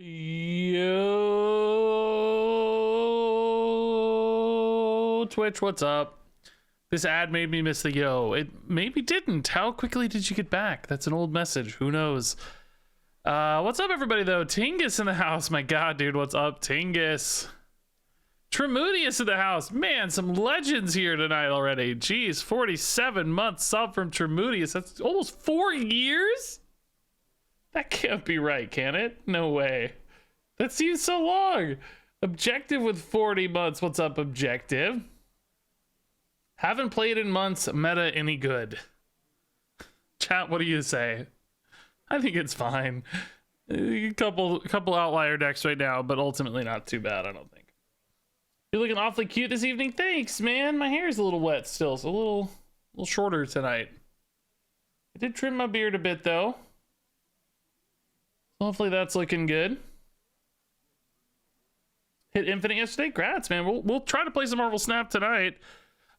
Yo, Twitch, what's up? This ad made me miss the yo. It maybe didn't. How quickly did you get back? That's an old message. Who knows? What's up, everybody, though? Tingus in the house. My God, dude, what's up, Tingus? Tremudius in the house. Man, some legends here tonight already. Jeez, 47 months sub from Tremudius. That's almost 4 years? That can't be right, can it? No way. That seems so long. Objective with 40 months. What's up, Objective? Haven't played in months. Meta any good? Chat, what do you say? I think it's fine. A couple outlier decks right now, but ultimately not too bad, I don't think. You're looking awfully cute this evening. Thanks, man. My hair is a little wet still, so a little shorter tonight. I did trim my beard a bit, though. Hopefully that's looking good. Hit Infinite yesterday. Grats, man. We'll try to play some Marvel Snap tonight.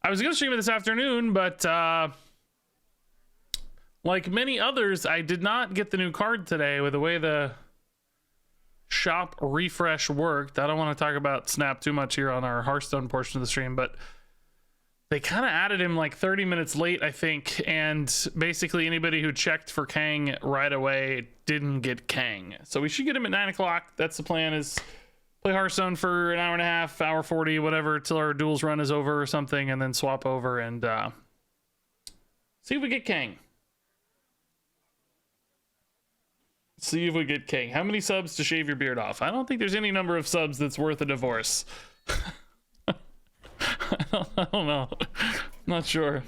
I was gonna stream it this afternoon, but like many others, I did not get the new card today with the way the shop refresh worked. I don't want to talk about Snap too much here on our Hearthstone portion of the stream, but they kind of added him like 30 minutes late, I think, and basically anybody who checked for Kang right away didn't get Kang. So we should get him at 9 o'clock. That's the plan, is play Hearthstone for an hour and a half, hour 40, whatever, till our duels run is over or something, and then swap over and see if we get Kang. See if we get Kang. How many subs to shave your beard off? I don't think there's any number of subs that's worth a divorce. I don't know. Not sure.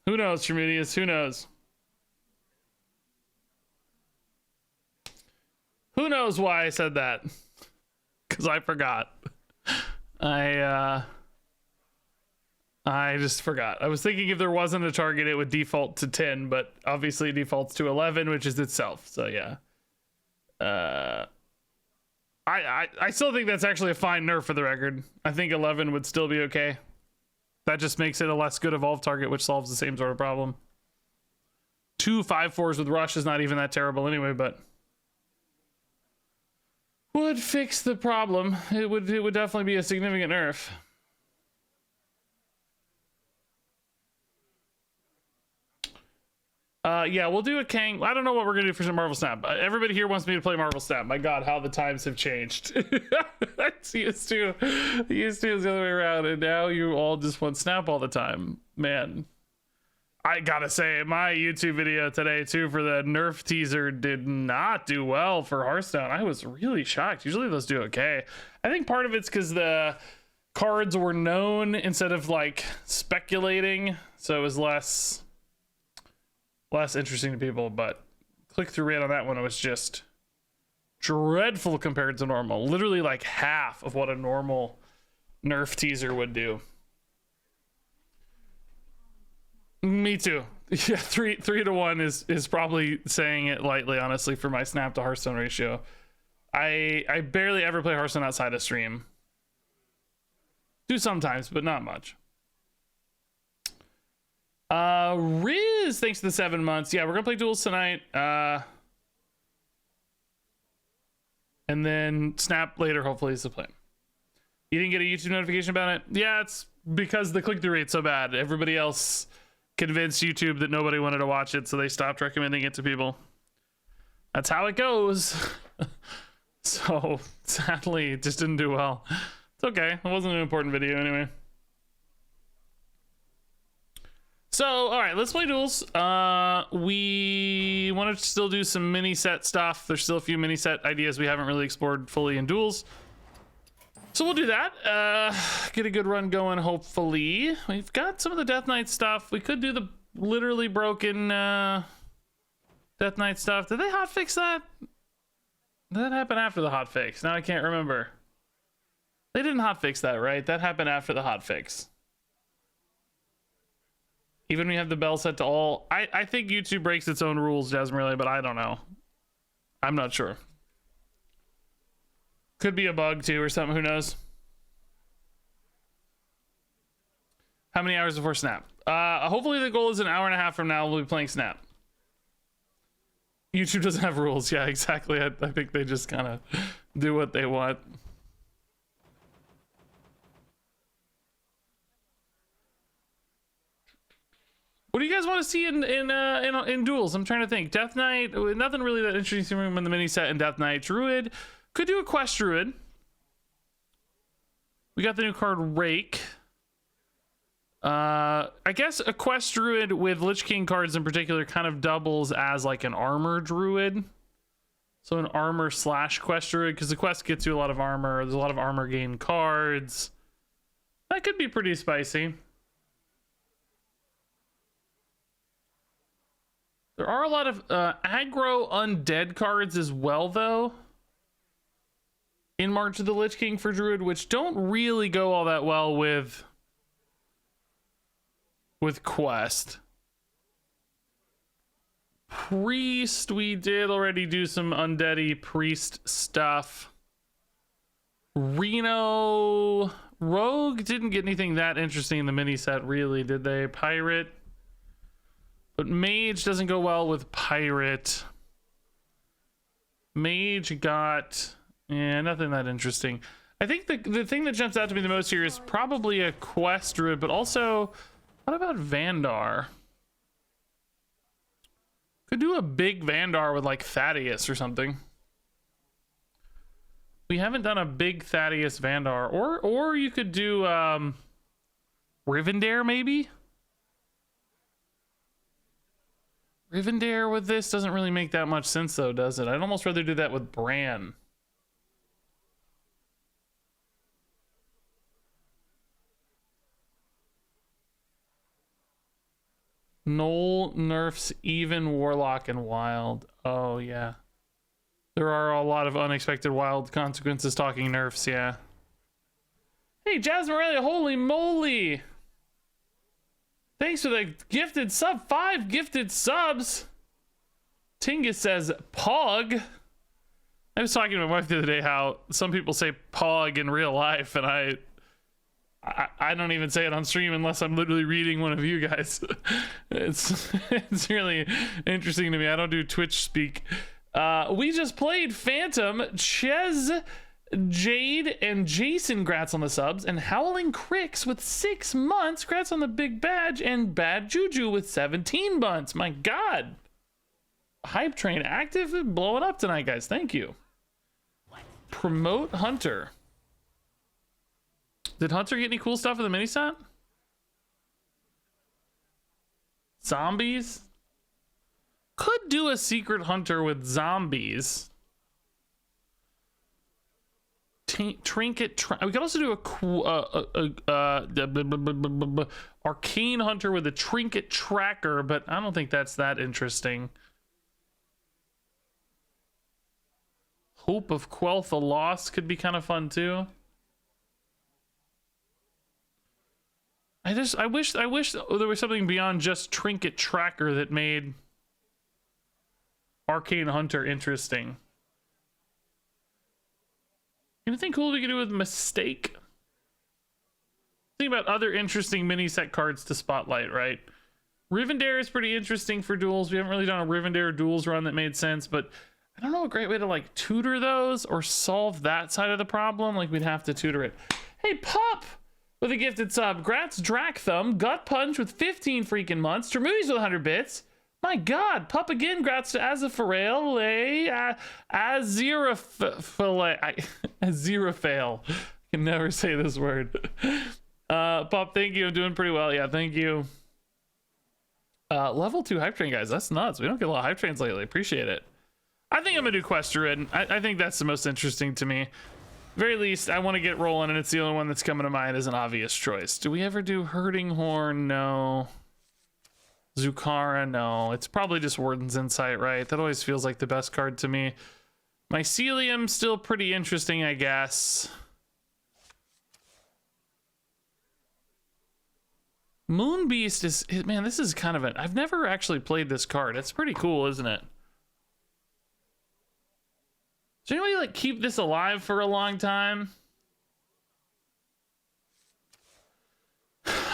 Who knows, Tremedius? Who knows? Who knows why I said that? Because I forgot. I just forgot. I was thinking if there wasn't a target, it would default to 10, but obviously it defaults to 11, which is itself. So yeah. I still think that's actually a fine nerf for the record. I think 11 would still be okay. That just makes it a less good evolve target, which solves the same sort of problem. 2 5/4s with rush is not even that terrible anyway, but would fix the problem. It would definitely be a significant nerf. Yeah, we'll do a Kang. I don't know what we're gonna do for some Marvel Snap. Everybody here wants me to play Marvel Snap. My God, how the times have changed. That's used to is the other way around, and now you all just want Snap all the time. Man, I gotta say, my YouTube video today too for the nerf teaser did not do well for Hearthstone. I was really shocked. Usually those do okay. I think part of it's because the cards were known instead of like speculating, so it was less interesting to people. But click-through rate on that one was just dreadful compared to normal. Literally like half of what a normal nerf teaser would do. Me too. Yeah, 3 to 1 is probably saying it lightly, honestly, for my Snap to Hearthstone ratio. I barely ever play Hearthstone outside of stream. Do sometimes, but not much. Riz, thanks to the 7 months. Yeah, we're gonna play Duels tonight. And then Snap later, hopefully, is the plan. You didn't get a YouTube notification about it? Yeah, it's because the click-through rate's so bad. Everybody else convinced YouTube that nobody wanted to watch it, so they stopped recommending it to people. That's how it goes. So sadly, it just didn't do well. It's okay. It wasn't an important video anyway. So, all right, let's play Duels. We want to still do some mini set stuff. There's still a few mini set ideas we haven't really explored fully in Duels. So we'll do that. Get a good run going, hopefully. We've got some of the Death Knight stuff. We could do the literally broken Death Knight stuff. Did they hotfix that? Did that happen after the hotfix? Now I can't remember. They didn't hotfix that, right? That happened after the hotfix. Even when you have the bell set to all. I think YouTube breaks its own rules, Jasmine, but I don't know. I'm not sure. Could be a bug too or something, who knows? How many hours before Snap? Hopefully the goal is an hour and a half from now we'll be playing Snap. YouTube doesn't have rules. Yeah, exactly. I think they just kind of do what they want. What do you guys want to see in duels? I'm trying to think. Death Knight, nothing really that interesting in the mini set in Death Knight. Druid, could do a quest Druid. We got the new card Rake. I guess a quest Druid with Lich King cards in particular kind of doubles as like an armor Druid. So an armor / quest Druid, because the quest gets you a lot of armor. There's a lot of armor gain cards. That could be pretty spicy. There are a lot of aggro undead cards as well, though, in March of the Lich King for Druid, which don't really go all that well with quest. Priest, we did already do some undeady priest stuff. Reno Rogue didn't get anything that interesting in the mini set, really, did they? Pirate, but Mage doesn't go well with Pirate. Mage got nothing that interesting. I think the thing that jumps out to me the most here is probably a quest Druid, but also, what about Vandar? Could do a big Vandar with like Thaddeus or something. We haven't done a big Thaddeus Vandar, or you could do Rivendare maybe. Rivendare with this doesn't really make that much sense though, does it? I'd almost rather do that with Bran. Null nerfs even Warlock and Wild. Oh yeah. There are a lot of unexpected wild consequences talking nerfs, yeah. Hey, Jasmine Aurelia, holy moly! Thanks for the gifted sub. 5 gifted subs. Tingus says Pog. I was talking to my wife the other day how some people say Pog in real life, and I don't even say it on stream unless I'm literally reading one of you guys. It's really interesting to me. I don't do Twitch speak. We just played Phantom, Ches, Jade, and Jason, grats on the subs, and Howling Cricks with 6 months, grats on the big badge, and Bad Juju with 17 months. My God. Hype train active and blowing up tonight, guys. Thank you. Promote Hunter. Did Hunter get any cool stuff in the mini set? Zombies? Could do a secret Hunter with zombies. Trinket. We could also do a Arcane Hunter with a Trinket Tracker, but I don't think that's that interesting. Hope of Quel'Tha Lost could be kind of fun too. I wish there was something beyond just Trinket Tracker that made Arcane Hunter interesting. Anything cool we could do with Mistake? Think about other interesting mini set cards to spotlight, right? Rivendare is pretty interesting for duels. We haven't really done a Rivendare duels run that made sense, but I don't know a great way to like tutor those or solve that side of the problem. Like we'd have to tutor it. Hey, Pup with a gifted sub. Grats Drakthum. Gut Punch with 15 freaking months. Termoodies with 100 bits. My God, Pup again. Grats to Aziraphale. Aziraphale. I can never say this word. Pup, thank you. I'm doing pretty well. Yeah, thank you. Level 2 hype train, guys. That's nuts. We don't get a lot of hype trains lately. Appreciate it. I think I'm gonna do Quest Druid. I think that's the most interesting to me. Very least, I want to get rolling, and it's the only one that's coming to mind as an obvious choice. Do we ever do Herding Horn? No. Zukara? No. It's probably just Warden's Insight, right? That always feels like the best card to me. Mycelium, still pretty interesting, I guess. Moonbeast is... Man, this is kind of an... I've never actually played this card. It's pretty cool, isn't it? Does anybody like keep this alive for a long time?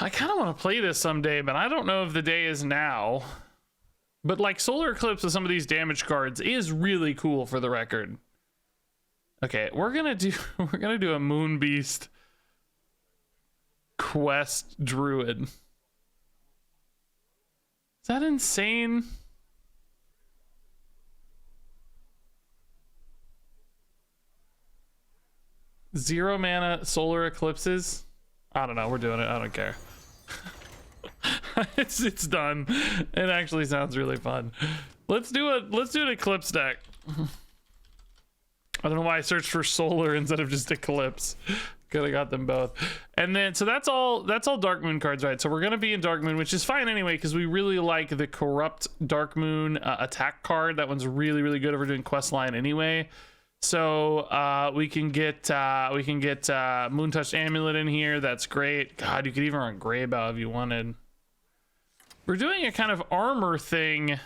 I kind of want to play this someday, but I don't know if the day is now. But like Solar Eclipse with some of these damage cards is really cool for the record. Okay, we're gonna do a Moon Beast quest Druid. Is that insane? Zero mana solar eclipses. I don't know. We're doing it. I don't care. it's done. It actually sounds really fun. Let's do an eclipse deck. I don't know why I searched for solar instead of just eclipse. Could have got them both. And then so that's all Dark Moon cards, right? So we're gonna be in Dark Moon, which is fine anyway, because we really like the Corrupt Dark Moon attack card. That one's really, really good if we're doing quest line anyway. So we can get Moontouched Amulet in here. That's great. God, you could even run Greybow if you wanted. We're doing a kind of armor thing.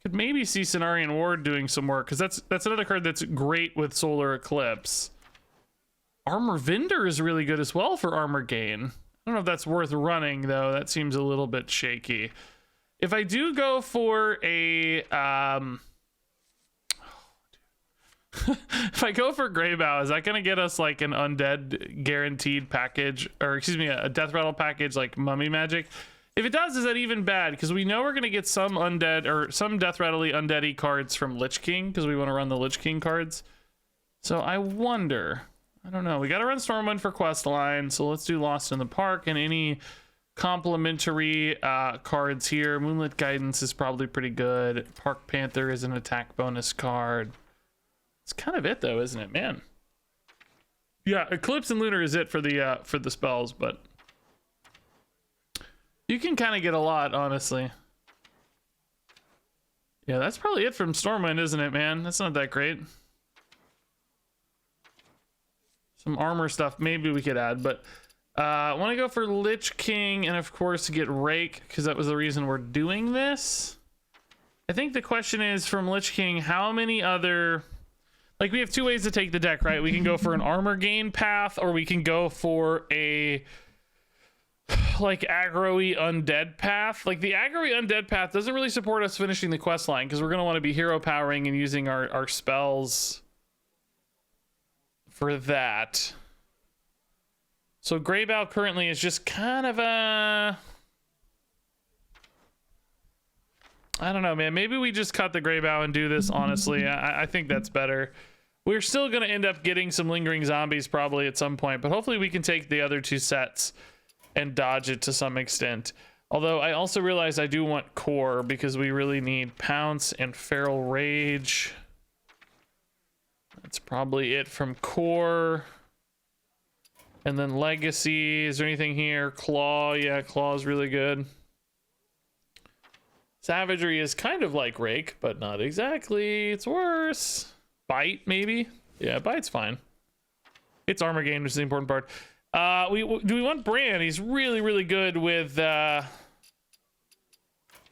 Could maybe see Cenarian Ward doing some work, because that's another card that's great with Solar Eclipse. Armor Vendor is really good as well for armor gain. I don't know if that's worth running though. That seems a little bit shaky. If I do go for a if I go for Greybow, is that gonna get us like an undead guaranteed package, or excuse me, a death rattle package like Mummy Magic? If it does, is that even bad? Because we know we're gonna get some undead or some death rattly undeady cards from Lich King, because we want to run the Lich King cards. So I wonder. I don't know. We got to run Stormwind for quest line, so let's do Lost in the Park and any complementary cards here. Moonlit Guidance is probably pretty good. Park Panther is an attack bonus card. It's kind of it though, isn't it, man? Yeah, Eclipse and Lunar is it for the spells, but you can kind of get a lot, honestly. Yeah, that's probably it from Stormwind, isn't it, man? That's not that great. Some armor stuff maybe we could add, but I want to go for Lich King and of course get Rake, because that was the reason we're doing this. I think the question is from Lich King, how many other... Like, we have two ways to take the deck, right? We can go for an armor gain path, or we can go for a like aggro-y undead path. Like, the aggro-y undead path doesn't really support us finishing the quest line, because we're going to want to be hero powering and using our spells for that. So Greybow currently is just kind of a... I don't know, man. Maybe we just cut the Greybow and do this, honestly. I think that's better. We're still going to end up getting some lingering zombies probably at some point, but hopefully we can take the other two sets and dodge it to some extent. Although I also realize I do want core, because we really need Pounce and Feral Rage. That's probably it from core. And then Legacy. Is there anything here? Claw. Yeah, Claw is really good. Savagery is kind of like Rake, but not exactly. It's worse. Bite, maybe? Yeah, Bite's fine. It's armor gain, which is the important part. Do we want Bran? He's really, really good with... Bran's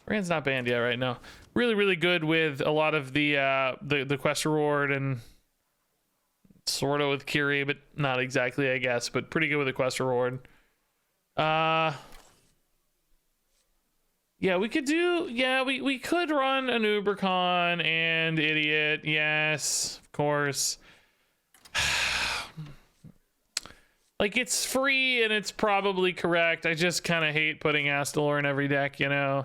not banned yet right now. Really, really good with a lot of the quest reward, and sort of with Kiri, but not exactly, I guess. But pretty good with the quest reward. Yeah, we could do... Yeah, we could run an Ubercon and Idiot. Yes, of course. Like, it's free and it's probably correct. I just kind of hate putting Astalor in every deck, you know?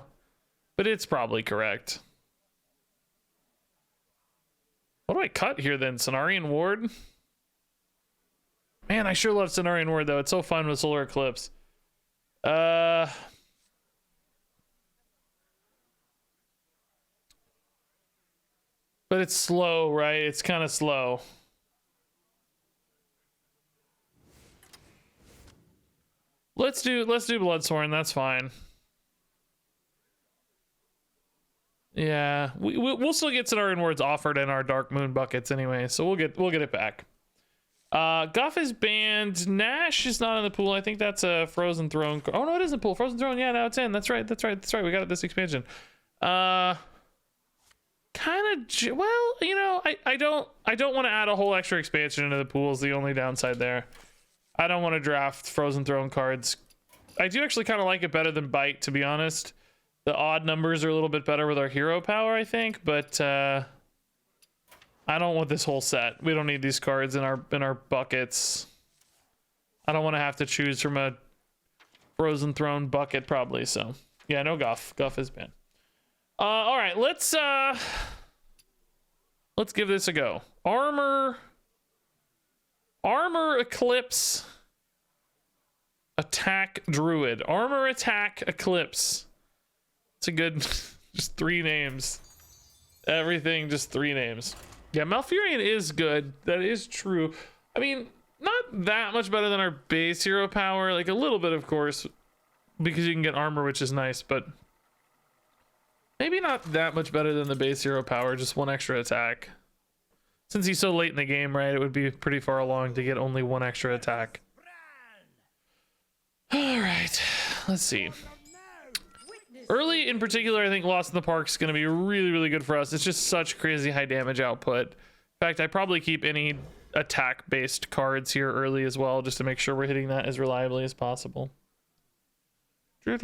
But it's probably correct. What do I cut here, then? Cenarian Ward? Man, I sure love Cenarian Ward, though. It's so fun with Solar Eclipse. But it's slow, right? It's kind of slow. Let's do Bloodsworn. That's fine. Yeah, we'll still get Cenarian Wards offered in our Dark Moon buckets anyway, so we'll get it back. Guff is banned. Nash is not in the pool. I think that's a Frozen Throne. Oh no, it is in the pool. Frozen Throne. Yeah, now it's in. That's right. We got it this expansion. Kind of, well, you know, I don't want to add a whole extra expansion into the pool is the only downside there. I don't want to draft Frozen Throne cards. I do actually kind of like it better than Bite, to be honest. The odd numbers are a little bit better with our hero power, I think, but I don't want this whole set. We don't need these cards in our buckets. I don't want to have to choose from a Frozen Throne bucket probably, so yeah, no Guff. Guff is banned. All right, let's give this a go. Armor Eclipse Attack Druid. Armor Attack Eclipse. It's a good just 3 names. Everything just 3 names. Yeah, Malfurion is good. That is true. I mean, not that much better than our base hero power, like a little bit of course, because you can get armor, which is nice, but maybe not that much better than the base hero power, just 1 extra attack. Since he's so late in the game, right, it would be pretty far along to get only 1 extra attack. All right, let's see. Early in particular, I think Lost in the Park is going to be really, really good for us. It's just such crazy high damage output. In fact, I probably keep any attack-based cards here early as well, just to make sure we're hitting that as reliably as possible. Can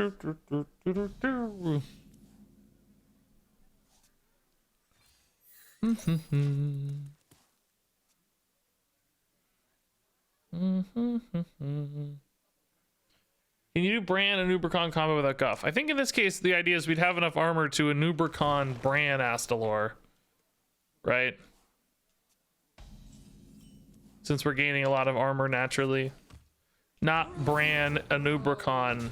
you do Bran and Ubercon combo without Guff? I think in this case, the idea is we'd have enough armor to a Ubercon Bran Astalor, right? Since we're gaining a lot of armor naturally. Not Bran, a Ubercon,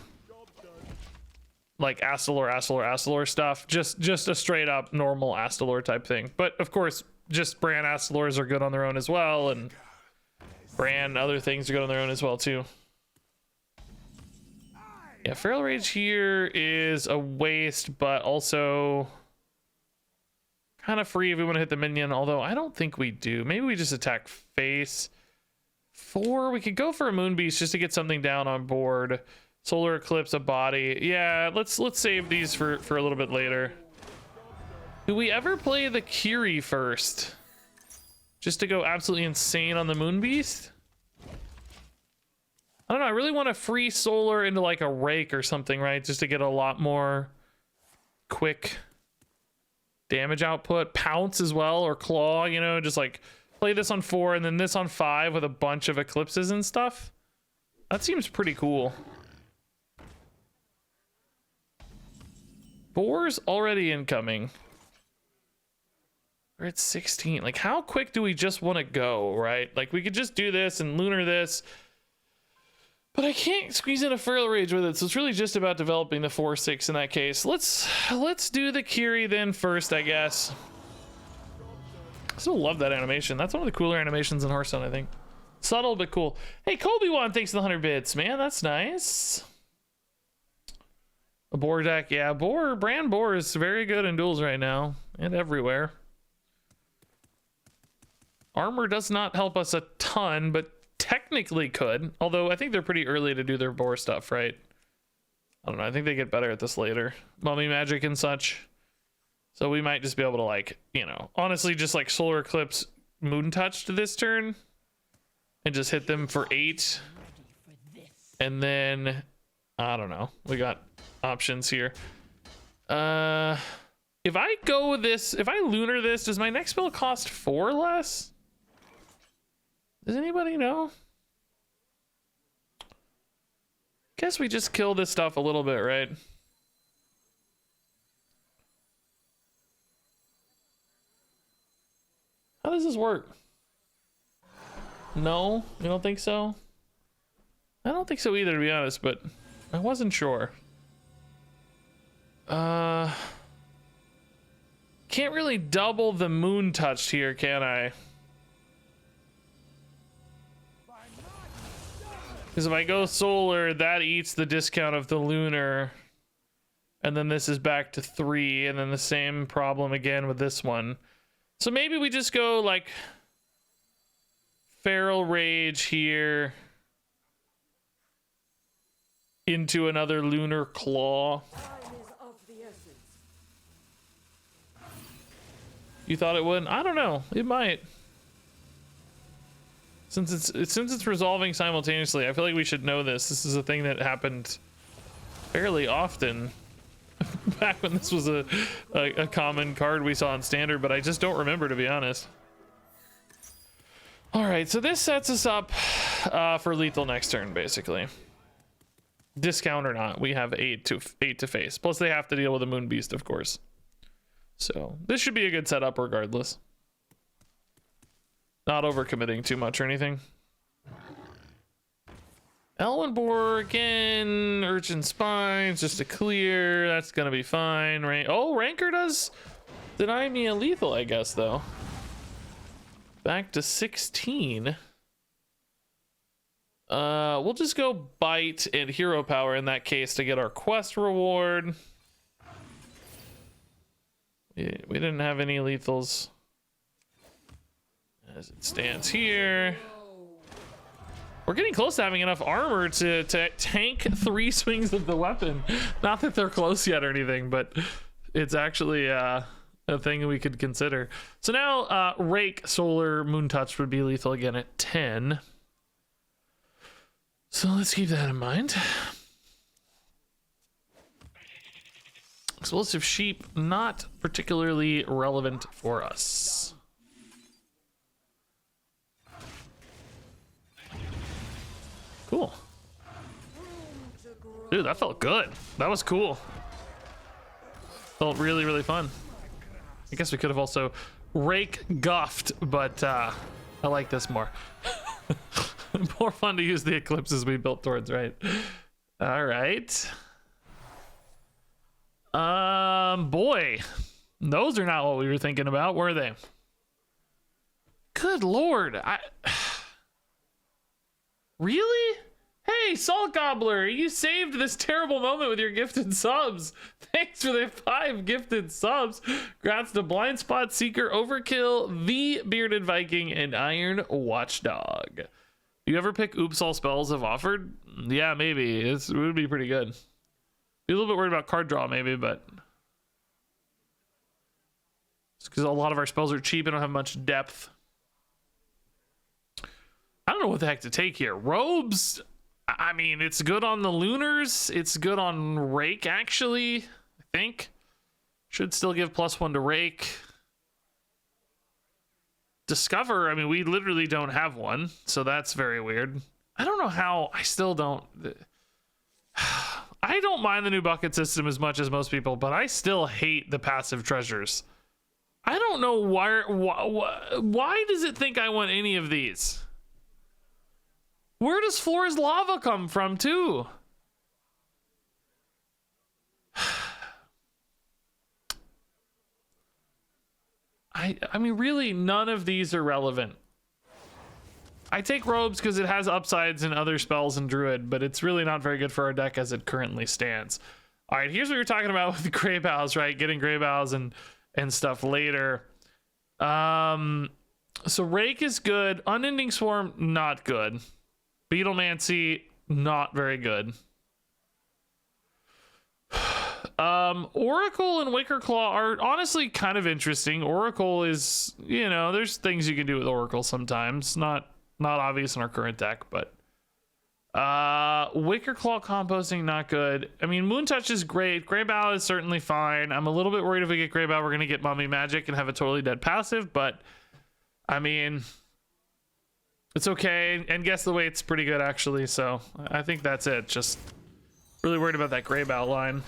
like Astalor stuff. Just a straight up normal Astalor type thing. But of course, just Bran Astalors are good on their own as well, and Bran other things are good on their own as well too. Yeah, Feral Rage here is a waste, but also kind of free if we want to hit the minion, although I don't think we do. Maybe we just attack face. 4, we could go for a Moonbeast just to get something down on board. Solar Eclipse, a body. Yeah, let's save these for a little bit later. Do we ever play the Kiri first? Just to go absolutely insane on the Moonbeast? I don't know, I really want to free solar into like a rake or something, right? Just to get a lot more quick damage output. Pounce as well, or claw, you know, just like play this on 4 and then this on 5 with a bunch of eclipses and stuff. That seems pretty cool. Boar's already incoming. We're at 16. Like, how quick do we just want to go, right? Like, we could just do this and Lunar this. But I can't squeeze in a Feral Rage with it, so it's really just about developing the 4/6 in that case. Let's do the Kiri then first, I guess. I still love that animation. That's one of the cooler animations in Hearthstone, I think. Subtle but cool. Hey, Kobe1, thanks for the 100 bits, man. That's nice. A boar deck, yeah. Bran Boar is very good in duels right now and everywhere. Armor does not help us a ton, but technically could, although I think they're pretty early to do their boar stuff, right? I don't know, I think they get better at this later. Mummy magic and such. So we might just be able to, like, you know, honestly just like Solar Eclipse Moon Touch to this turn and just hit them for 8. And then I don't know, we got options here. If I go with this, if I Lunar this, does my next spell cost 4 less? Does anybody know? Guess we just kill this stuff a little bit, right? How does this work? No, you don't think so? I don't think so either, to be honest, but I wasn't sure. Can't really double the Moon Touch here, can I? Because if I go solar, that eats the discount of the Lunar. And then this is back to 3. And then the same problem again with this one. So maybe we just go like Feral Rage here into another Lunar Claw. You thought it would? I don't know. It might. Since it's resolving simultaneously, I feel like we should know this. This is a thing that happened fairly often back when this was a common card we saw in standard, but I just don't remember, to be honest. All right, so this sets us up for lethal next turn, basically. Discount or not, we have 8 to face. Plus they have to deal with a Moon Beast, of course. So this should be a good setup regardless. Not overcommitting too much or anything. Elwynbor again, Urchin Spines, just a clear. That's gonna be fine, right? Oh, Rancor does deny me a lethal, I guess, though. Back to 16. We'll just go Bite and Hero Power in that case to get our quest reward. We didn't have any lethals as it stands here. We're getting close to having enough armor to tank 3 swings of the weapon. Not that they're close yet or anything, but it's actually a thing we could consider. So now Rake, Solar, Moon Touch would be lethal again at 10. So let's keep that in mind. Explosive Sheep, not particularly relevant for us. Cool. Dude, that felt good. That was cool. Felt really, really fun. I guess we could have also Rake Guffed, but I like this more. More fun to use the eclipses we built towards, right? All right. Boy, those are not what we were thinking about, were they? Good Lord. Really? Hey, Salt Gobbler, you saved this terrible moment with your gifted subs. Thanks for the 5 gifted subs. Congrats to Blind Spot Seeker, Overkill, The Bearded Viking, and Iron Watchdog. Do you ever pick Oops All Spells have offered? Yeah, maybe. It would be pretty good. Be a little bit worried about card draw, maybe, but it's because a lot of our spells are cheap and don't have much depth. I don't know what the heck to take here. Robes, I mean, it's good on the Lunars. It's good on Rake, actually, I think. Should still give +1 to Rake. Discover, I mean, we literally don't have one, so that's very weird. I don't know how, I still don't. I don't mind the new bucket system as much as most people, but I still hate the passive treasures. I don't know why does it think I want any of these? Where does Floor's Lava come from, too? I mean, really, none of these are relevant. I take Robes because it has upsides in other spells in Druid, but it's really not very good for our deck as it currently stands. All right, here's what you're talking about with the Grey Boughs, right? Getting Grey Boughs and stuff later. So Rake is good. Unending Swarm, not good. Beetlemancy, not very good. Oracle and Wicker Claw are honestly kind of interesting. Oracle is, you know, there's things you can do with Oracle sometimes. Not obvious in our current deck, but Wicker Claw composting, not good. I mean, Moon Touch is great. Grey Bough is certainly fine. I'm a little bit worried if we get Grey Bough, we're going to get Mummy Magic and have a totally dead passive, but I mean, it's okay. And guess the weight's pretty good, actually. So I think that's it. Just really worried about that Grey Bough line.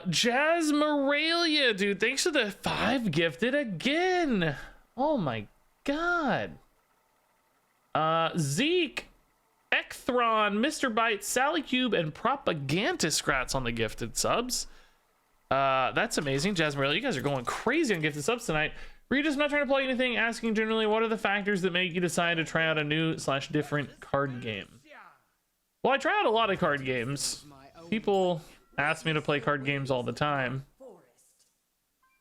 Jasmeralia, dude. Thanks for the 5 gifted again. Oh my God. Zeke, Ekthron, Mr. Bite, Sally Cube, and Propagantiskrats on the gifted subs. That's amazing. Jasmeralia, you guys are going crazy on gifted subs tonight. Regis, I'm not trying to plug anything, asking generally, what are the factors that make you decide to try out a new/different card game? Well, I try out a lot of card games. People ask me to play card games all the time.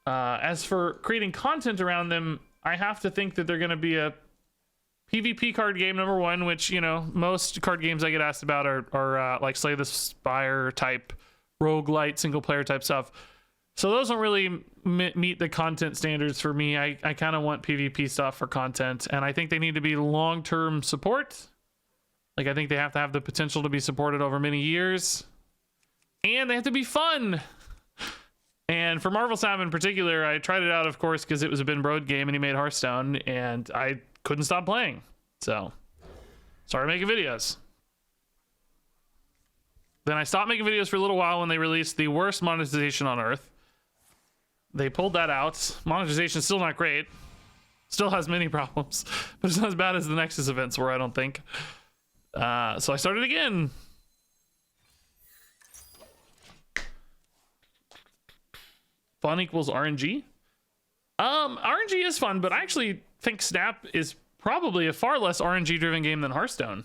As for creating content around them, I have to think that they're going to be a PvP card game, number one, which, you know, most card games I get asked about are like Slay the Spire type, roguelite, single player type stuff. So those don't really meet the content standards for me. I kind of want PvP stuff for content, and I think they need to be long-term support. Like, I think they have to have the potential to be supported over many years. and they have to be fun. And for Marvel Snap in particular, I tried it out, of course, because it was a Ben Brode game and he made Hearthstone, and I couldn't stop playing. So, started making videos. Then I stopped making videos for a little while when they released the worst monetization on Earth. They pulled that out. Monetization is still not great. Still has many problems, but it's not as bad as the Nexus events were, I don't think. So I started again. Fun equals RNG. RNG is fun, but I actually think Snap is probably a far less RNG driven game than Hearthstone.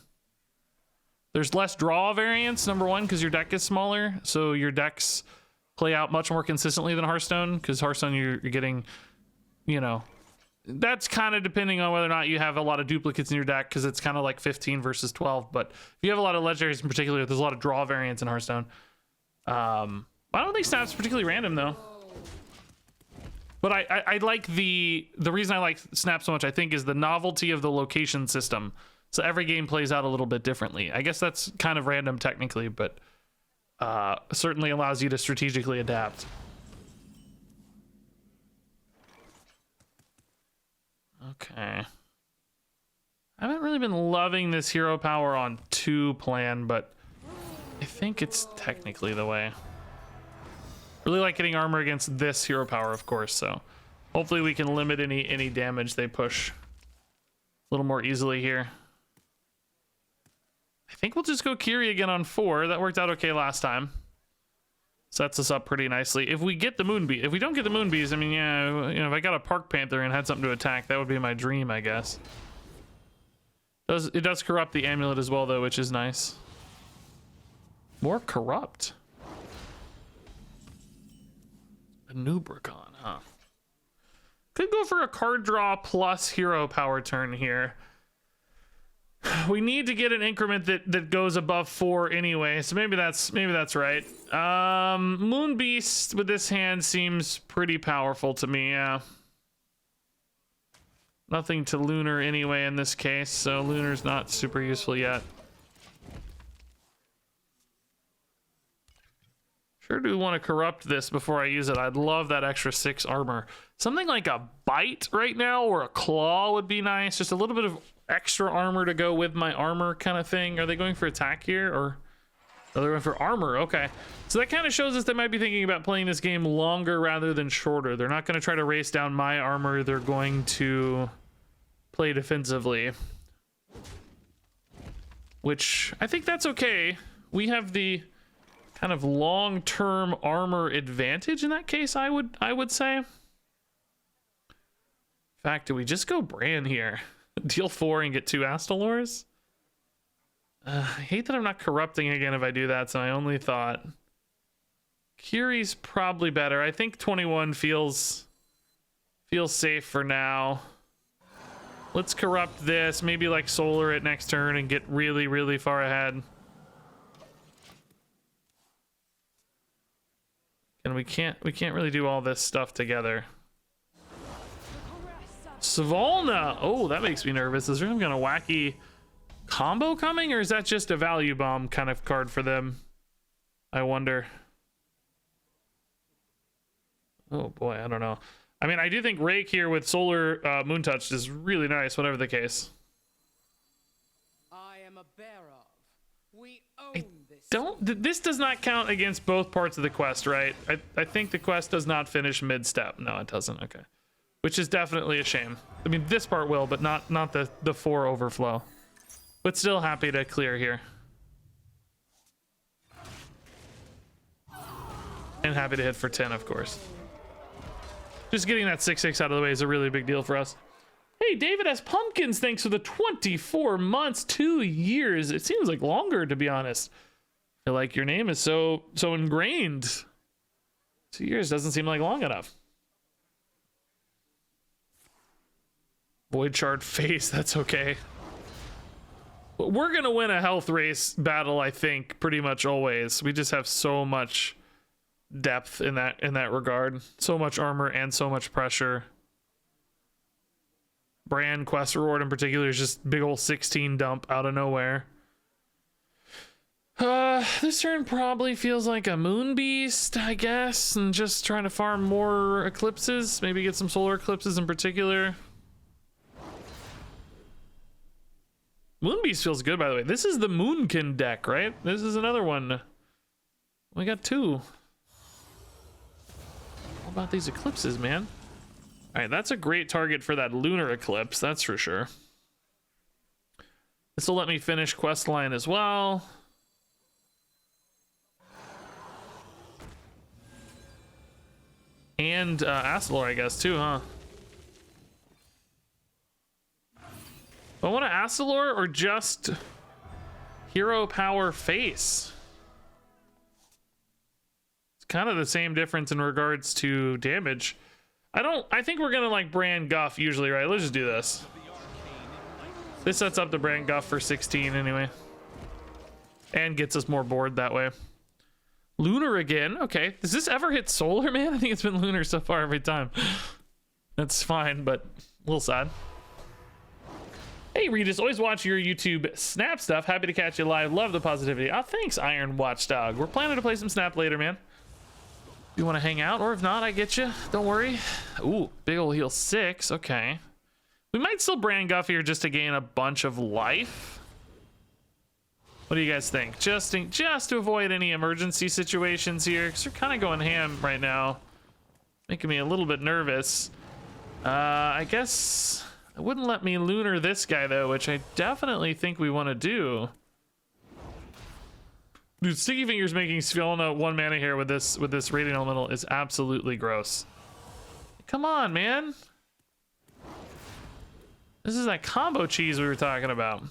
There's less draw variance, number one, because your deck is smaller, so your decks play out much more consistently than Hearthstone, because Hearthstone you're getting, you know, that's kind of depending on whether or not you have a lot of duplicates in your deck, because it's kind of like 15 versus 12. But if you have a lot of legendaries in particular, there's a lot of draw variance in Hearthstone. I don't think Snap's particularly random though. But I like the reason I like Snap so much, I think, is the novelty of the location system. So every game plays out a little bit differently. I guess that's kind of random technically, but certainly allows you to strategically adapt. Okay. I haven't really been loving this hero power on 2 plan, but I think it's technically the way. Really like getting armor against this hero power, of course, so hopefully we can limit any damage they push a little more easily here. I think we'll just go Kiri again on 4. That worked out okay last time. Sets us up pretty nicely. If we get the Moonbees, if we don't get the Moonbees, I mean, yeah, you know, if I got a Park Panther and had something to attack, that would be my dream, I guess. It does corrupt the amulet as well, though, which is nice. More corrupt. A Nubricon, huh? Could go for a card draw plus hero power turn here. We need to get an increment that goes above 4 anyway, so maybe that's right. Moon Beast with this hand seems pretty powerful to me, yeah. Nothing to Lunar anyway in this case, so Lunar's not super useful yet. Sure do want to corrupt this before I use it. I'd love that extra 6 armor. Something like a bite right now or a claw would be nice. Just a little bit of extra armor to go with my armor kind of thing. Are they going for attack here, or are they going for armor? Okay, so that kind of shows us they might be thinking about playing this game longer rather than shorter. They're not going to try to race down my armor. They're going to play defensively, which I think that's okay. We have the kind of long-term armor advantage in that case, I would say. In fact, do we just go Bran here? Deal 4 and get 2 Astalors? I hate that I'm not corrupting again if I do that, so I only thought Kiri's probably better. I think 21 feels safe for now. Let's corrupt this, maybe like solar it next turn and get really, really far ahead. And we can't really do all this stuff together. Svalna! Oh, that makes me nervous. Is there some kind of wacky combo coming, or is that just a value bomb kind of card for them? I wonder. Oh boy, I don't know. I mean, I do think Rake here with Solar Moontouch is really nice, whatever the case. I am a bear of. We own this. This does not count against both parts of the quest, right? I think the quest does not finish mid-step. No, it doesn't. Okay. Which is definitely a shame. I mean, this part will, but not the 4 overflow. But still happy to clear here. And happy to hit for 10, of course. Just getting that 6/6 out of the way is a really big deal for us. Hey, David S. Pumpkins, thanks for the 24 months, 2 years. It seems like longer, to be honest. I feel like your name is so ingrained. 2 years doesn't seem like long enough. Void Shard face, that's okay. We're gonna win a health race battle, I think, pretty much always. We just have so much depth in that regard. So much armor and so much pressure. Brand quest reward in particular is just big old 16 dump out of nowhere. This turn probably feels like a moon beast, I guess, and just trying to farm more eclipses, maybe get some solar eclipses in particular. Moon beast feels good, by the way. This is the Moonkin deck, right? This is another one. We got two. How about these eclipses, man? All right, that's a great target for that lunar eclipse, that's for sure. This will let me finish quest line as well. And Astalor, I guess, too, huh? I want to Astalor or just hero power face. It's kind of the same difference in regards to damage. I think we're gonna like brand Guff usually, right? Let's just do this. This sets up the brand Guff for 16 anyway. And gets us more board that way. Lunar again. Okay. Does this ever hit solar, man? I think it's been lunar so far every time. That's fine, but a little sad. Hey, Regis, always watch your YouTube Snap stuff. Happy to catch you live. Love the positivity. Oh, thanks, Iron Watchdog. We're planning to play some Snap later, man. You want to hang out, or if not, I get you. Don't worry. Ooh, big ol' heal 6. Okay. We might still brand Guff here just to gain a bunch of life. What do you guys think? Just to avoid any emergency situations here, because we're kind of going ham right now. Making me a little bit nervous. I guess it wouldn't let me lunar this guy though, which I definitely think we want to do. Dude, Sticky Fingers making Svelna 1 mana here with this Radiant Elemental is absolutely gross. Come on, man. This is that combo cheese we were talking about.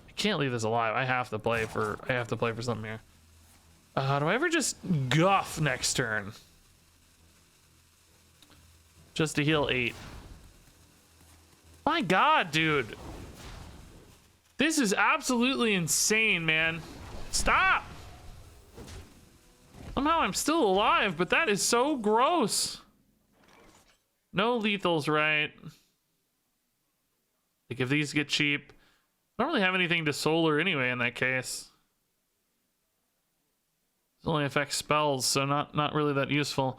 I can't leave this alive. I have to play for something here. Do I ever just Guff next turn? Just to heal 8. My god, dude. This is absolutely insane, man. Stop! Somehow I'm still alive, but that is so gross. No lethals, right? Like if these get cheap. I don't really have anything to solar anyway in that case. It only affects spells, so not really that useful.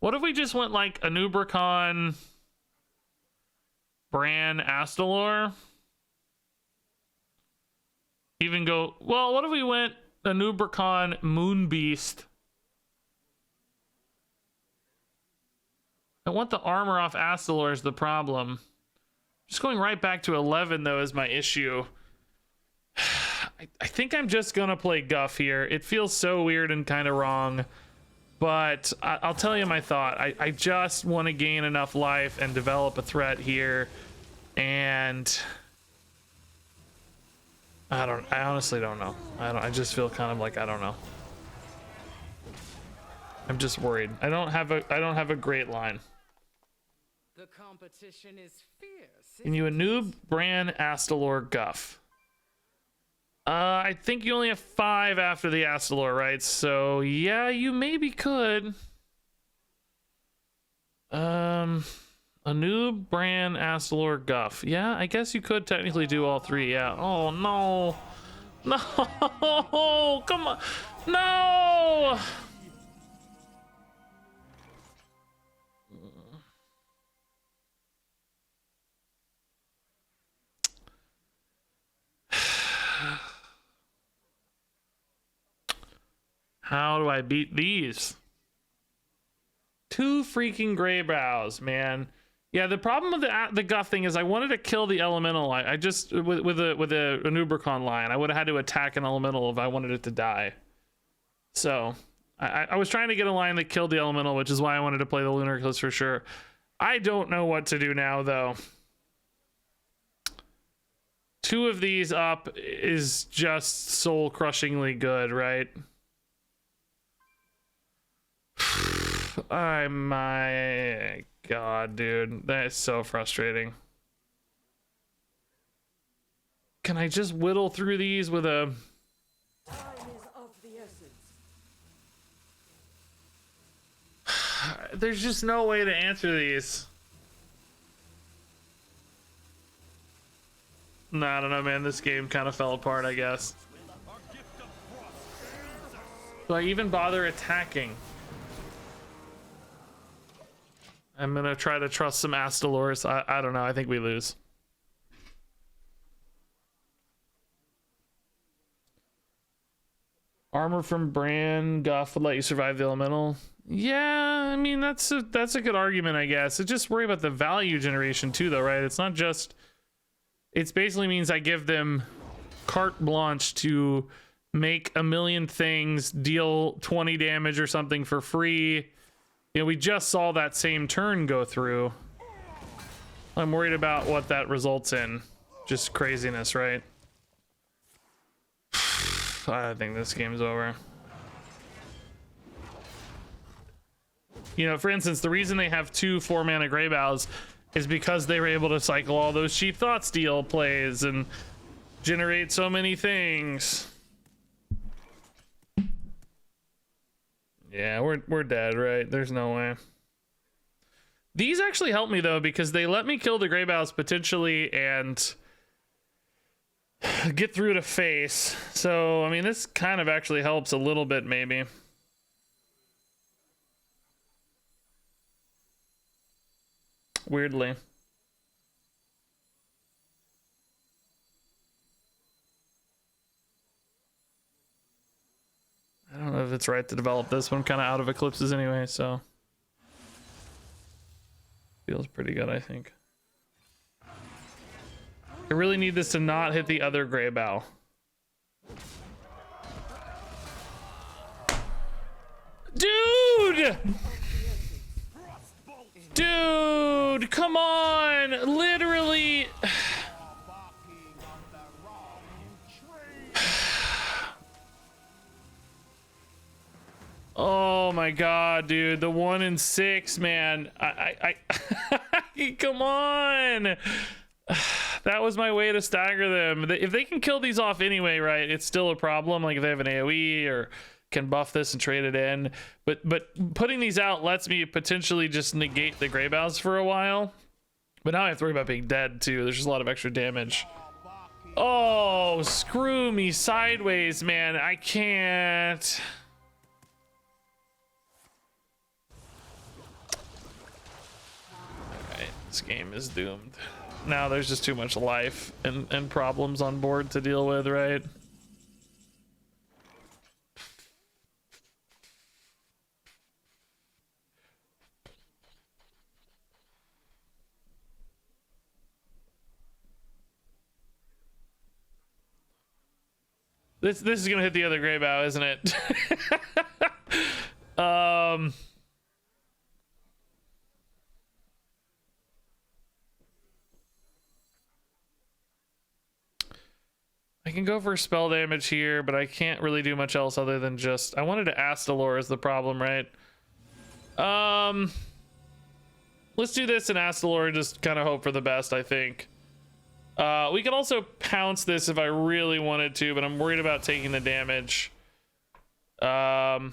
What if we just went like Anubricon, Bran, Astalor? Even go, well, what if we went Anubricon, Moonbeast? I want the armor off Astalor is the problem. Just going right back to 11 though is my issue. I think I'm just gonna play Guff here. It feels so weird and kind of wrong. But I'll tell you my thought. I just want to gain enough life and develop a threat here. And I honestly don't know. I just feel kind of like I don't know. I'm just worried. I don't have a great line. The competition is fierce. Can you Anub, Bran, Astalor, Guff? I think you only have 5 after the Astalor, right? So yeah, you maybe could. Anub, Bran, Astalor, Guff. Yeah, I guess you could technically do all 3. Yeah. Oh no, no! Come on, no! How do I beat these? 2 freaking gray brows, man. Yeah, the problem with the Guff thing is I wanted to kill the elemental. I just with a Anubricon line, I would have had to attack an elemental if I wanted it to die. So I was trying to get a line that killed the elemental, which is why I wanted to play the Lunar Eclipse for sure. I don't know what to do now though. 2 of these up is just soul crushingly good, right? Oh my god, dude. That is so frustrating. Can I just whittle through these with a... Time is of the essence. there's just no way to answer these. No, I don't know, man. This game kind of fell apart, I guess. Do I even bother attacking? I'm gonna try to trust some Astalors. I don't know. I think we lose. Armor from Bran Guff would let you survive the elemental. Yeah, I mean that's a good argument, I guess. It just worry about the value generation too, though, right? It's not just. It basically means I give them carte blanche to make a million things, deal 20 damage or something for free. You know, we just saw that same turn go through. I'm worried about what that results in. Just craziness, right? I think this game's over. You know, for instance, the reason they have 2 4-mana Grey Boughs is because they were able to cycle all those Sheep Thoughtsteel plays and generate so many things. Yeah, we're dead, right? There's no way. These actually help me though, because they let me kill the Grey Boughs potentially and get through to face. So I mean, this kind of actually helps a little bit, maybe. Weirdly. I don't know if it's right to develop this one kind of out of Eclipses anyway, so feels pretty good, I think. I really need this to not hit the other Grey Bough. Dude! Dude, come on! Literally. Oh my god, dude. The 1 in 6, man. I come on. That was my way to stagger them. If they can kill these off anyway, right, it's still a problem. Like if they have an AoE or can buff this and trade it in. But putting these out lets me potentially just negate the Grey Boughs for a while. But now I have to worry about being dead too. There's just a lot of extra damage. Oh, screw me sideways, man. I can't. Alright, this game is doomed. Now there's just too much life and problems on board to deal with, right? This is gonna hit the other Grey Bough, isn't it? I can go for spell damage here, but I can't really do much else other than just... I wanted to Astalor is the problem, right? Let's do this and Astalor and just kind of hope for the best, I think. We could also pounce this if I really wanted to, but I'm worried about taking the damage. Oh,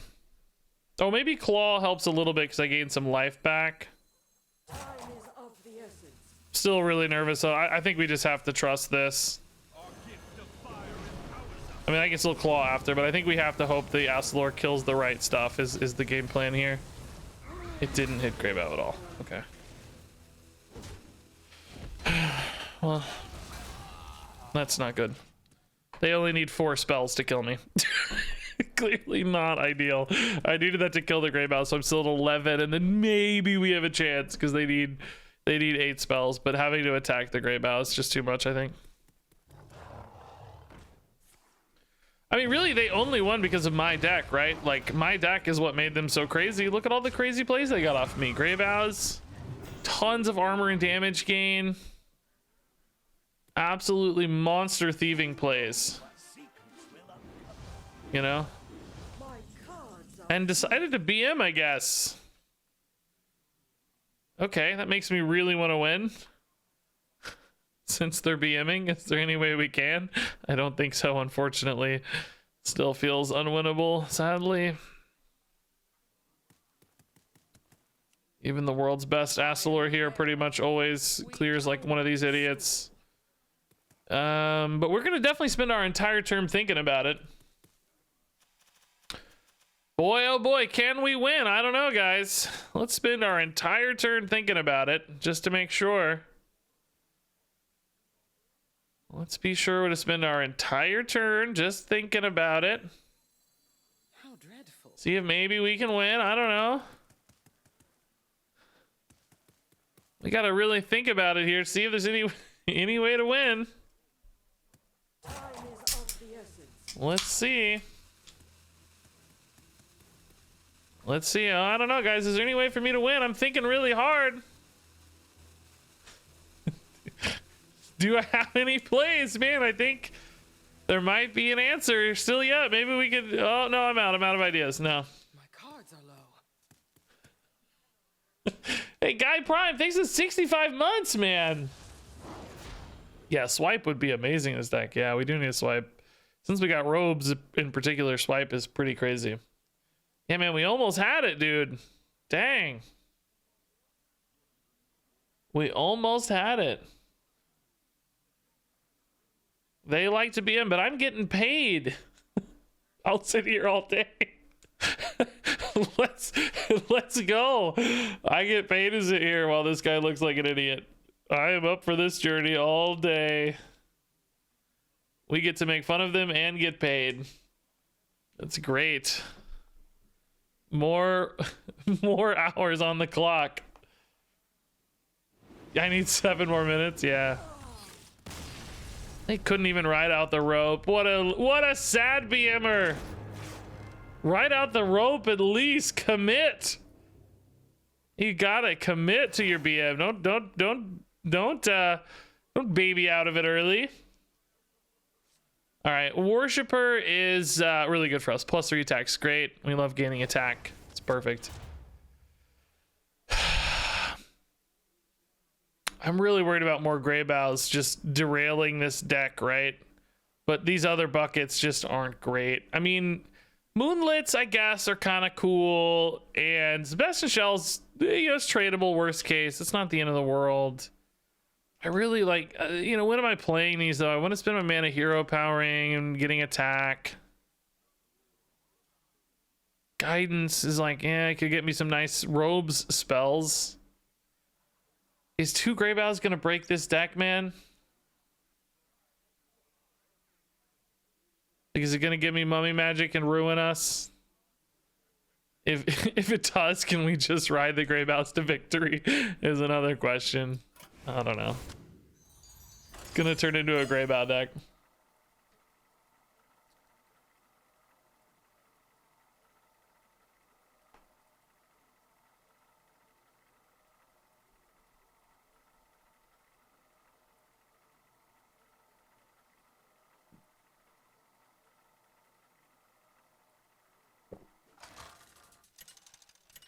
maybe Claw helps a little bit because I gained some life back. Still really nervous, so I think we just have to trust this. I mean, I can still Claw after, but I think we have to hope the Astalor kills the right stuff is the game plan here. It didn't hit Grey Bough at all. Okay. Well, that's not good. They only need 4 spells to kill me. Clearly not ideal. I needed that to kill the Grey Bough, so I'm still at 11, and then maybe we have a chance because they need 8 spells. But having to attack the Grey Bough is just too much, I think. I mean, really, they only won because of my deck, right? Like, my deck is what made them so crazy. Look at all the crazy plays they got off me. Grey Boughs, tons of armor and damage gain. Absolutely monster thieving plays. You know? And decided to BM, I guess. Okay, that makes me really want to win. Since they're BMing, is there any way we can? I don't think so, unfortunately. Still feels unwinnable, sadly. Even the world's best Astalor here pretty much always clears like one of these idiots. But we're gonna definitely spend our entire turn thinking about it. Boy, oh boy, can we win? I don't know, guys. Let's spend our entire turn thinking about it just to make sure. Let's be sure to spend our entire turn just thinking about it. How dreadful. See if maybe we can win. I don't know. We gotta really think about it here. See if there's any way to win. Time is of the essence. Let's see. Let's see. I don't know, guys. Is there any way for me to win? I'm thinking really hard. Do I have any plays? Man, I think there might be an answer still yet. Maybe we could... Oh, no, I'm out. I'm out of ideas. No. My cards are low. Hey, Guy Prime, thanks for 65 months, man. Yeah, swipe would be amazing in this deck. Yeah, we do need a swipe. Since we got robes in particular, swipe is pretty crazy. Yeah, man, we almost had it, dude. Dang. We almost had it. They like to be in, but I'm getting paid. I'll sit here all day. Let's go. I get paid to sit here while this guy looks like an idiot. I am up for this journey all day. We get to make fun of them and get paid. That's great. More hours on the clock. I need 7 more minutes. Yeah. They couldn't even ride out the rope. What a sad BMer. Ride out the rope at least. Commit. You gotta commit to your BM. Don't baby out of it early. All right, Worshipper is really good for us. +3 attacks, great. We love gaining attack. It's perfect. I'm really worried about more Gray Bows just derailing this deck, right? But these other buckets just aren't great. I mean, Moonlits, I guess, are kind of cool. And Sebastian Shells, you know, it's tradable, worst case. It's not the end of the world. I really like, you know, when am I playing these, though? I want to spend my mana hero powering and getting attack. Guidance is like, yeah, it could get me some nice robes spells. Is 2 Grey Bows gonna break this deck, man? Like, is it gonna give me mummy magic and ruin us? If it does, can we just ride the Grey Bows to victory? Is another question. I don't know. It's gonna turn into a Grey Bow deck.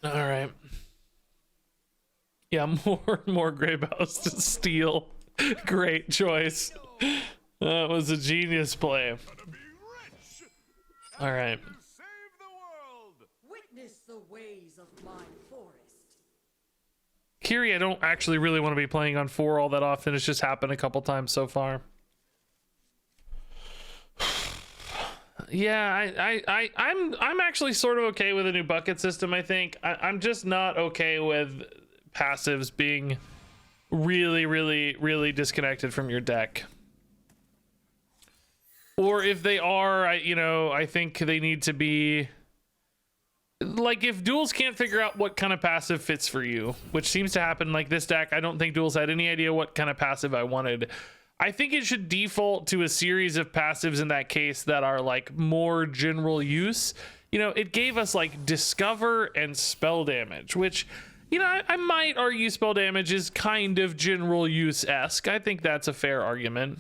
All right. Yeah, more Grey Bows to steal. Great choice. That was a genius play. All right. Witness the ways of my forest. Kiri, I don't actually really want to be playing on 4 all that often. It's just happened a couple times so far. Yeah, I'm actually sort of okay with a new bucket system. I think I'm just not okay with passives being really disconnected from your deck. Or if they are, I think they need to be like, if Duels can't figure out what kind of passive fits for you, which seems to happen like this deck. I don't think Duels had any idea what kind of passive I wanted. I think it should default to a series of passives in that case that are like more general use. You know, it gave us like discover and spell damage, which, you know, I might argue spell damage is kind of general use-esque. I think that's a fair argument.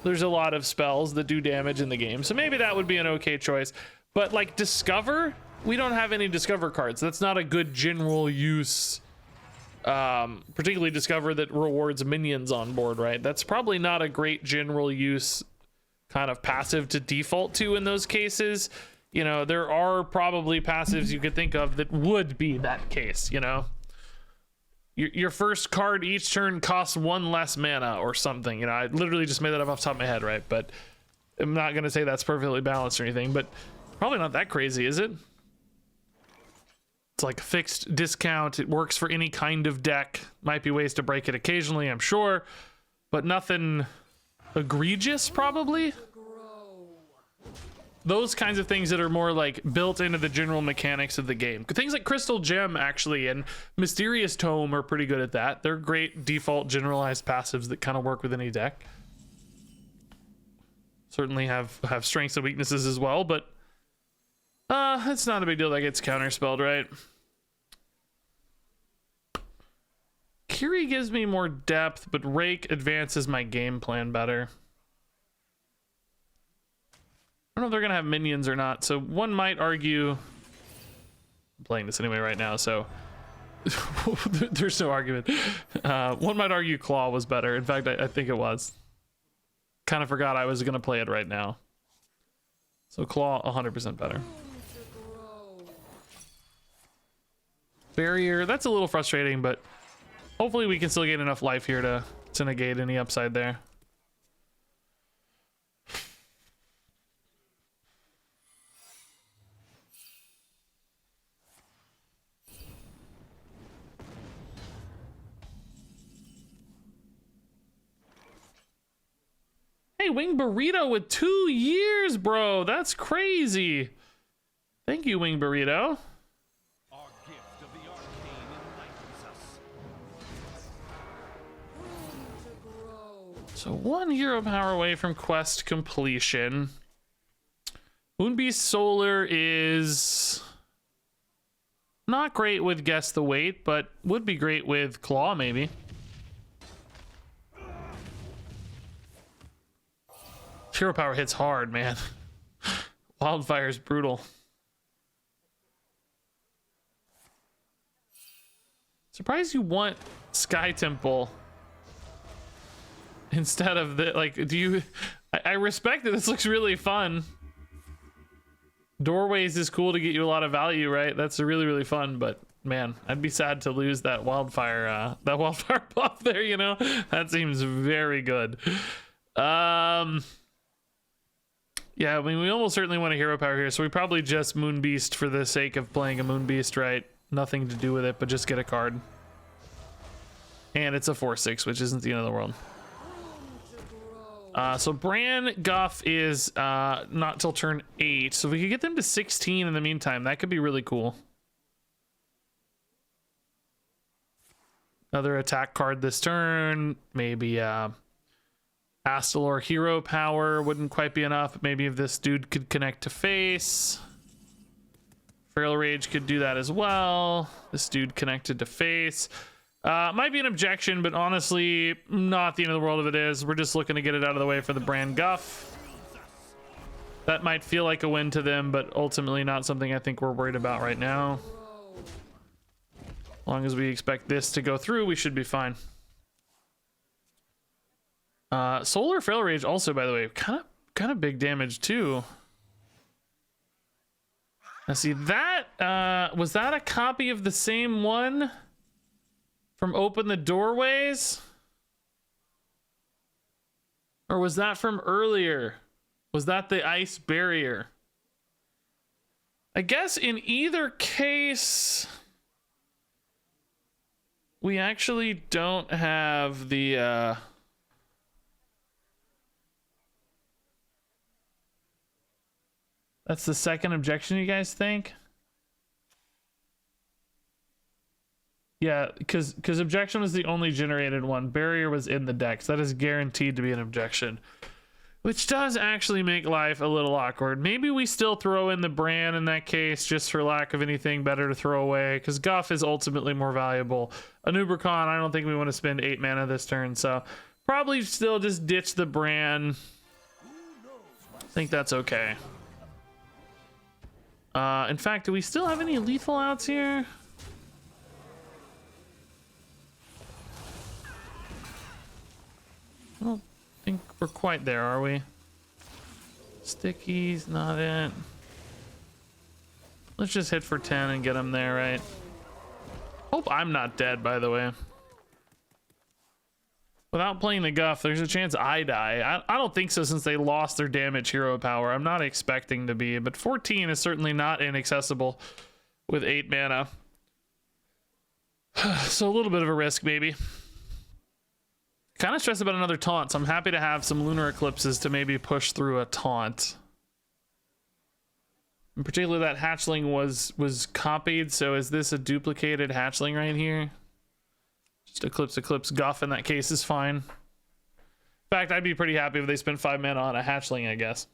There's a lot of spells that do damage in the game, so maybe that would be an okay choice. But like discover, we don't have any discover cards. That's not a good general use. Particularly discover that rewards minions on board, right? That's probably not a great general use kind of passive to default to in those cases. You know, there are probably passives you could think of that would be that case, you know? your first card each turn costs 1 less mana or something. You know, I literally just made that up off the top of my head, right? But I'm not gonna say that's perfectly balanced or anything, but probably not that crazy, is it? It's like a fixed discount. It works for any kind of deck. Might be ways to break it occasionally, I'm sure, but nothing egregious, probably. Those kinds of things that are more like built into the general mechanics of the game. Things like Crystal Gem, actually, and Mysterious Tome are pretty good at that. They're great default generalized passives that kind of work with any deck. Certainly have strengths and weaknesses as well, but it's not a big deal that gets counterspelled, right? Kiri gives me more depth, but Rake advances my game plan better. I don't know if they're gonna have minions or not, so one might argue. I'm playing this anyway right now, so there's no argument. One might argue Claw was better. In fact, I think it was. Kind of forgot I was gonna play it right now. So Claw 100% better. Barrier, that's a little frustrating, but hopefully we can still get enough life here to negate any upside there. Hey, Wing Burrito with 2 years, bro. That's crazy. Thank you, Wing Burrito. Our gift of the arcane enlightens us. So 1 hero power away from quest completion. Moonbeast Solar is not great with Guess the Weight, but would be great with Claw, maybe. Hero power hits hard, man. Wildfire is brutal. Surprised you want Sky Temple instead of the, like, do you... I respect that this looks really fun. Doorways is cool to get you a lot of value, right? That's really, really fun, but man, I'd be sad to lose that wildfire buff there, you know? That seems very good. Yeah, I mean, we almost certainly want a hero power here, so we probably just Moonbeast for the sake of playing a Moonbeast, right? Nothing to do with it, but just get a card. And it's a 4/6, which isn't the end of the world. So Bran Guff is not till turn 8, so if we could get them to 16 in the meantime, that could be really cool. Another attack card this turn, maybe Astalor hero power wouldn't quite be enough. Maybe if this dude could connect to face. Feral Rage could do that as well. This dude connected to face. Might be an objection, but honestly, not the end of the world if it is. We're just looking to get it out of the way for the Bran Guff. That might feel like a win to them, but ultimately not something I think we're worried about right now. As long as we expect this to go through, we should be fine. Solar Feral Rage also, by the way, kind of big damage too. Now see that, was that a copy of the same one from Open the Doorways? Or was that from earlier? Was that the ice barrier? I guess in either case, we actually don't have the, that's the second objection, you guys think? Yeah, because objection was the only generated one. Barrier was in the deck, so that is guaranteed to be an objection. Which does actually make life a little awkward. Maybe we still throw in the Bran in that case, just for lack of anything better to throw away, because Guff is ultimately more valuable. Anubricon, I don't think we want to spend 8 mana this turn, so probably still just ditch the Bran. I think that's okay. In fact, do we still have any lethal outs here? I don't think we're quite there, are we? Sticky's not it. Let's just hit for 10 and get him there, right? Hope I'm not dead, by the way. Without playing the Guff, there's a chance I die. I don't think so, since they lost their damage hero power. I'm not expecting to be, but 14 is certainly not inaccessible with 8 mana. So a little bit of a risk, maybe. Kind of stressed about another taunt, so I'm happy to have some lunar eclipses to maybe push through a taunt. In particular, that hatchling was copied, so is this a duplicated hatchling right here? Just eclipse Guff in that case is fine. In fact, I'd be pretty happy if they spent 5 mana on a hatchling, I guess.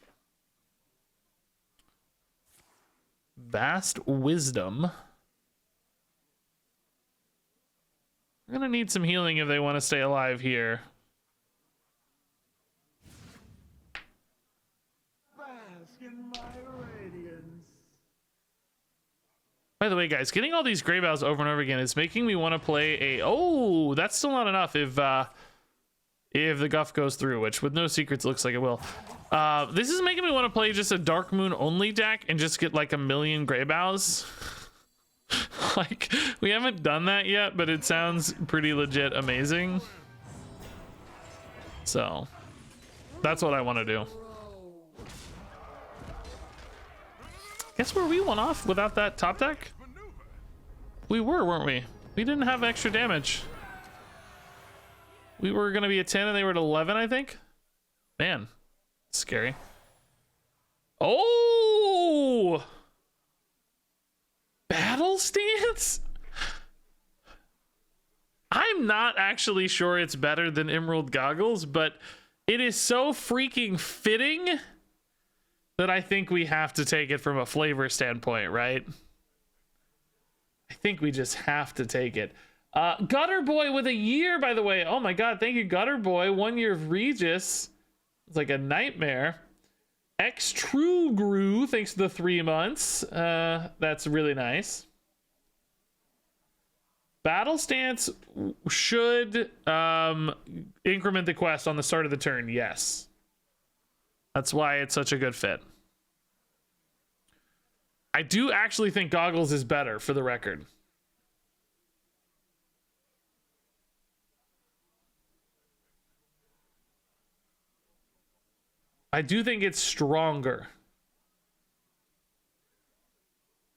Vast Wisdom. We're gonna need some healing if they want to stay alive here. By the way, guys, getting all these Grey Boughs over and over again is making me want to play a... Oh, that's still not enough if the Guff goes through, which with no secrets looks like it will. This is making me want to play just a Dark Moon only deck and just get like a million Grey Boughs. Like, we haven't done that yet, but it sounds pretty legit amazing. So, that's what I want to do. Guess where we went off without that top deck? We were, weren't we? We didn't have extra damage. We were going to be at 10 and they were at 11, I think. Man, scary. Oh! Battle Stance? I'm not actually sure it's better than Emerald Goggles, but it is so freaking fitting that I think we have to take it from a flavor standpoint, right? I think we just have to take it. Gutter Boy with a year, by the way. Oh my god, thank you, Gutter Boy. 1 year of Regis. It's like a nightmare. X True Grew, thanks to the 3 months. That's really nice. Battle Stance should increment the quest on the start of the turn, yes. That's why it's such a good fit. I do actually think Goggles is better, for the record. I do think it's stronger.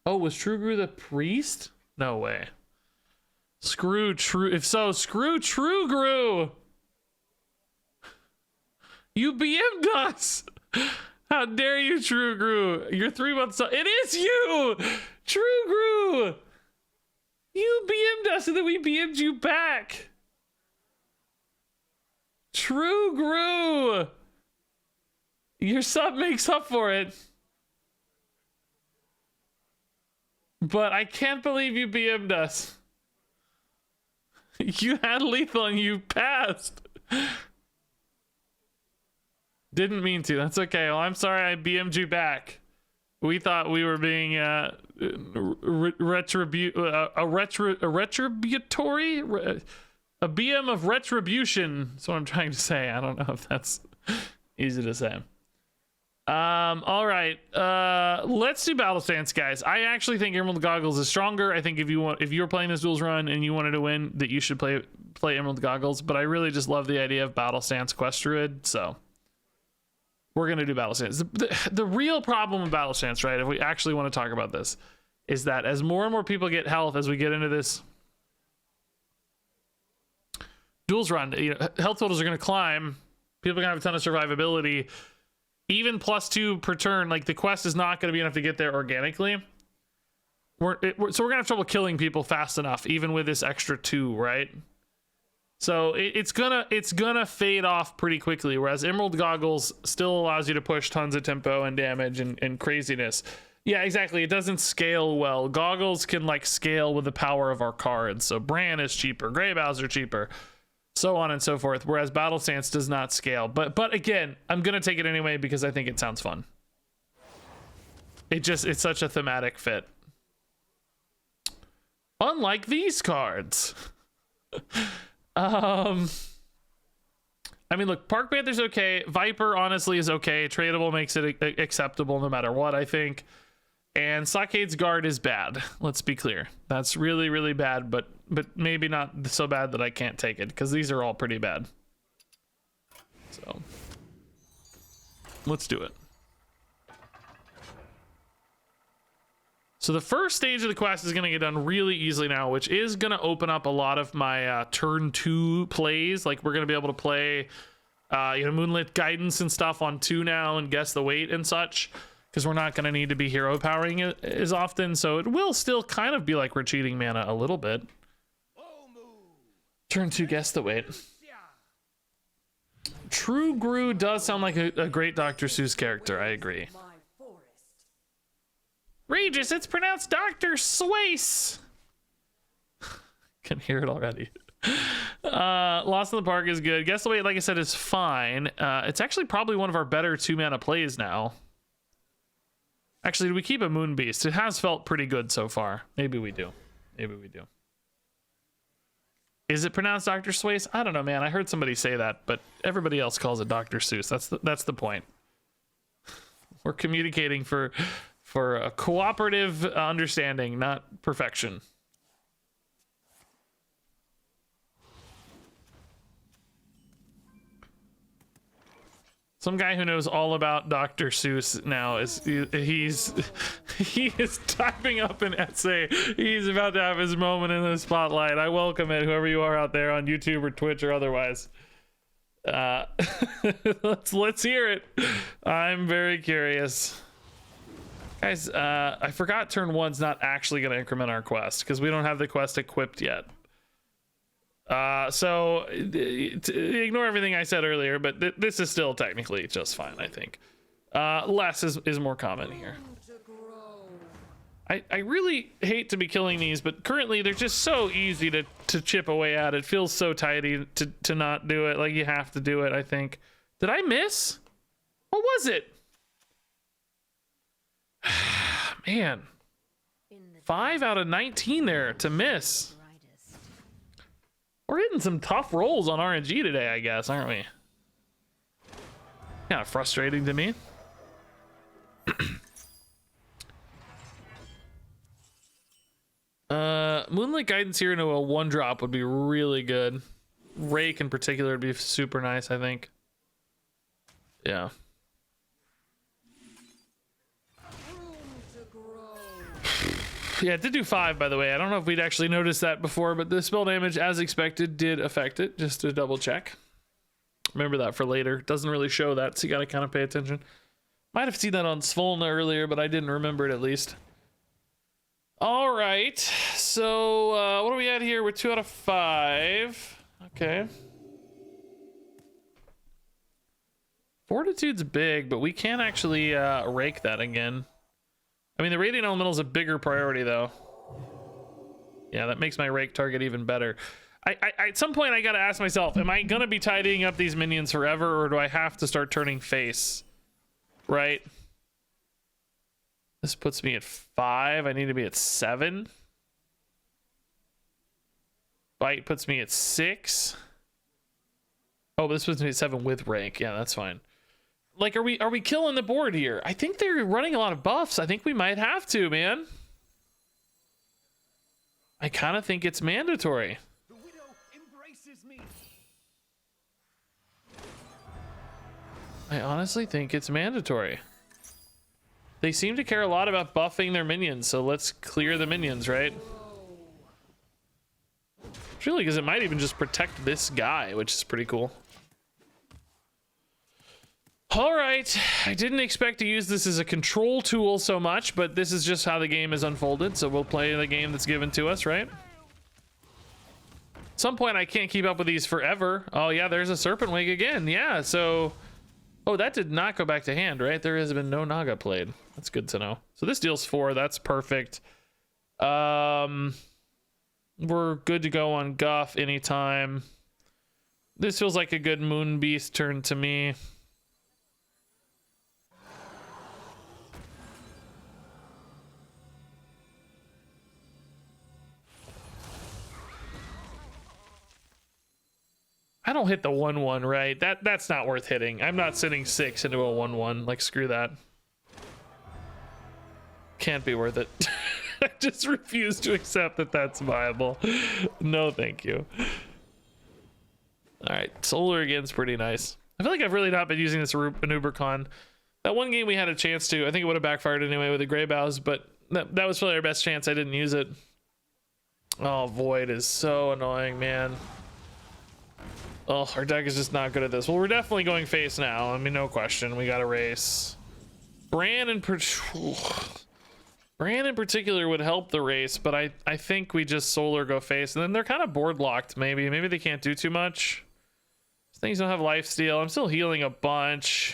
Oh, was True Grew the priest? No way. Screw True. If so, screw True Grew. You BM'd us. How dare you, True Grew? You're 3 months. It is you, True Grew. You BM'd us and then we BM'd you back. True Grew. Your sub makes up for it. But I can't believe you BM'd us. You had lethal and you passed. Didn't mean to. That's okay. Well, I'm sorry I BM'd you back. We thought we were being retributory, a BM of retribution. That's what I'm trying to say. I don't know if that's easy to say. All right. Let's do Battle Stance, guys. I actually think Emerald Goggles is stronger. I think if you're playing this Duels run and you wanted to win, that you should play Emerald Goggles. But I really just love the idea of Battle Stance Quest Druid, so we're gonna do Battle Stance. The real problem with Battle Stance, right? If we actually want to talk about this, is that as more and more people get health, as we get into this Duels run, health totals are gonna climb. People are gonna have a ton of survivability. Even +2 per turn, like the quest is not going to be enough to get there organically. So we're gonna have trouble killing people fast enough, even with this extra 2, right? So it's gonna fade off pretty quickly. Whereas Emerald Goggles still allows you to push tons of tempo and damage and craziness. Yeah, exactly. It doesn't scale well. Goggles can like scale with the power of our cards. So Bran is cheaper, Grey Boughs are cheaper, so on and so forth, whereas Battle Stance does not scale. But again, I'm gonna take it anyway because I think it sounds fun. It's such a thematic fit. Unlike these cards. I mean, look, Park Panther's okay. Viper honestly is okay. Tradable makes it acceptable no matter what, I think. And Sockade's Guard is bad. Let's be clear. That's really, really bad, but but maybe not so bad that I can't take it, because these are all pretty bad. So let's do it. So the first stage of the quest is going to get done really easily now, which is going to open up a lot of my turn 2 plays. Like, we're going to be able to play Moonlit Guidance and stuff on 2 now, and guess the weight and such, because we're not going to need to be hero powering it as often. So it will still kind of be like we're cheating mana a little bit. Turn 2, guess the weight. True Gru does sound like a great Dr. Seuss character. I agree. Regis, it's pronounced Dr. Swace. Can hear it already. Lost in the Park is good. Guess the Weight, like I said, is fine. It's actually probably one of our better 2-mana plays now. Actually, do we keep a Moon Beast? It has felt pretty good so far. Maybe we do. Maybe we do. Is it pronounced Dr. Swace? I don't know, man. I heard somebody say that, but everybody else calls it Dr. Seuss. That's the point. We're communicating for a cooperative understanding, not perfection. Some guy who knows all about Dr. Seuss now he is typing up an essay. He's about to have his moment in the spotlight. I welcome it, whoever you are out there on YouTube or Twitch or otherwise. Let's hear it. I'm very curious. Guys, I forgot turn 1's not actually going to increment our quest because we don't have the quest equipped yet. So ignore everything I said earlier, but this is still technically just fine, I think. Less is more common here. I really hate to be killing these, but currently they're just so easy to chip away at. It feels so tidy to not do it. Like, you have to do it, I think. Did I miss? What was it? Man, 5 out of 19 there to miss. We're hitting some tough rolls on RNG today, I guess, aren't we? Kind of frustrating to me. Moonlight Guidance here into a 1-drop would be really good. Rake in particular would be super nice, I think. Yeah. Yeah, it did do 5, by the way. I don't know if we'd actually noticed that before, but the spell damage, as expected, did affect it, just to double check. Remember that for later. Doesn't really show that, so you gotta kind of pay attention. Might have seen that on Svolna earlier, but I didn't remember it at least. All right, so what are we at here? We're 2 out of 5. Okay. Fortitude's big, but we can actually rake that again. I mean, the Radiant Elemental is a bigger priority, though. Yeah, that makes my rake target even better. At some point, I gotta ask myself, am I gonna be tidying up these minions forever, or do I have to start turning face? Right? This puts me at 5. I need to be at 7. Bite puts me at 6. Oh, this puts me at 7 with rank. Yeah, that's fine. Like, are we killing the board here? I think they're running a lot of buffs. I think we might have to, man. I kind of think it's mandatory. The widow embraces me. I honestly think it's mandatory. They seem to care a lot about buffing their minions, so let's clear the minions, right? Really, because it might even just protect this guy, which is pretty cool. All right, I didn't expect to use this as a control tool so much, but this is just how the game is unfolded, so we'll play the game that's given to us, right? At some point, I can't keep up with these forever. Oh, yeah, there's a Serpent Wing again. Yeah, so... Oh, that did not go back to hand, right? There has been no Naga played. That's good to know. So this deals 4. That's perfect. We're good to go on Guff anytime. This feels like a good Moon Beast turn to me. I don't hit the 1/1, right? That's not worth hitting. I'm not sending 6 into a 1/1. Like, screw that. Can't be worth it. I just refuse to accept that that's viable. No, thank you. All right, solar again's pretty nice. I feel like I've really not been using this Manubercon. That one game we had a chance to, I think it would have backfired anyway with the Grey Bows, but that was probably our best chance. I didn't use it. Oh, Void is so annoying, man. Oh, our deck is just not good at this. Well, we're definitely going face now. I mean, no question. We got a race. Bran in particular would help the race, but I think we just solar go face, and then they're kind of board locked. Maybe they can't do too much. Things don't have lifesteal. I'm still healing a bunch.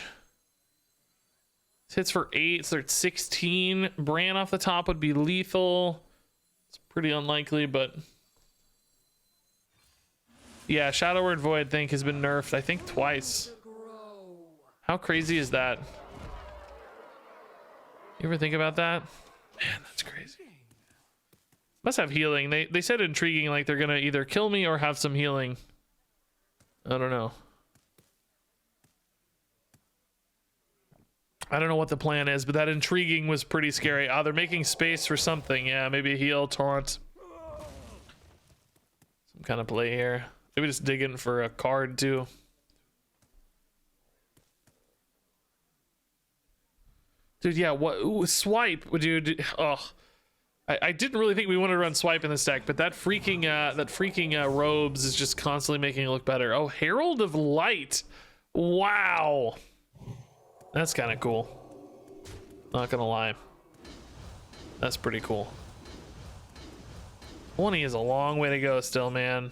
This hits for 8, so they're at 16. Bran off the top would be lethal. It's pretty unlikely, but yeah, Shadow Word Void think has been nerfed, I think twice. How crazy is that? You ever think about that? Man, that's crazy. Must have healing. They said intriguing, like they're gonna either kill me or have some healing. I don't know. I don't know what the plan is, but that intriguing was pretty scary. Ah, they're making space for something. Yeah, maybe a heal, taunt. Some kind of play here. Maybe just dig in for a card too. Dude, yeah, what? Ooh, swipe, dude. Oh, I didn't really think we wanted to run swipe in this deck, but that freaking robes is just constantly making it look better. Oh, Herald of Light. Wow. That's kind of cool. Not gonna lie. That's pretty cool. 20 is a long way to go still, man.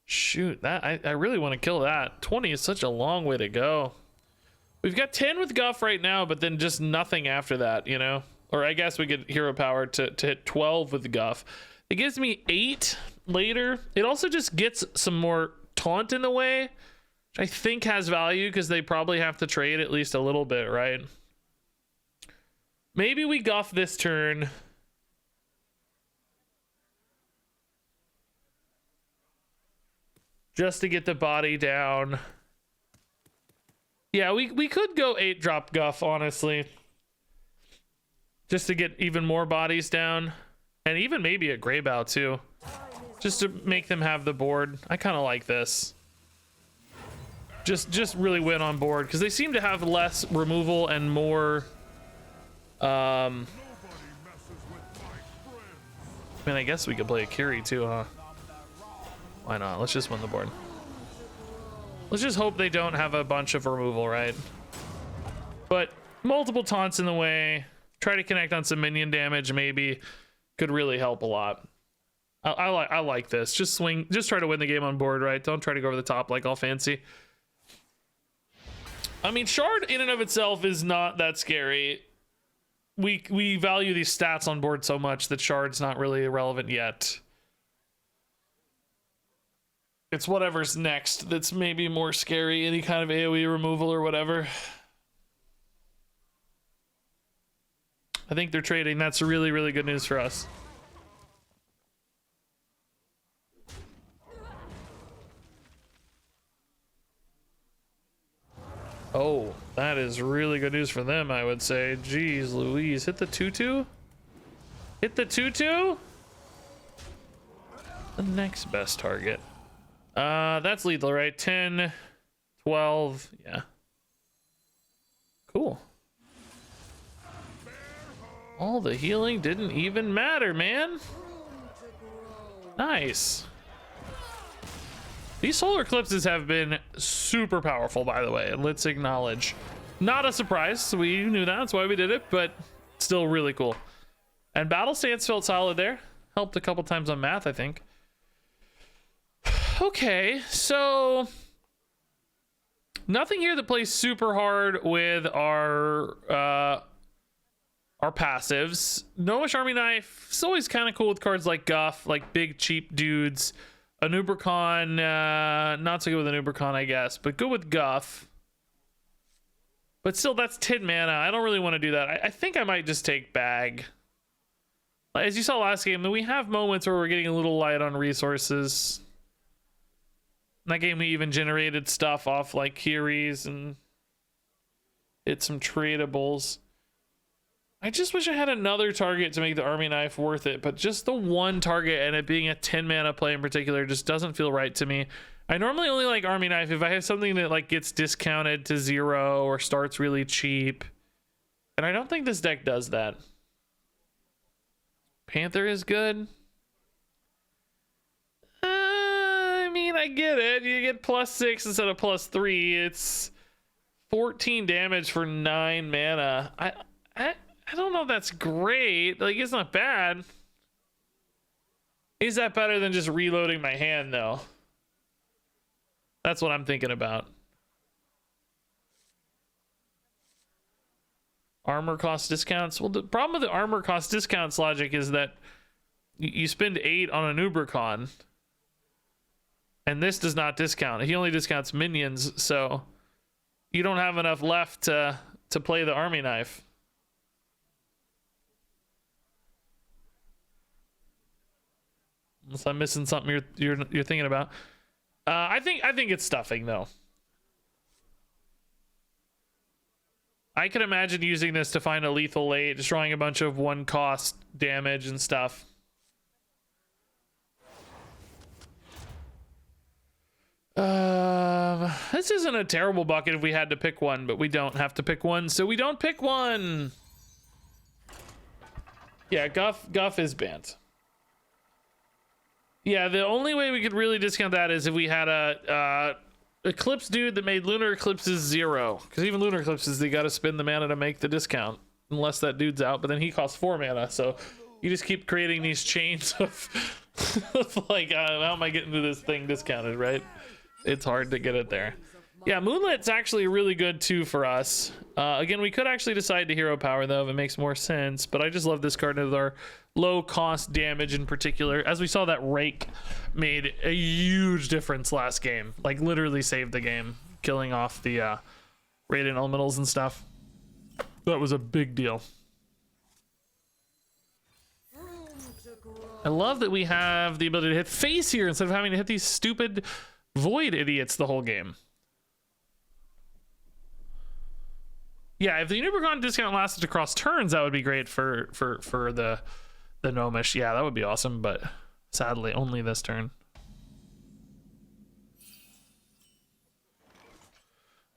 Shoot, that I really want to kill that. 20 is such a long way to go. We've got 10 with Guff right now, but then just nothing after that, you know? Or I guess we get hero power to hit 12 with the Guff. It gives me 8 later. It also just gets some more taunt in the way, which I think has value because they probably have to trade at least a little bit, right? Maybe we Guff this turn. Just to get the body down. Yeah, we could go 8-drop Guff, honestly. Just to get even more bodies down. And even maybe a Grey Bow too. Just to make them have the board. I kind of like this. Just really win on board. Because they seem to have less removal and more... Man, I guess we could play a carry too, huh? Why not? Let's just win the board. Let's just hope they don't have a bunch of removal, right? But multiple taunts in the way. Try to connect on some minion damage, maybe. Could really help a lot. I like this. Just swing. Just try to win the game on board, right? Don't try to go over the top like all fancy. I mean, Shard in and of itself is not that scary. We value these stats on board so much that Shard's not really irrelevant yet. It's whatever's next that's maybe more scary. Any kind of AoE removal or whatever. I think they're trading. That's really, really good news for us. Oh, that is really good news for them, I would say. Jeez Louise. Hit the 2-2? Hit the 2-2? The next best target. That's lethal, right? 10, 12, yeah. Cool. All the healing didn't even matter, man. Nice. These solar eclipses have been super powerful, by the way. Let's acknowledge. Not a surprise. We knew that. That's why we did it, but still really cool. And battle stance felt solid there. Helped a couple times on math, I think. Okay, so nothing here that plays super hard with our passives. Gnomish Army Knife is always kind of cool with cards like Guff, like big cheap dudes. Anubercon, not so good with Anubercon, I guess, but good with Guff. But still, that's 10 mana. I don't really want to do that. I think I might just take Bag. As you saw last game, we have moments where we're getting a little light on resources. In that game, we even generated stuff off like Kiris and hit some tradables. I just wish I had another target to make the army knife worth it, but just the one target and it being a 10 mana play in particular just doesn't feel right to me. I normally only like army knife if I have something that like gets discounted to 0 or starts really cheap. And I don't think this deck does that. Panther is good. I mean, I get it. You get +6 instead of +3. It's 14 damage for 9 mana. I don't know if that's great. Like, it's not bad. Is that better than just reloading my hand, though? That's what I'm thinking about. Armor cost discounts. Well, the problem with the armor cost discounts logic is that you spend 8 on an Ubercon. And this does not discount. He only discounts minions, so you don't have enough left to play the army knife. Unless I'm missing something you're thinking about. I think it's stuffing though. I could imagine using this to find a lethal late, destroying a bunch of 1-cost damage and stuff. This isn't a terrible bucket if we had to pick one, but we don't have to pick one, so we don't pick one. Yeah, Guff is banned. Yeah, the only way we could really discount that is if we had a Eclipse dude that made Lunar Eclipses 0. Because even Lunar Eclipses, they gotta spend the mana to make the discount. Unless that dude's out, but then he costs 4 mana, so you just keep creating these chains of like, how am I getting to this thing discounted, right? It's hard to get it there. Yeah, Moonlight's actually really good too for us. Again, we could actually decide to hero power though if it makes more sense, but I just love this card with our low cost damage in particular. As we saw, that Rake made a huge difference last game, like literally saved the game, killing off the Radiant Elementals and stuff. That was a big deal. I love that we have the ability to hit face here instead of having to hit these stupid void idiots the whole game. Yeah, if the Ubercon discount lasted across turns, that would be great for the Gnomish. Yeah, that would be awesome, but sadly only this turn.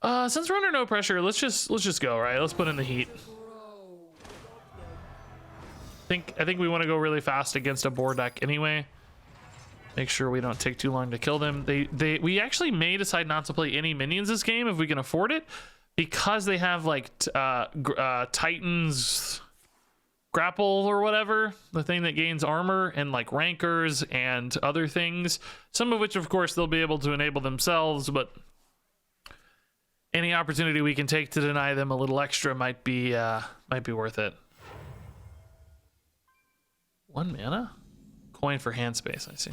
Since we're under no pressure, let's just go, right? Let's put in the heat. I think we want to go really fast against a board deck anyway. Make sure we don't take too long to kill them. We actually may decide not to play any minions this game if we can afford it, because they have like Titan's grapple or whatever, the thing that gains armor, and like rankers and other things, some of which of course they'll be able to enable themselves, but any opportunity we can take to deny them a little extra might be worth it. 1 mana? Coin for hand space, I see.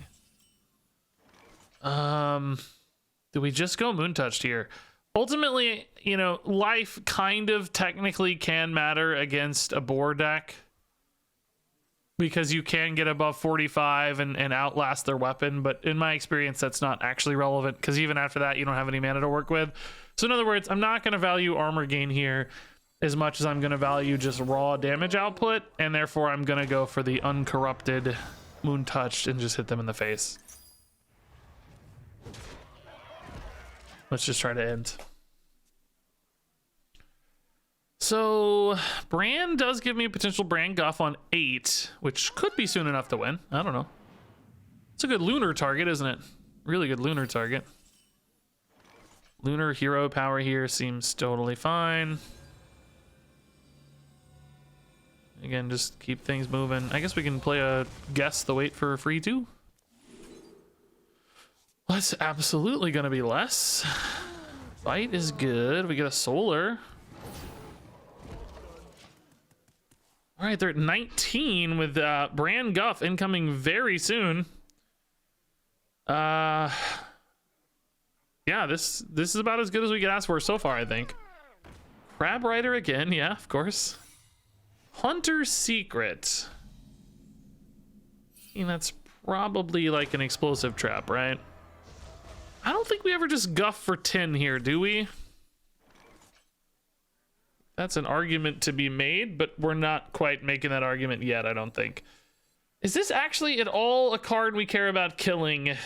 Do we just go Moon Touched here? Ultimately, you know, life kind of technically can matter against a board deck, because you can get above 45 and outlast their weapon, but in my experience that's not actually relevant, because even after that you don't have any mana to work with. So in other words, I'm not going to value armor gain here as much as I'm going to value just raw damage output, and therefore I'm going to go for the uncorrupted Moon Touched and just hit them in the face. Let's just try to end. So Bran does give me potential Bran Guff on 8, which could be soon enough to win. I don't know. It's a good Lunar target, isn't it? Really good Lunar target. Lunar hero power here seems totally fine. Again, just keep things moving. I guess we can play a Guess the Wait for free too. That's absolutely gonna be less. Fight is good. We get a solar. All right, they're at 19 with Bran Guff incoming very soon. Yeah, this is about as good as we could ask for so far, I think. Crab Rider again, yeah, of course. Hunter's Secret. I mean, that's probably like an explosive trap, right? I don't think we ever just guff for 10 here, do we? That's an argument to be made, but we're not quite making that argument yet, I don't think. Is this actually at all a card we care about killing?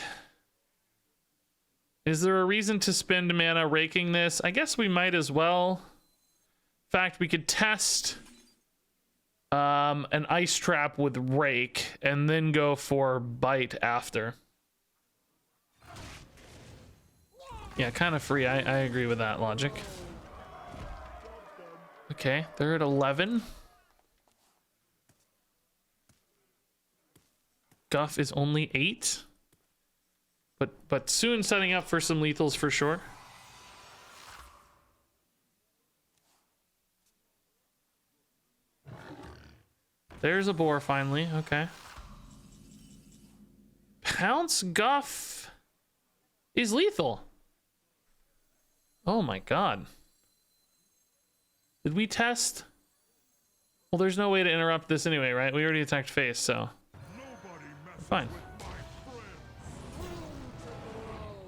Is there a reason to spend mana raking this? I guess we might as well. In fact, we could test an ice trap with rake and then go for bite after. Yeah, kind of free. I agree with that logic. Okay, they're at 11. Guff is only 8. But soon setting up for some lethals for sure. There's a boar finally. Okay. Pounce Guff is lethal. Oh my god. Did we test? Well, there's no way to interrupt this anyway, right? We already attacked face, so fine.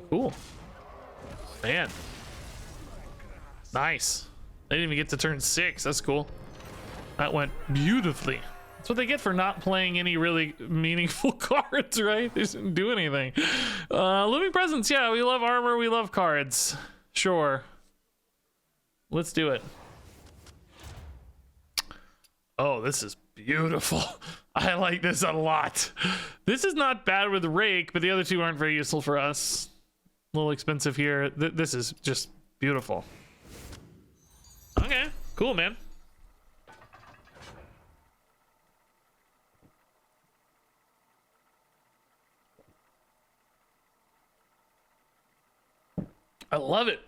Cool. Man. Nice. They didn't even get to turn 6. That's cool. That went beautifully. That's what they get for not playing any really meaningful cards, right? They just didn't do anything. Looming Presence, yeah, we love armor, we love cards. Sure. Let's do it. Oh, this is beautiful. I like this a lot. This is not bad with rake, but the other two aren't very useful for us. A little expensive here. This is just beautiful. Okay, cool, man. I love it.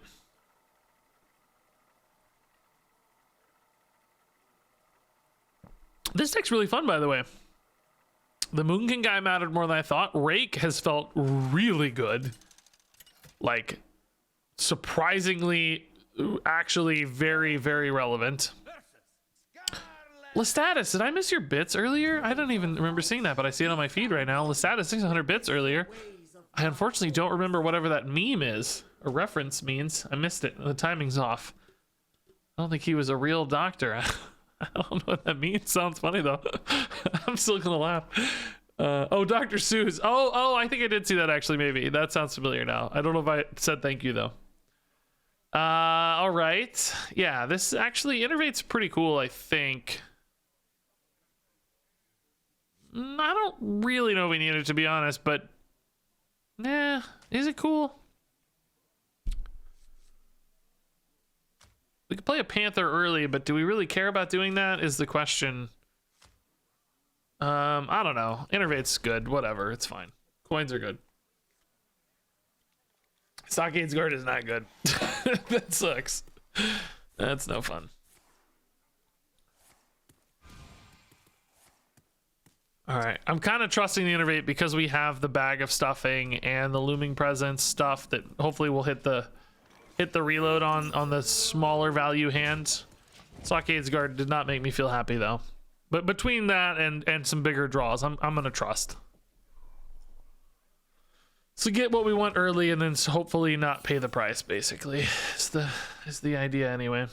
This deck's really fun, by the way. The Moonkin guy mattered more than I thought. Rake has felt really good. Like, surprisingly, actually very, very relevant. Lestatus, did I miss your bits earlier? I don't even remember seeing that, but I see it on my feed right now. Lestatus, 600 bits earlier. I unfortunately don't remember whatever that meme is, or reference means. I missed it. The timing's off. I don't think he was a real doctor. I don't know what that means. Sounds funny though. I'm still gonna laugh. Oh, Dr. Seuss. Oh, I think I did see that actually. Maybe that sounds familiar now. I don't know if I said thank you though. All right. Yeah, this actually innervate's pretty cool. I think. I don't really know if we need it, to be honest, but nah, is it cool? We could play a Panther early, but do we really care about doing that is the question. I don't know. Innervate's good. Whatever. It's fine. Coins are good. Stockade's Guard is not good. That sucks. That's no fun. All right. I'm kind of trusting the Innervate because we have the Bag of Stuffing and the Looming Presence stuff that hopefully will hit the reload on the smaller value hand. Stockade's Guard did not make me feel happy though. But between that and some bigger draws, I'm gonna trust. So get what we want early and then hopefully not pay the price, basically. Is the idea anyway.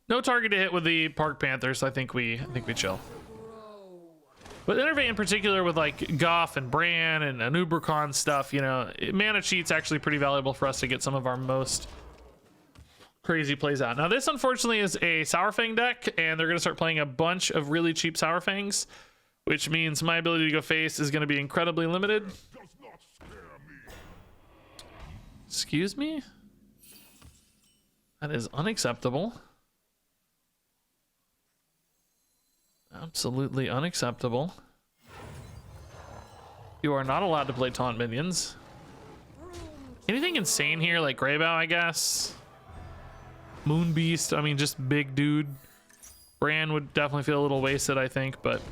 No target to hit with the Park Panthers, so I think we chill. But Innervate in particular with like Goff and Bran and Anubricon stuff, you know, mana cheat's actually pretty valuable for us to get some of our most crazy plays out. Now this unfortunately is a Sourfang deck, and they're going to start playing a bunch of really cheap Sourfangs, which means my ability to go face is going to be incredibly limited. Excuse me? That is unacceptable. Absolutely unacceptable. You are not allowed to play taunt minions. Anything insane here, like Greybow, I guess. Moon Beast, I mean, just big dude. Bran would definitely feel a little wasted, I think, but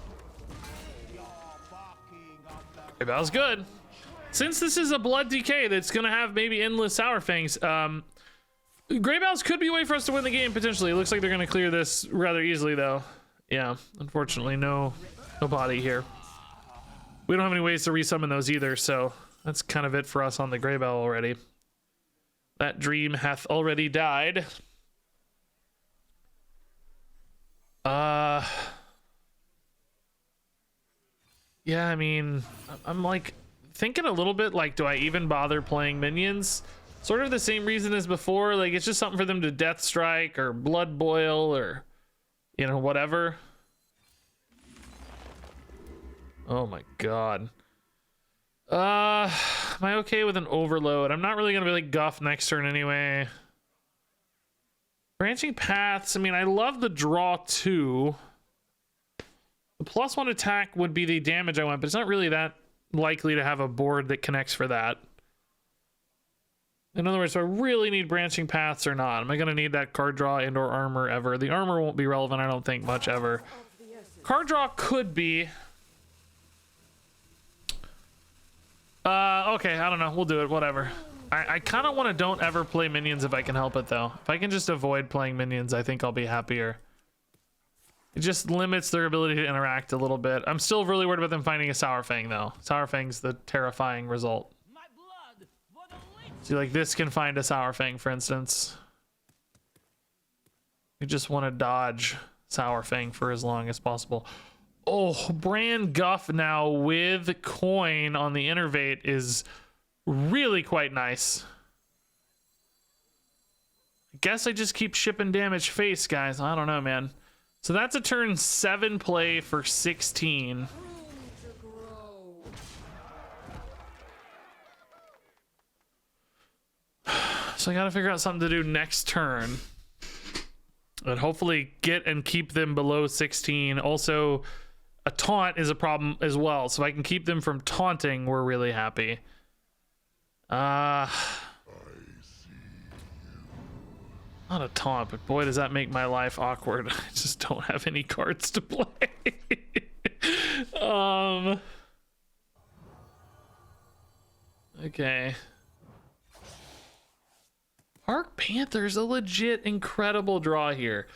Greybow's good. Since this is a Blood DK that's gonna have maybe endless Sourfangs, Greybows could be a way for us to win the game potentially. It looks like they're gonna clear this rather easily though. Yeah, unfortunately, no body here. We don't have any ways to resummon those either, so That's kind of it for us on the Greybell already. That dream hath already died. Yeah, I mean, I'm like thinking a little bit like, do I even bother playing minions? Sort of the same reason as before. Like, it's just something for them to Death Strike or Blood Boil or, you know, whatever. Oh my god. Am I okay with an overload? I'm not really gonna be like Guff next turn anyway. Branching Paths, I mean, I love the draw too. The +1 attack would be the damage I want, but it's not really that likely to have a board that connects for that. In other words, do I really need Branching Paths or not? Am I going to need that card draw and or armor ever? The armor won't be relevant, I don't think, much ever. Card draw could be. Okay, I don't know. We'll do it, whatever. I kind of want to don't ever play minions if I can help it, though. If I can just avoid playing minions, I think I'll be happier. It just limits their ability to interact a little bit. I'm still really worried about them finding a Sour Fang, though. Sour Fang's the terrifying result. See, like, this can find a Sour Fang, for instance. You just want to dodge Sour Fang for as long as possible. Oh, Brand Guff now with coin on the Innervate is really quite nice. I guess I just keep shipping damage face, guys. I don't know, man. So that's a turn 7 play for 16. So I gotta figure out something to do next turn. And hopefully get and keep them below 16. Also, a taunt is a problem as well. So if I can keep them from taunting, we're really happy. Not a taunt, but boy, does that make my life awkward. I just don't have any cards to play. Okay. Park Panther's a legit incredible draw here.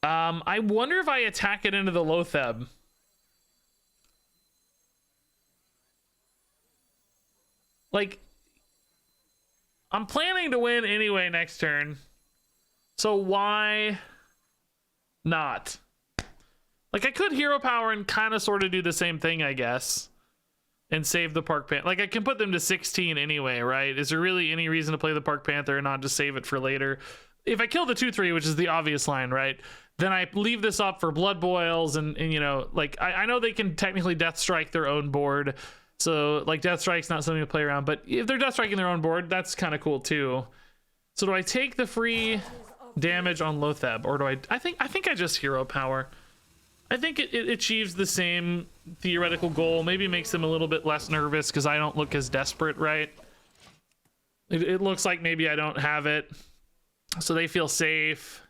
I wonder if I attack it into the Lotheb. Like, I'm planning to win anyway next turn. So why not? Like, I could Hero Power and kind of sort of do the same thing, I guess. And save the Park Panther. Like, I can put them to 16 anyway, right? Is there really any reason to play the Park Panther and not just save it for later? If I kill the 2/3, which is the obvious line, right? Then I leave this up for Blood Boils and you know, like, I know they can technically Death Strike their own board. So, like, Death Strike's not something to play around. But if they're Death Striking their own board, that's kind of cool, too. So do I take the free damage on Lotheb, or do I think I just Hero Power. I think it achieves the same theoretical goal, maybe makes them a little bit less nervous because I don't look as desperate, right? It looks like maybe I don't have it, so they feel safe.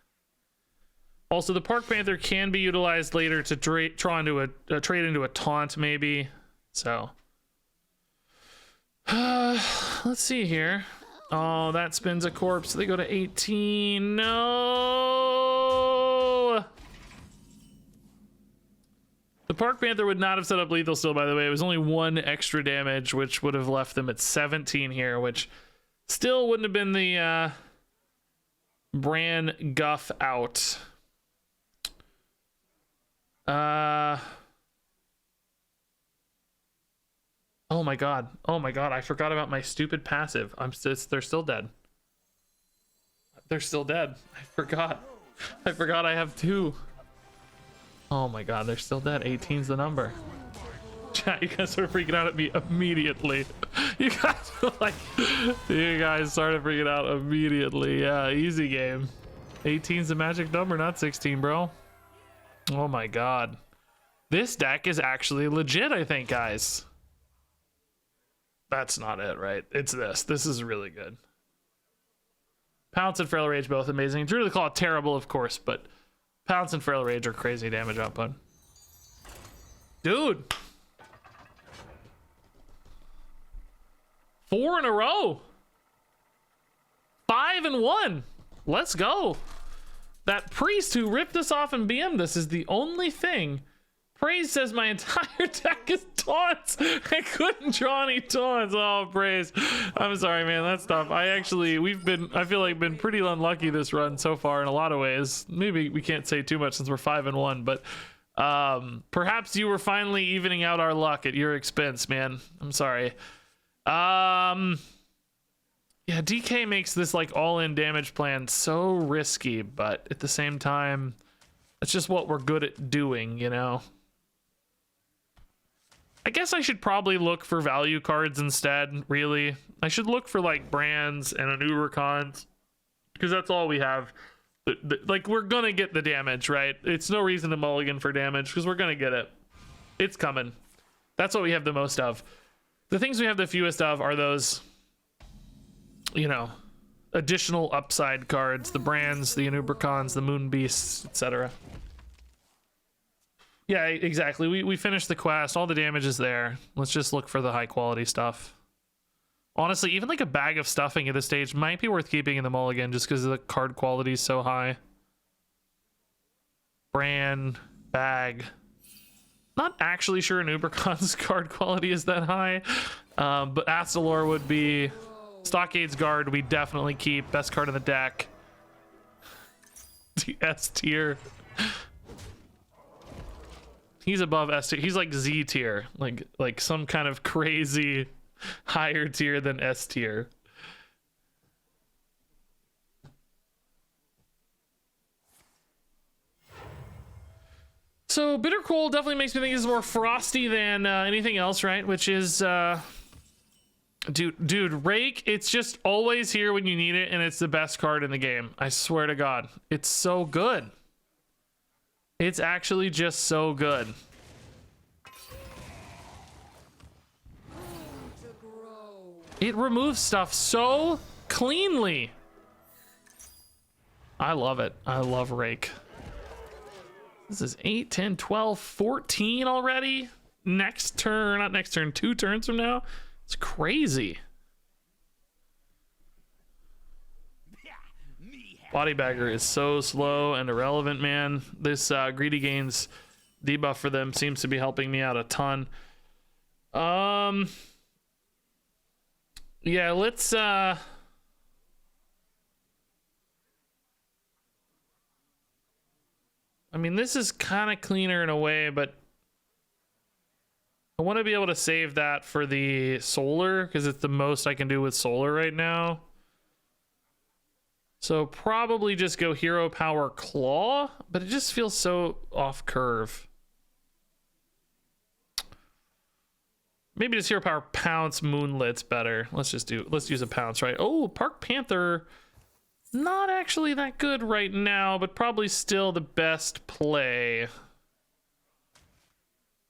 Also, the Park Panther can be utilized later to trade into a taunt, maybe. So let's see here. Oh, that spins a corpse. They go to 18. No! The Park Panther would not have set up lethal still, by the way. It was only 1 extra damage, which would have left them at 17 here, which still wouldn't have been the Bran Guff out. Oh my god. Oh my god. I forgot about my stupid passive. They're still dead. They're still dead. I forgot. I forgot I have 2. Oh my god, they're still dead. 18's the number. Chat, you guys started freaking out at me immediately. You guys were like, you guys started freaking out immediately. Yeah, easy game. 18's the magic number, not 16, bro. Oh my god. This deck is actually legit, I think, guys. That's not it, right? It's this. This is really good. Pounce and Feral Rage both amazing. Druid of the Claw terrible, of course, but Pounce and Feral Rage are crazy damage output. Dude. 4 in a row. 5 and 1. Let's go. That priest who ripped us off and BM'd us is the only thing Praise says my entire deck is taunts. I couldn't draw any taunts. Oh, Praise. I'm sorry, man. That's tough. I feel like been pretty unlucky this run so far in a lot of ways. Maybe we can't say too much since we're 5-1, but perhaps you were finally evening out our luck at your expense, man. I'm sorry. Yeah, DK makes this like all-in damage plan so risky, but at the same time, that's just what we're good at doing, you know? I guess I should probably look for value cards instead, really. I should look for like brands and Anubercons, because that's all we have. Like, we're gonna get the damage, right? It's no reason to mulligan for damage, because we're gonna get it. It's coming. That's what we have the most of. The things we have the fewest of are those, you know, additional upside cards, the brands, the Anubercons, the Moon Beasts, etc. Yeah, exactly. We finished the quest. All the damage is there. Let's just look for the high quality stuff. Honestly, even like a bag of stuffing at this stage might be worth keeping in the mulligan just because the card quality is so high. Brand, bag. Not actually sure Anubercon's card quality is that high, but Astalor would be. Stockade's Guard we definitely keep. Best card in the deck. The S tier. He's above S tier. He's like Z tier, like some kind of crazy higher tier than S tier. So Bitter Cold definitely makes me think it's more frosty than anything else, right? Which is dude, Rake, it's just always here when you need it, and it's the best card in the game. I swear to God, it's so good. It's actually just so good. It removes stuff so cleanly. I love it. I love Rake. This is 8, 10, 12, 14 already. Next turn, not next turn, 2 turns from now. It's crazy. Bodybagger is so slow and irrelevant, man. This Greedy Gains debuff for them seems to be helping me out a ton. Yeah, let's I mean, this is kind of cleaner in a way, but I want to be able to save that for the solar because it's the most I can do with solar right now. So probably just go Hero Power Claw, but it just feels so off curve. Maybe just Hero Power Pounce Moonlit's better. Let's use a Pounce, right? Oh, Park Panther, not actually that good right now, but probably still the best play.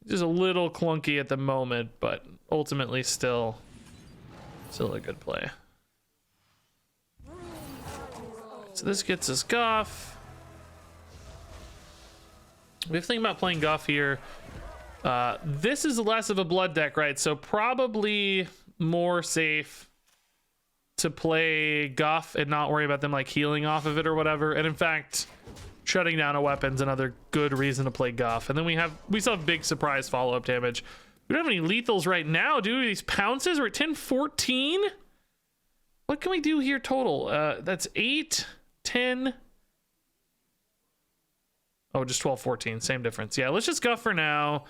Just a little clunky at the moment, but ultimately still a good play. So this gets us Guff. We have to think about playing Guff here. This is less of a blood deck, right? So probably more safe to play Guff and not worry about them like healing off of it or whatever. And in fact, shutting down a weapon's another good reason to play Guff. And then we still have big surprise follow-up damage. We don't have any lethals right now, dude. These pounces, we're at 10-14. What can we do here total? That's 8, 10. Oh, just 12-14, same difference. Yeah, let's just Guff for now.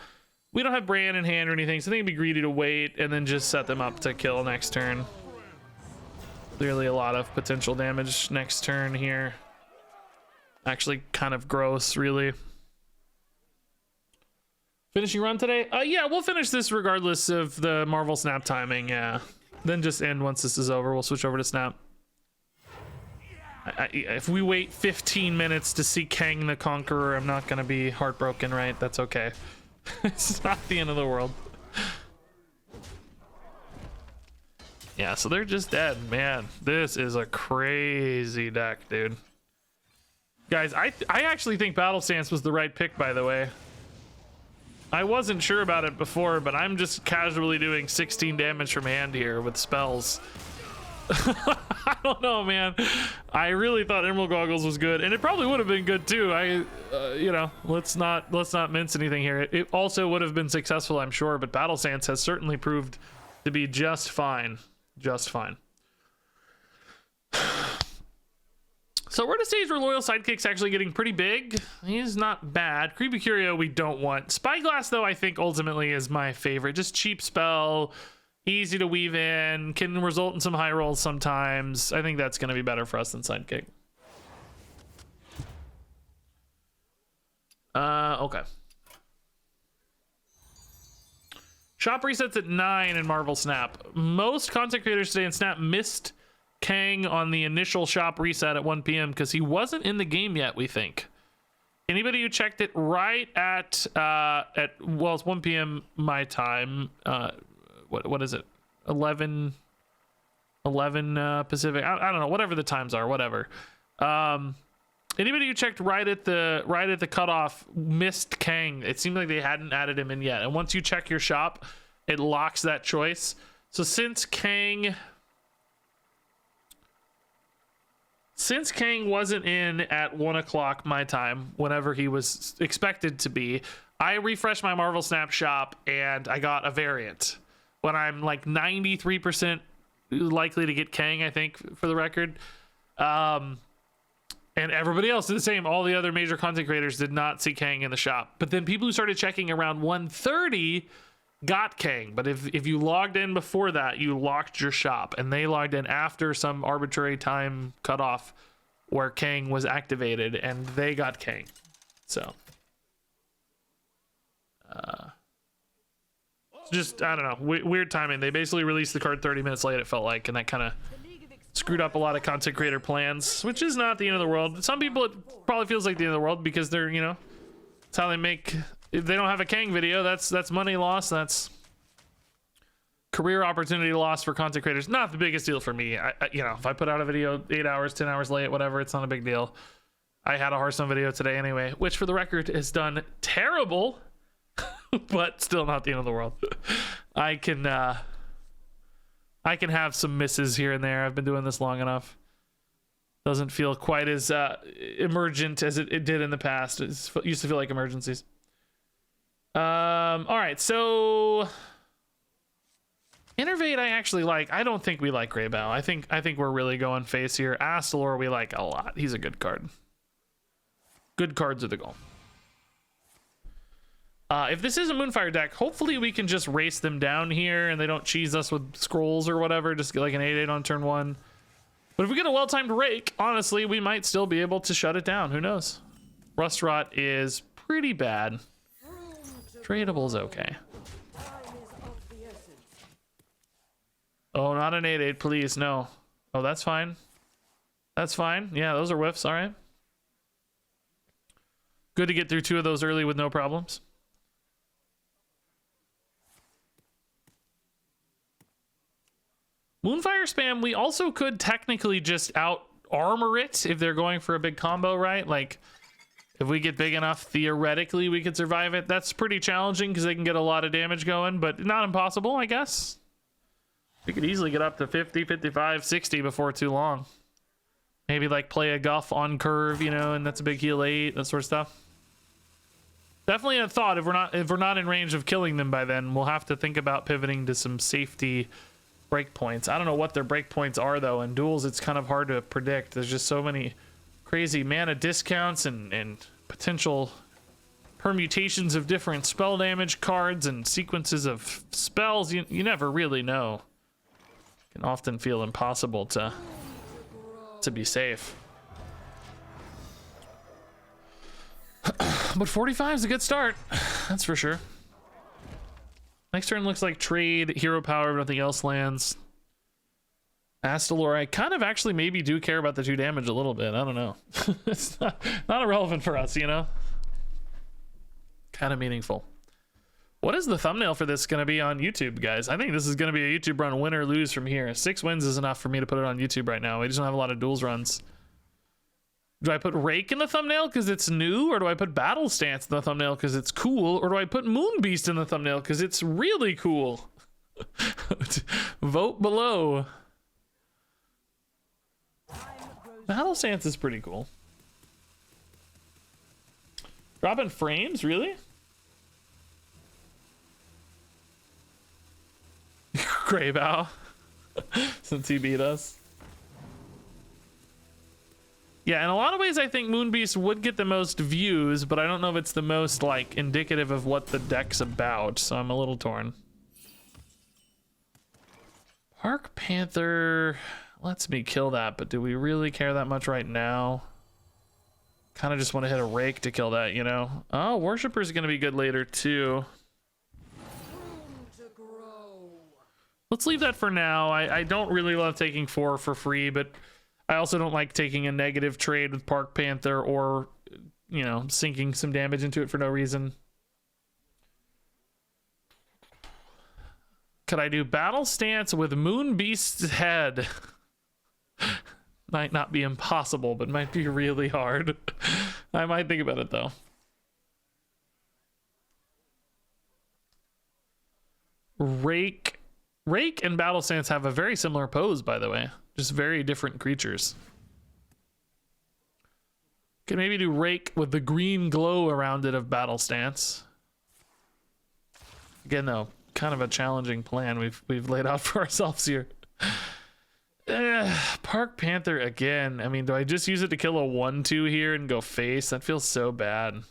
We don't have Brand in hand or anything, so I think it'd be greedy to wait and then just set them up to kill next turn. Clearly a lot of potential damage next turn here. Actually kind of gross, really. Finishing run today? Yeah, we'll finish this regardless of the Marvel Snap timing, yeah. Then just end once this is over. We'll switch over to Snap. If we wait 15 minutes to see Kang the Conqueror, I'm not gonna be heartbroken, right? That's okay. It's not the end of the world. Yeah, so they're just dead. Man, this is a crazy deck, dude. Guys, I actually think Battle Stance was the right pick, by the way. I wasn't sure about it before, but I'm just casually doing 16 damage from hand here with spells. I don't know, man. I really thought Emerald Goggles was good, and it probably would have been good too. You know, let's not mince anything here. It also would have been successful, I'm sure, but Battle Stance has certainly proved to be just fine. Just fine. So we're at a stage where Loyal Sidekick's actually getting pretty big. He's not bad. Creepy Curio we don't want. Spyglass, though, I think ultimately is my favorite. Just cheap spell, easy to weave in, can result in some high rolls sometimes. I think that's going to be better for us than Sidekick. Okay. Shop resets at 9 in Marvel Snap. Most content creators today in Snap missed Kang on the initial shop reset at 1 p.m. because he wasn't in the game yet, we think. Anybody who checked it right at well, it's 1 p.m. my time. What is it? 11 Pacific. I don't know, whatever the times are, whatever. Anybody who checked right at the cutoff missed Kang. It seemed like they hadn't added him in yet. And once you check your shop, it locks that choice. So since Kang wasn't in at 1 o'clock my time, whenever he was expected to be, I refreshed my Marvel Snap shop and I got a variant. When I'm like 93% likely to get Kang, I think, for the record. And everybody else did the same. All the other major content creators did not see Kang in the shop. But then people who started checking around 1:30 got Kang. But if you logged in before that, you locked your shop. And they logged in after some arbitrary time cutoff where Kang was activated. And they got Kang. So. Just, I don't know. Weird timing. They basically released the card 30 minutes late, it felt like. And that kind of screwed up a lot of content creator plans, which is not the end of the world. Some people, it probably feels like the end of the world because they're, you know, it's how they make. If they don't have a Kang video, that's money lost. That's career opportunity lost for content creators. Not the biggest deal for me. You know, if I put out a video 8 hours, 10 hours late, whatever, it's not a big deal. I had a Hearthstone video today anyway, which for the record is done terrible, but still not the end of the world. I can have some misses here and there. I've been doing this long enough. Doesn't feel quite as emergent as it did in the past. It used to feel like emergencies. All right, so Innervate I actually like. I don't think we like Greybow. I think we're really going face here. Astalor we like a lot. He's a good card. Good cards are the goal. If this is a Moonfire deck, hopefully we can just race them down here and they don't cheese us with scrolls or whatever. Just get like an 8/8 on turn 1. But if we get a well-timed rake, honestly, we might still be able to shut it down. Who knows? Rust Rot is pretty bad. Tradable's okay. Oh, not an 8/8, please. No. Oh, that's fine. That's fine. Yeah, those are whiffs. All right. Good to get through 2 of those early with no problems. Moonfire spam, we also could technically just out armor it if they're going for a big combo, right? Like, if we get big enough, theoretically, we could survive it. That's pretty challenging because they can get a lot of damage going, but not impossible, I guess. We could easily get up to 50, 55, 60 before too long. Maybe, like, play a Guff on curve, you know, and that's a big heal 8, that sort of stuff. Definitely a thought. If we're not in range of killing them by then, we'll have to think about pivoting to some safety breakpoints. I don't know what their breakpoints are though. In Duels, it's kind of hard to predict. There's just so many crazy mana discounts and potential permutations of different spell damage cards and sequences of spells. You never really know. It can often feel impossible to be safe. But 45 is a good start. That's for sure. Next turn looks like trade, hero power, nothing else lands. Astalor, I kind of actually maybe do care about the 2 damage a little bit. I don't know. It's not irrelevant for us, you know? Kind of meaningful. What is the thumbnail for this going to be on YouTube, guys? I think this is going to be a YouTube run, win or lose from here. 6 wins is enough for me to put it on YouTube right now. We just don't have a lot of Duels runs. Do I put Rake in the thumbnail because it's new? Or do I put Battle Stance in the thumbnail because it's cool? Or do I put Moon Beast in the thumbnail because it's really cool? Vote below. Battle Stance is pretty cool. Dropping frames, really? Greybow. Since he beat us. Yeah, in a lot of ways I think Moonbeast would get the most views, but I don't know if it's the most like indicative of what the deck's about, so I'm a little torn. Park Panther lets me kill that, but do we really care that much right now? Kind of just want to hit a rake to kill that, you know? Oh, Worshipper's gonna be good later too. Let's leave that for now. I don't really love taking 4 for free, but I also don't like taking a negative trade with Park Panther or, you know, sinking some damage into it for no reason. Could I do Battle Stance with Moonbeast's head? Might not be impossible, but might be really hard. I might think about it though. Rake and Battle Stance have a very similar pose, by the way. Just very different creatures. Could maybe do Rake with the green glow around it of Battle Stance. Again, though, kind of a challenging plan we've laid out for ourselves here. Park Panther again. I mean, do I just use it to kill a 1/2 here and go face? That feels so bad.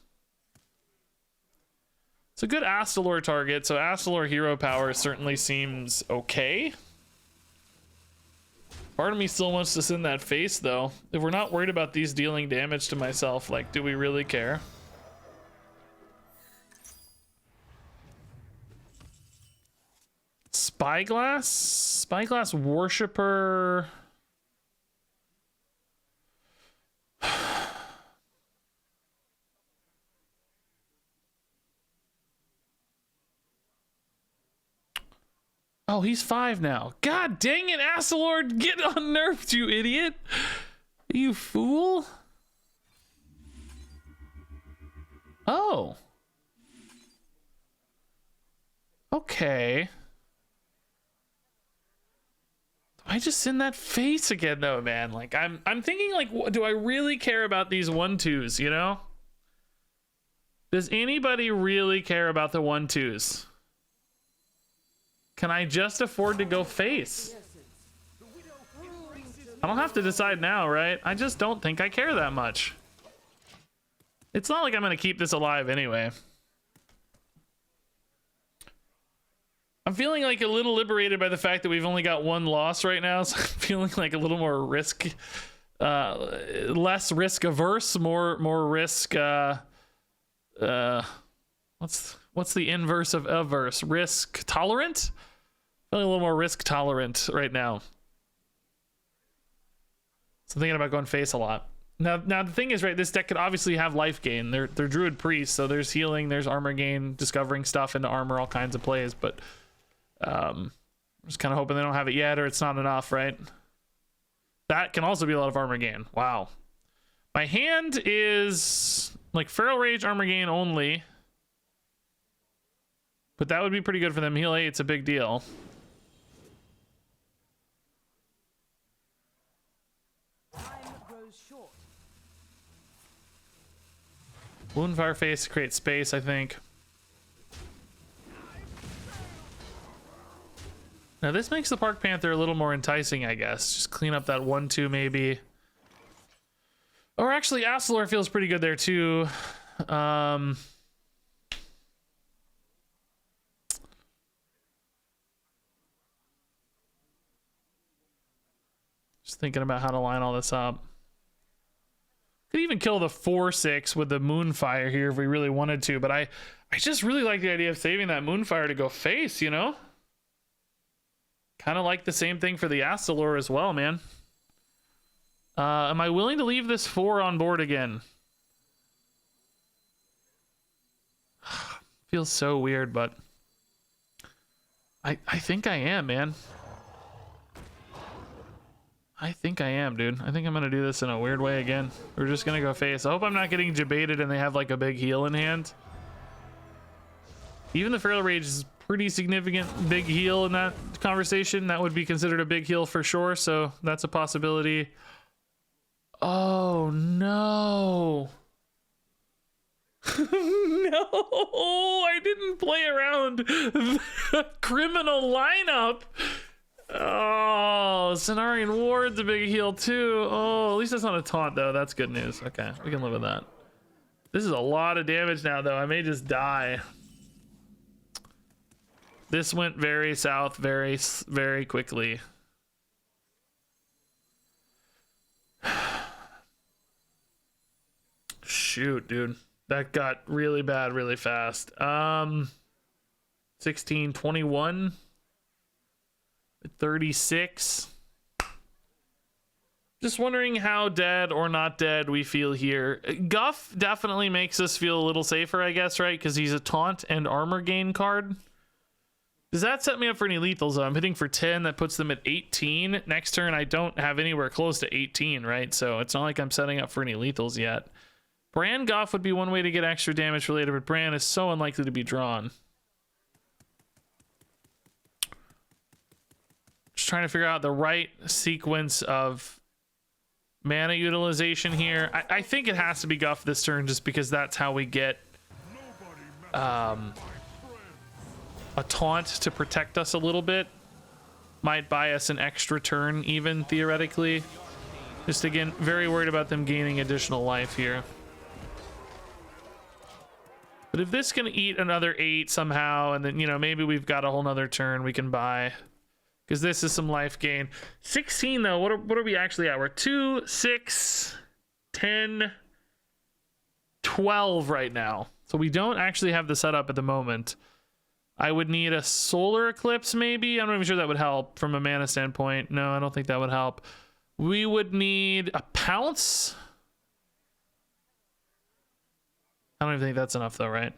It's a good Astalor target, so Astalor hero power certainly seems okay. Part of me still wants to send that face though. If we're not worried about these dealing damage to myself, like, do we really care? Spyglass Worshipper. Oh, he's 5 now. God dang it, Astalord, get unnerved, you idiot. You fool. Oh. Okay. I just send that face again though, man. Like I'm thinking like, do I really care about these 1/2s, you know? Does anybody really care about the 1/2s? Can I just afford to go face? I don't have to decide now, right? I just don't think I care that much. It's not like I'm gonna keep this alive anyway. I'm feeling like a little liberated by the fact that we've only got 1 loss right now, so I'm feeling like a little more risk, less risk averse, more risk. What's the inverse of averse? Risk tolerant? Feeling a little more risk tolerant right now. So I'm thinking about going face a lot. Now the thing is, right, this deck could obviously have life gain. They're Druid priests, so there's healing, there's armor gain, discovering stuff into armor, all kinds of plays, but I'm just kind of hoping they don't have it yet, or it's not enough, right? That can also be a lot of armor gain. Wow. My hand is like Feral Rage armor gain only, but that would be pretty good for them. Heal 8, it's a big deal. Woundfire face creates space, I think. Now this makes the Park Panther a little more enticing, I guess. Just clean up that 1/2 maybe. Or actually, Astalor feels pretty good there too. Just thinking about how to line all this up. Could even kill the 4/6 with the Moonfire here if we really wanted to, but I just really like the idea of saving that Moonfire to go face, you know? Kind of like the same thing for the Astalor as well, man. Am I willing to leave this 4 on board again? Feels so weird, but I think I am, man. I think I am, dude. I think I'm gonna do this in a weird way again. We're just gonna go face. I hope I'm not getting debated and they have like a big heal in hand. Even the Feral Rage is pretty significant big heal in that conversation. That would be considered a big heal for sure, so that's a possibility. Oh no. No, I didn't play around the criminal lineup. Oh, Cenarian Ward's a big heal too. Oh, at least that's not a taunt though. That's good news. Okay, we can live with that. This is a lot of damage now though. I may just die. This went very south very, very quickly. Shoot, dude. That got really bad really fast. 16, 21, 36. Just wondering how dead or not dead we feel here. Guff definitely makes us feel a little safer, I guess, right? Because he's a taunt and armor gain card. Does that set me up for any lethals? I'm hitting for 10. That puts them at 18. Next turn, I don't have anywhere close to 18, right? So it's not like I'm setting up for any lethals yet. Bran Goff would be one way to get extra damage for later, but Bran is so unlikely to be drawn. Just trying to figure out the right sequence of mana utilization here. I think it has to be Guff this turn just because that's how we get a taunt to protect us a little bit. Might buy us an extra turn even, theoretically. Just again, very worried about them gaining additional life here. But if this can eat another 8 somehow, and then, you know, maybe we've got a whole nother turn we can buy. Because this is some life gain. 16, though, what are we actually at? We're 2, 6, 10, 12 right now. So we don't actually have the setup at the moment. I would need a solar eclipse, maybe? I'm not even sure that would help from a mana standpoint. No, I don't think that would help. We would need a pounce. I don't even think that's enough though, right?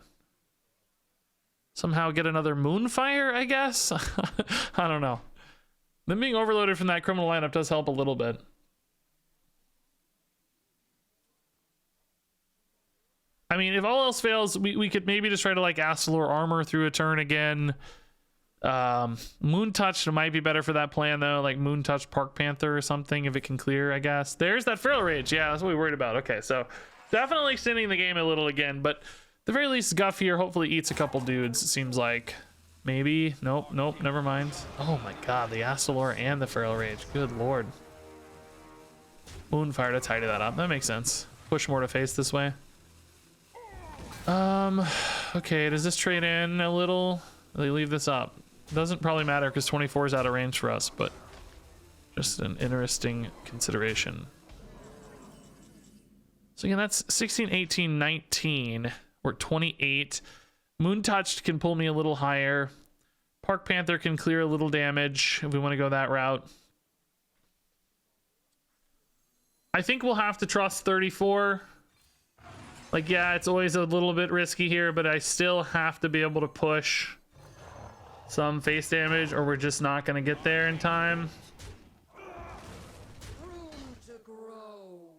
Somehow get another Moonfire, I guess? I don't know. Them being overloaded from that criminal lineup does help a little bit. I mean, if all else fails, we could maybe just try to like Astalor armor through a turn again. Moon Touch might be better for that plan though, like Moon Touch Park Panther or something if it can clear, I guess. There's that Feral Rage. Yeah, that's what we worried about. Okay, so definitely extending the game a little again, but at the very least, Guff here hopefully eats a couple dudes, it seems like. Maybe. Nope, never mind. Oh my god, the Astalor and the Feral Rage. Good lord. Moonfire to tidy that up. That makes sense. Push more to face this way. Okay, does this trade in a little? They leave this up. Doesn't probably matter because 24 is out of range for us, but just an interesting consideration. So again, that's 16, 18, 19. We're at 28. Moon Touched can pull me a little higher. Park Panther can clear a little damage if we want to go that route. I think we'll have to trust 34. Like, yeah, it's always a little bit risky here, but I still have to be able to push some face damage or we're just not going to get there in time. Room to grow.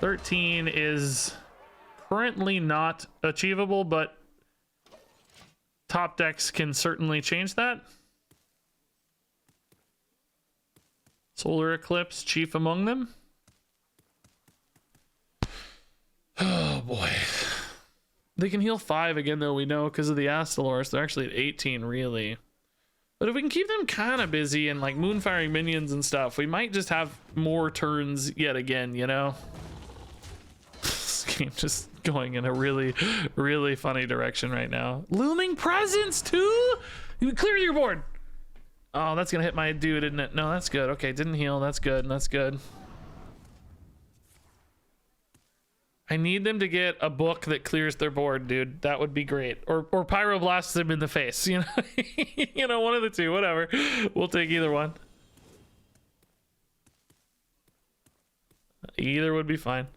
13 is currently not achievable, but top decks can certainly change that. Solar Eclipse, chief among them. Oh boy. They can heal 5 again though, we know, because of the Astalor. They're actually at 18 really. But if we can keep them kind of busy and like moonfiring minions and stuff, we might just have more turns yet again, you know? This game just going in a really, really funny direction right now. Looming Presence too? You clear your board. Oh, that's gonna hit my dude, isn't it? No, that's good. Okay, didn't heal. That's good. That's good. I need them to get a book that clears their board, dude. That would be great. Or Pyroblasts them in the face, you know? You know, one of the two, whatever. We'll take either one. Either would be fine.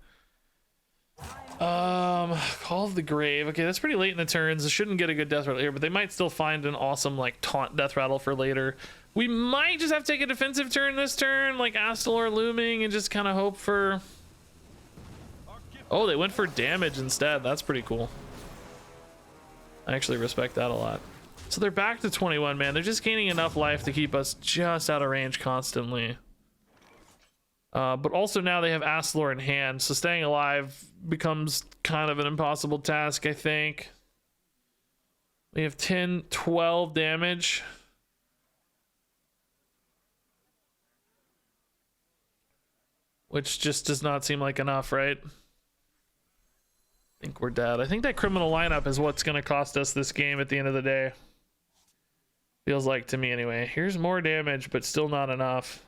Call of the Grave. Okay, that's pretty late in the turns. I shouldn't get a good death rattle here, but they might still find an awesome like taunt death rattle for later. We might just have to take a defensive turn this turn, like Astalor looming, and just kind of hope for... Oh, they went for damage instead. That's pretty cool. I actually respect that a lot. So they're back to 21, man. They're just gaining enough life to keep us just out of range constantly. But also now they have Astalor in hand, so staying alive becomes kind of an impossible task, I think. We have 10, 12 damage. Which just does not seem like enough, right? I think we're dead. I think that criminal lineup is what's going to cost us this game at the end of the day. Feels like to me anyway. Here's more damage, but still not enough.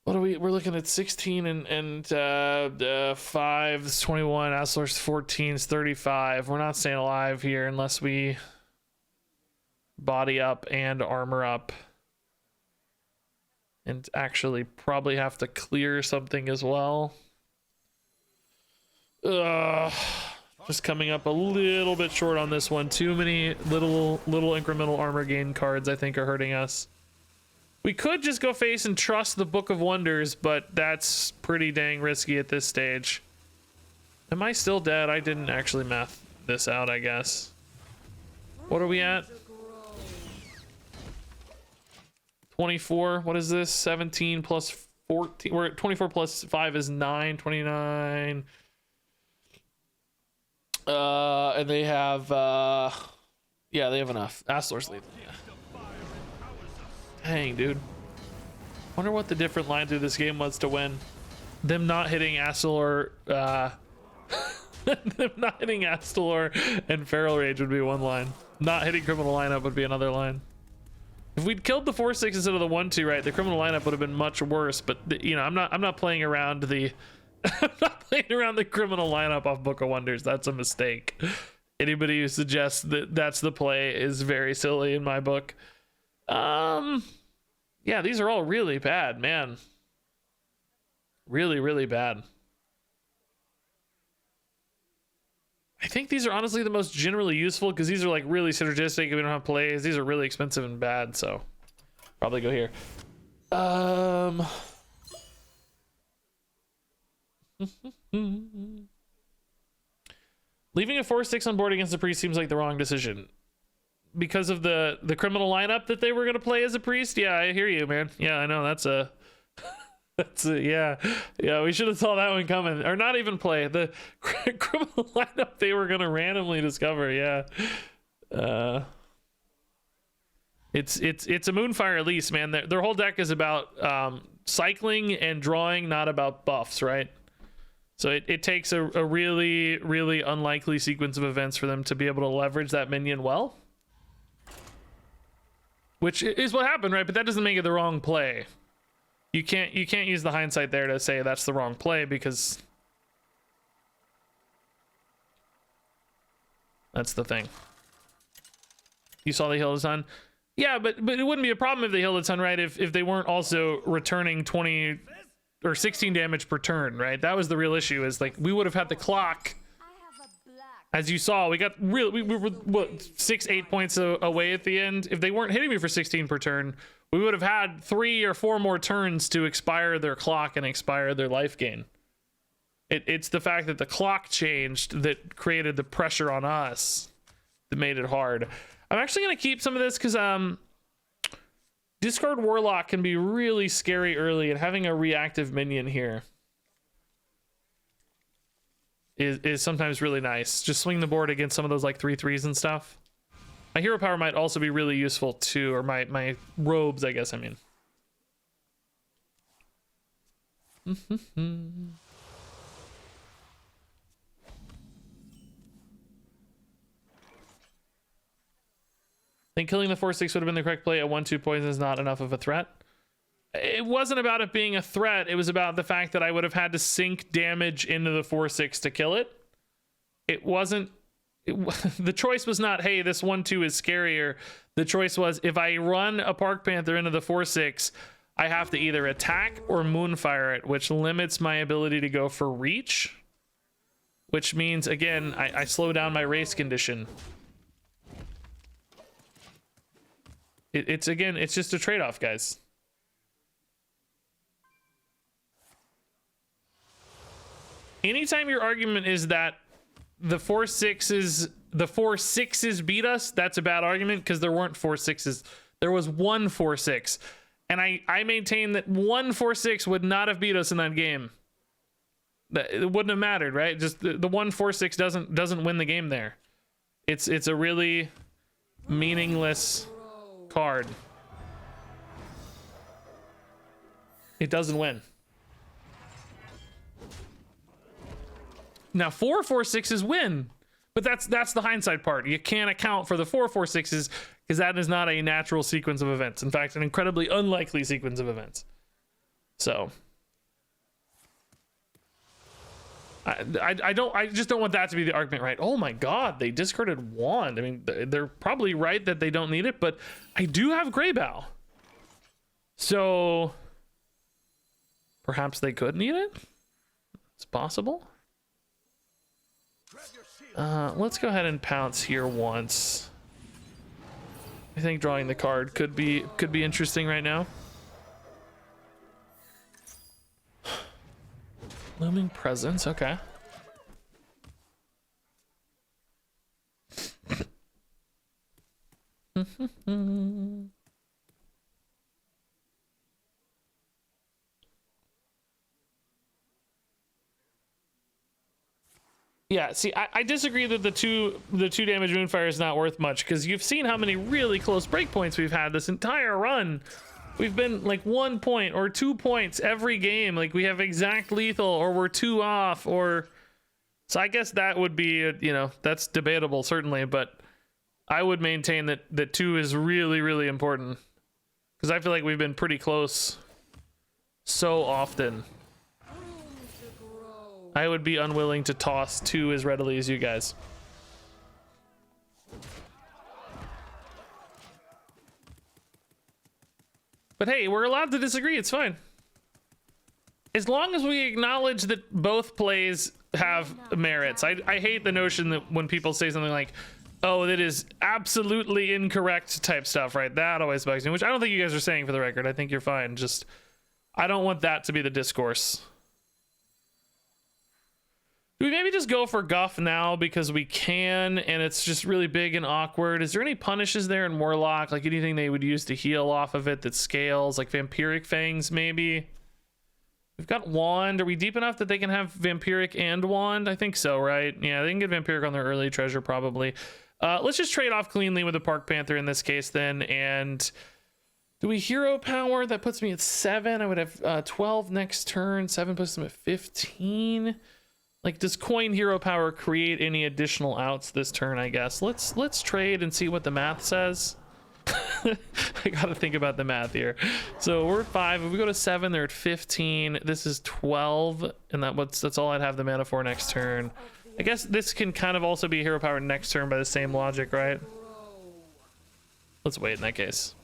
What are we? We're looking at 16 and 5 is 21. Astalor's 14 is 35. We're not staying alive here unless we body up and armor up. And actually probably have to clear something as well. Just coming up a little bit short on this one. Too many little incremental armor gain cards I think are hurting us. We could just go face and trust the Book of Wonders, but that's pretty dang risky at this stage. Am I still dead? I didn't actually math this out, I guess. What are we at? 24. What is this? 17 plus 14. We're at 24 plus 5 is 9. 29. And they have yeah, they have enough. Astalor's leaving. Yeah. Dang, dude. Wonder what the different line through this game was to win. Them not hitting Astalor, them not hitting Astalor and Feral Rage would be one line. Not hitting criminal lineup would be another line. If we'd killed the 4-6 instead of the 1-2, right, the criminal lineup would have been much worse. But you know, I'm not playing around the I'm not playing around the criminal lineup off Book of Wonders. That's a mistake. Anybody who suggests that that's the play is very silly in my book. Yeah, these are all really bad, man. Really, really bad. I think these are honestly the most generally useful because these are like really synergistic if we don't have plays. These are really expensive and bad, so probably go here. Leaving a 4-6 on board against the priest seems like the wrong decision. Because of the criminal lineup that they were going to play as a priest? Yeah, I hear you, man. Yeah, I know. That's a... yeah, we should have saw that one coming. Or not even play. The criminal lineup they were going to randomly discover, yeah. It's a Moonfire at least, man. Their whole deck is about cycling and drawing, not about buffs, right? So it takes a really, really unlikely sequence of events for them to be able to leverage that minion well. Which is what happened, right? But that doesn't make it the wrong play. You can't use the hindsight there to say that's the wrong play because that's the thing. You saw they healed his son? Yeah, but it wouldn't be a problem if they healed his son, right? If they weren't also returning 20 or 16 damage per turn, right? That was the real issue. Is like we would have had the clock. As you saw, we were what 6-8 points away at the end. If they weren't hitting me for 16 per turn, we would have had 3 or 4 more turns to expire their clock and expire their life gain. It's the fact that the clock changed that created the pressure on us that made it hard. I'm actually going to keep some of this because Discard Warlock can be really scary early, and having a reactive minion here is sometimes really nice. Just swing the board against some of those like 3/3s and stuff. My hero power might also be really useful too, or my robes, I guess I mean. I think killing the 4/6 would have been the correct play. At 1/2 poison is not enough of a threat. It wasn't about it being a threat. It was about the fact that I would have had to sink damage into the 4/6 to kill it. It wasn't... the choice was not, hey, this 1/2 is scarier. The choice was, if I run a Park Panther into the 4/6, I have to either attack or Moonfire it, which limits my ability to go for reach. Which means, again, I slow down my race condition. It's just a trade-off, guys. Anytime your argument is that the 4/6s beat us, that's a bad argument because there weren't 4/6s. There was one 4/6. And I maintain that 146 would not have beat us in that game. It wouldn't have mattered, right? Just the 146 doesn't win the game there. It's a really meaningless card. It doesn't win. Now 446s win, but that's the hindsight part. You can't account for the 446s because that is not a natural sequence of events. In fact, an incredibly unlikely sequence of events. So I just don't want that to be the argument, right? Oh my God, they discarded Wand. I mean, they're probably right that they don't need it, but I do have Greybow. So perhaps they could need it. It's possible. Let's go ahead and pounce here once. I think drawing the card could be interesting right now. Looming Presence, okay. Yeah, see, I disagree that the two damage Moonfire is not worth much, because you've seen how many really close breakpoints we've had this entire run. We've been like 1 point or 2 points every game. Like we have exact lethal, or we're 2 off, or so I guess that would be that's debatable certainly, but I would maintain that 2 is really, really important, because I feel like we've been pretty close so often. I would be unwilling to toss 2 as readily as you guys. But hey, we're allowed to disagree. It's fine. As long as we acknowledge that both plays have merits. I hate the notion that when people say something like, oh, that is absolutely incorrect type stuff, right? That always bugs me, which I don't think you guys are saying for the record. I think you're fine. Just, I don't want that to be the discourse. Do we maybe just go for Guff now because we can, and it's just really big and awkward? Is there any punishes there in Warlock, like anything they would use to heal off of it that scales, like Vampiric Fangs maybe? We've got Wand. Are we deep enough that they can have Vampiric and Wand? I think so, right? Yeah, they can get Vampiric on their early treasure probably. Let's just trade off cleanly with the Park Panther in this case then, and do we hero power? That puts me at 7. I would have 12 next turn. 7 puts them at 15. Like, does coin hero power create any additional outs this turn? I guess let's trade and see what the math says. I gotta think about the math here. So we're at 5. If we go to 7, they're at 15. This is 12, and that's all I'd have the mana for next turn. I guess this can kind of also be hero power next turn by the same logic, right? Let's wait in that case.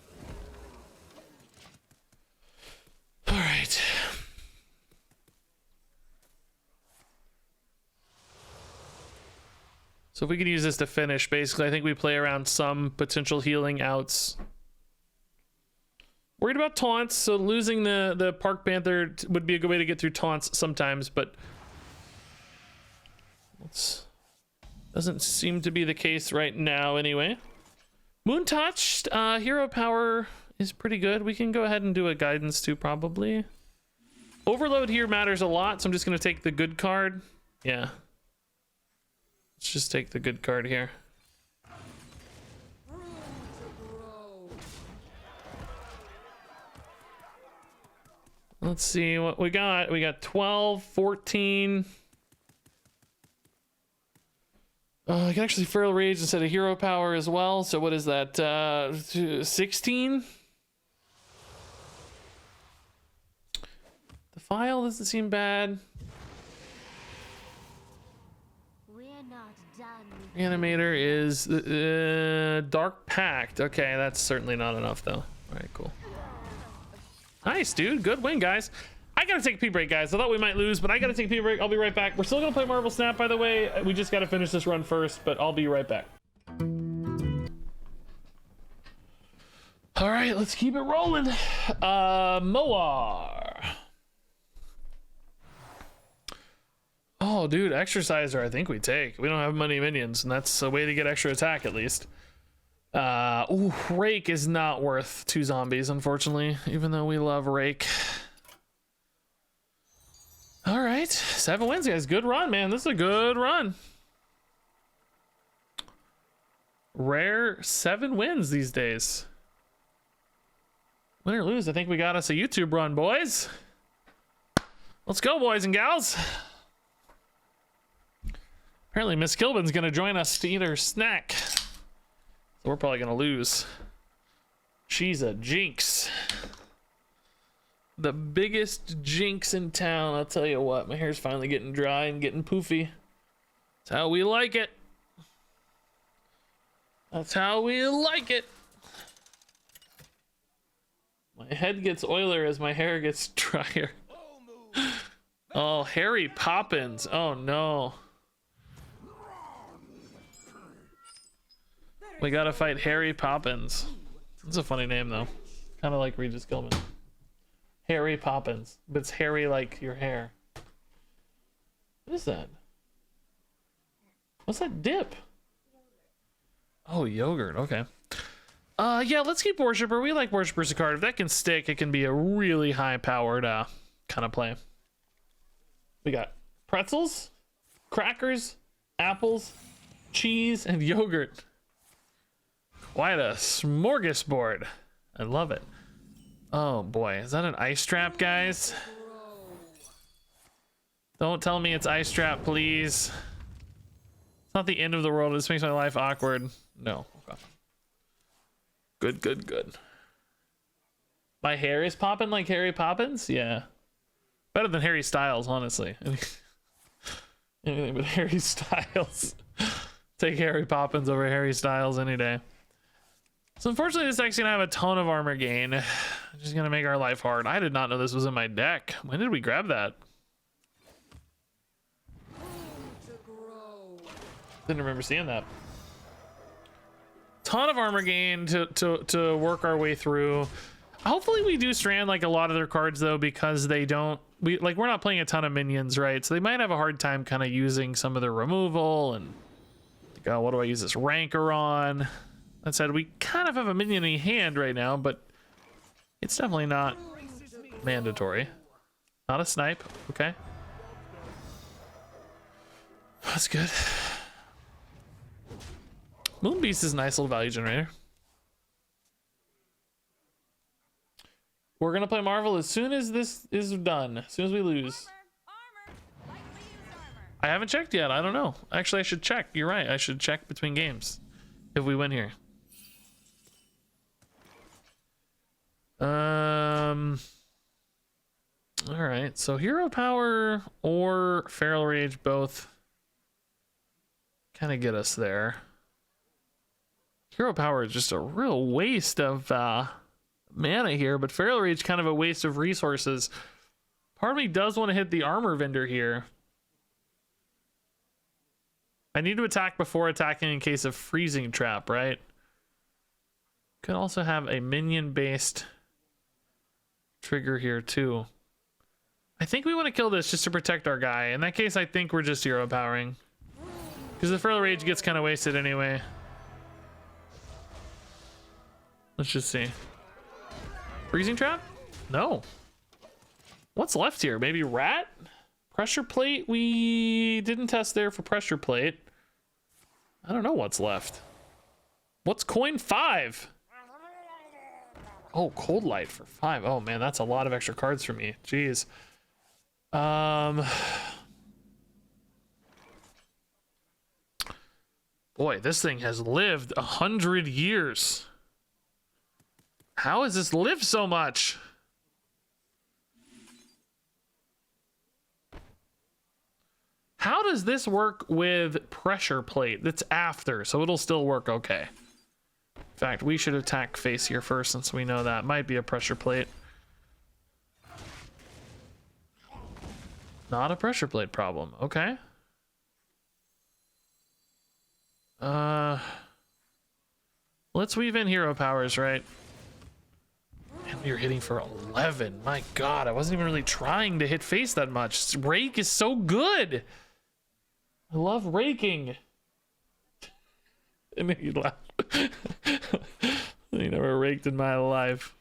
All right. So if we can use this to finish, basically, I think we play around some potential healing outs. Worried about taunts, so losing the Park Panther would be a good way to get through taunts sometimes, but doesn't seem to be the case right now anyway. Moon Touched, hero power is pretty good. We can go ahead and do a guidance too, probably. Overload here matters a lot, so I'm just going to take the good card. Yeah. Let's just take the good card here. Let's see what we got. We got 12, 14. I can actually Feral Rage instead of hero power as well. So what is that? 16? The file doesn't seem bad. Animator is Dark Pact. Okay, that's certainly not enough though. All right, cool. Nice, dude. Good win, guys. I gotta take a pee break, guys. I thought we might lose, but I gotta take a pee break. I'll be right back. We're still gonna play Marvel Snap, by the way. We just gotta finish this run first, but I'll be right back. All right, let's keep it rolling. Moar. Oh, dude, Exerciser, I think we take. We don't have many minions, and that's a way to get extra attack, at least. Ooh, Rake is not worth 2 zombies, unfortunately, even though we love Rake. All right, 7 wins, guys. Good run, man. This is a good run. Rare 7 wins these days. Win or lose, I think we got us a YouTube run, boys. Let's go, boys and gals. Apparently, Miss Kilbin's gonna join us to eat her snack. So we're probably gonna lose. She's a jinx. The biggest jinx in town. I'll tell you what, my hair's finally getting dry and getting poofy. That's how we like it. That's how we like it. My head gets oilier as my hair gets drier. Oh, Harry Poppins. Oh no. We gotta fight Harry Poppins. That's a funny name though. Kind of like RegisKillbin. Harry Poppins, but it's hairy like your hair. What is that? What's that dip? Oh, yogurt. Okay. Yeah, let's keep Worshipper. We like Worshipper's a card. If that can stick, it can be a really high-powered kind of play. We got pretzels, crackers, apples, cheese, and yogurt. Quite a smorgasbord. I love it. Oh boy, is that an ice trap, guys? Don't tell me it's ice trap, please. It's not the end of the world. This makes my life awkward. No. Okay. Good, good, good. My hair is popping like Harry Poppins? Yeah. Better than Harry Styles, honestly. Anything but Harry Styles. Take Harry Poppins over Harry Styles any day. So unfortunately, this deck's gonna have a ton of armor gain. Just gonna make our life hard. I did not know this was in my deck. When did we grab that? Didn't remember seeing that. Ton of armor gain to work our way through. Hopefully we do strand like a lot of their cards though, because they don't, we're not playing a ton of minions, right? So they might have a hard time kind of using some of their removal and go, what do I use this rancor on? That said, we kind of have a minion in hand right now, but it's definitely not mandatory. Not a snipe, okay. That's good. Moonbeast is a nice little value generator. We're gonna play Marvel as soon as this is done. As soon as we lose. I haven't checked yet. I don't know. Actually, I should check. You're right. I should check between games if we win here. All right. So Hero Power or Feral Rage both kind of get us there. Hero Power is just a real waste of mana here, but Feral Rage kind of a waste of resources. Part of me does want to hit the armor vendor here. I need to attack before attacking in case of freezing trap, right? Could also have a minion based trigger here too. I think we want to kill this just to protect our guy. In that case, I think we're just hero powering, because the Feral Rage gets kind of wasted anyway. Let's just see. Freezing trap? No. What's left here? Maybe rat? Pressure plate? We didn't test there for pressure plate. I don't know what's left. What's coin 5? Oh, cold light for 5. Oh man, that's a lot of extra cards for me. Jeez. Boy, this thing has lived 100 years. How has this lived so much? How does this work with pressure plate? That's after, so it'll still work okay. In fact, we should attack face here first, since we know that might be a pressure plate. Not a pressure plate problem. Okay. Let's weave in hero powers, right? And we were hitting for 11. My God, I wasn't even really trying to hit face that much. Rake is so good. I love raking. It made you laugh. Never raked in my life.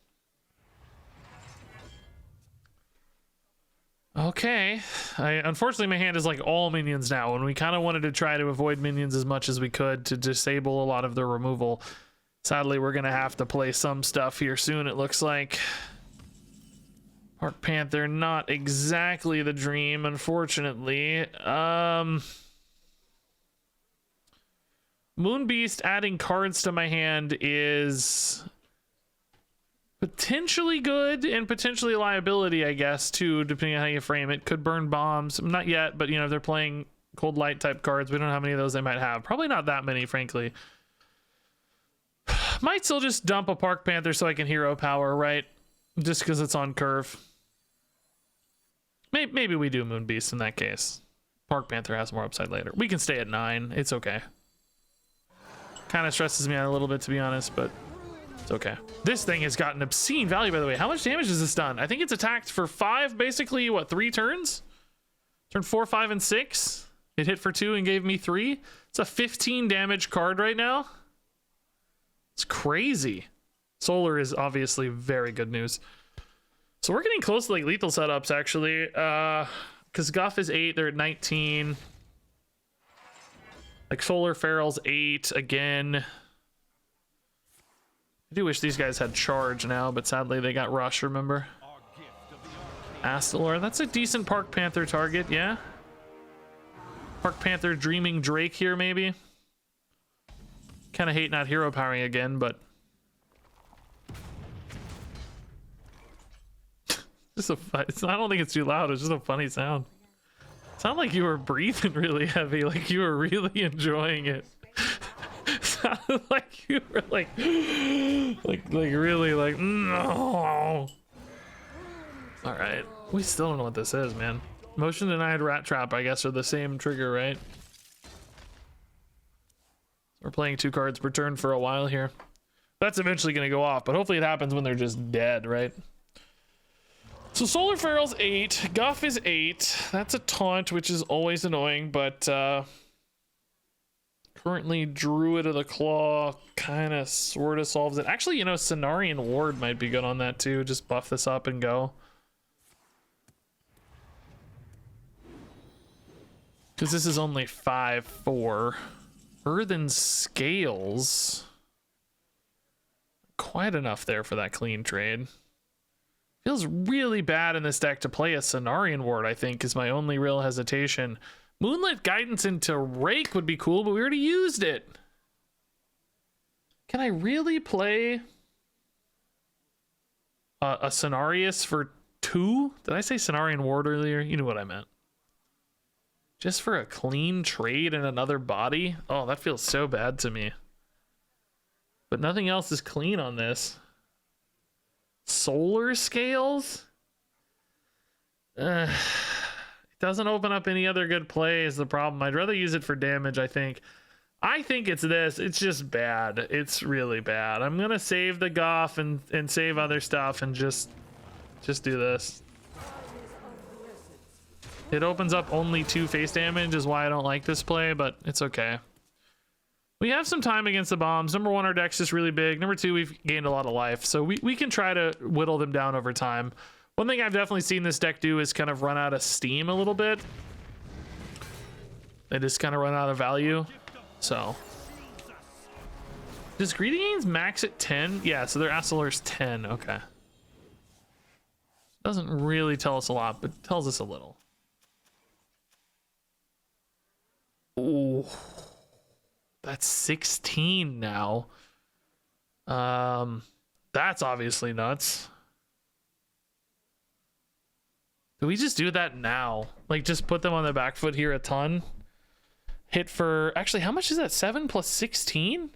Okay. Unfortunately, my hand is like all minions now, and we kind of wanted to try to avoid minions as much as we could to disable a lot of their removal. Sadly, we're going to have to play some stuff here soon, it looks like. Park Panther, not exactly the dream, unfortunately. Moonbeast adding cards to my hand is potentially good and potentially a liability, I guess, too, depending on how you frame it. Could burn bombs. Not yet, but, you know, if they're playing cold light type cards, we don't know how many of those they might have. Probably not that many, frankly. Might still just dump a Park Panther so I can hero power, right? Just because it's on curve. Maybe we do Moonbeast in that case. Park Panther has more upside later. We can stay at 9. It's okay. Kind of stresses me out a little bit, to be honest, but it's okay. This thing has gotten obscene value, by the way. How much damage has this done? I think it's attacked for 5, basically, what, 3 turns? Turn 4, 5, and 6. It hit for 2 and gave me 3. It's a 15 damage card right now. It's crazy. Solar is obviously very good news. So we're getting close to like lethal setups, actually. Because Guff is 8, they're at 19. Like Solar Feral's 8 again. I do wish these guys had charge now, but sadly they got rush, remember? Astalor, that's a decent Park Panther target, yeah? Park Panther Dreaming Drake here, maybe? Kind of hate not hero powering again, but just I don't think it's too loud. It's just a funny sound. Sound like you were breathing really heavy, like you were really enjoying it. Sounded like you were like really like no. All right, we still don't know what this is, man. Motion denied, rat trap, I guess, are the same trigger, right? We're playing 2 cards per turn for a while here. That's eventually going to go off, but hopefully it happens when they're just dead, right? So Solar Feral's 8, Guff is 8. That's a taunt, which is always annoying, but currently Druid of the Claw kind of sort of solves it. Actually, you know, Cenarian Ward might be good on that too. Just buff this up and go. Because this is only 5/4. Earthen Scales. Quite enough there for that clean trade. Feels really bad in this deck to play a Cenarian Ward, I think, is my only real hesitation. Moonlit Guidance into Rake would be cool, but we already used it. Can I really play a Cenarius for 2? Did I say Cenarian Ward earlier? You knew what I meant. Just for a clean trade in another body? Oh, that feels so bad to me. But nothing else is clean on this. Solar Scales? It doesn't open up any other good play is the problem. I'd rather use it for damage, I think. I think it's this. It's just bad. It's really bad. I'm going to save the Goff and save other stuff and just do this. It opens up only 2 face damage is why I don't like this play, but it's okay. We have some time against the bombs. Number 1, our deck's just really big. Number 2, we've gained a lot of life, so we can try to whittle them down over time. One thing I've definitely seen this deck do is kind of run out of steam a little bit. They just kind of run out of value. So does Greedy Gains max at 10? Yeah, so their Astalor's 10. Okay. Doesn't really tell us a lot, but tells us a little. Oh, that's 16 now. That's obviously nuts. Do we just do that now? Like, just put them on the back foot here a ton? Hit for... Actually, how much is that? 7 plus 16?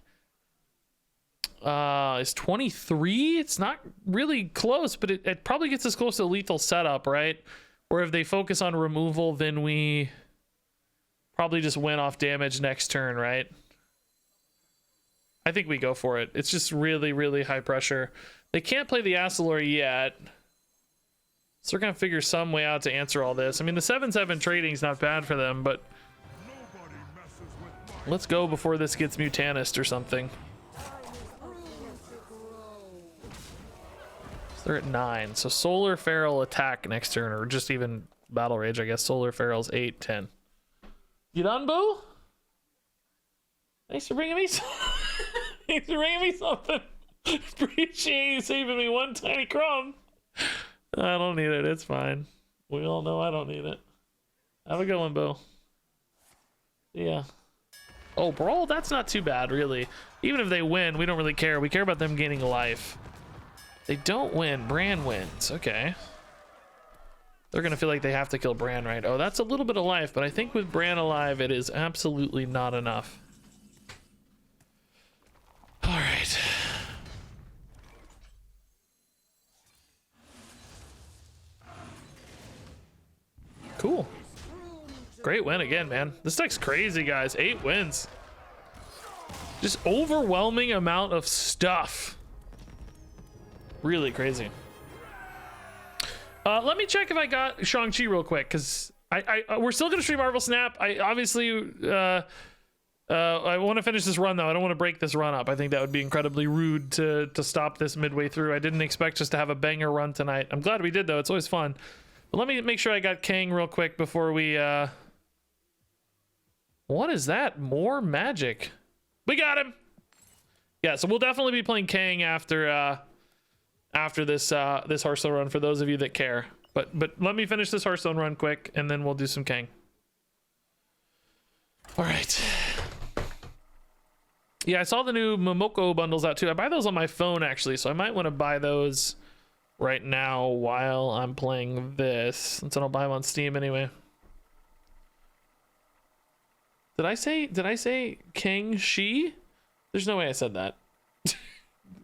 Is 23? It's not really close, but it probably gets us close to lethal setup, right? Or if they focus on removal, then we... probably just win off damage next turn, right? I think we go for it. It's just really, really high pressure. They can't play the Astalor yet. So we're going to figure some way out to answer all this. I mean, the 7/7 trading is not bad for them, but let's go before this gets Mutanist or something. They're at 9. So Solar Feral attack next turn, or just even Battle Rage, I guess. Solar Feral's 8, 10. You done, Boo? Thanks for bringing me some. Thanks for bringing me something. Appreciate you saving me one tiny crumb. I don't need it. It's fine. We all know I don't need it. Have a good one, Boo. Yeah. Oh, Brawl, that's not too bad, really. Even if they win, we don't really care. We care about them gaining life. They don't win. Bran wins. Okay. They're going to feel like they have to kill Bran, right? Oh, that's a little bit of life, but I think with Bran alive, it is absolutely not enough. All right. Cool. Great win again, man. This deck's crazy, guys. 8 wins. Just overwhelming amount of stuff. Really crazy. Let me check if I got Shang-Chi real quick, because we're still gonna stream Marvel Snap. I obviously I want to finish this run though. I don't want to break this run up. I think that would be incredibly rude to stop this midway through. I didn't expect us to have a banger run tonight. I'm glad we did though. It's always fun. But let me make sure I got Kang real quick before we what is that? More magic. We got him. Yeah, so we'll definitely be playing Kang after this this Hearthstone run for those of you that care. But let me finish this Hearthstone run quick and then we'll do some Kang. All right. Yeah, I saw the new Momoko bundles out too. I buy those on my phone actually, so I might want to buy those right now while I'm playing this, since I don't buy them on Steam anyway. Did I say King Shi? There's no way I said that.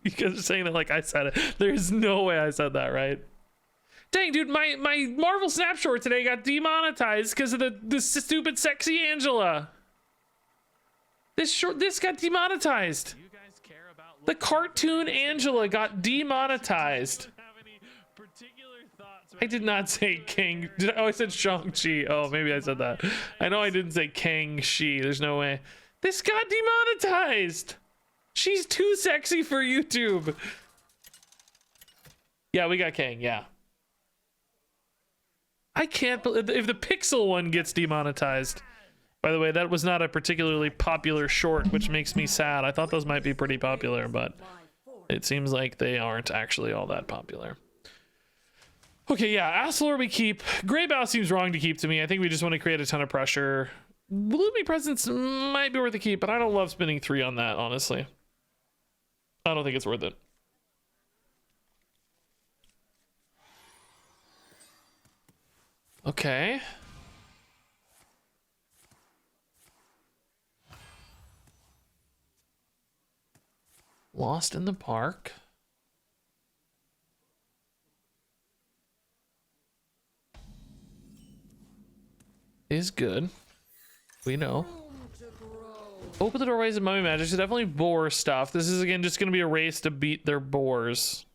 You guys are saying that like I said it. There's no way I said that, right? Dang, dude, my Marvel Snap short today got demonetized because of the stupid sexy Angela. This got demonetized. You guys care about The cartoon Angela got demonetized. I did not say King. Oh, I said Shang-Chi. Oh, maybe I said that. I know I didn't say Kang-Chi. There's no way. This got demonetized. She's too sexy for YouTube. Yeah, we got Kang. Yeah. I can't believe if the Pixel one gets demonetized. By the way, that was not a particularly popular short, which makes me sad. I thought those might be pretty popular, but it seems like they aren't actually all that popular. Okay, yeah, Asslor we keep. Greybow seems wrong to keep to me. I think we just want to create a ton of pressure. Gloomy Presence might be worth a keep, but I don't love spending 3 on that, honestly. I don't think it's worth it. Okay. Lost in the Park. Is good. We know. Open the doorways of Mummy Magic. So definitely boar stuff. This is again just going to be a race to beat their boars.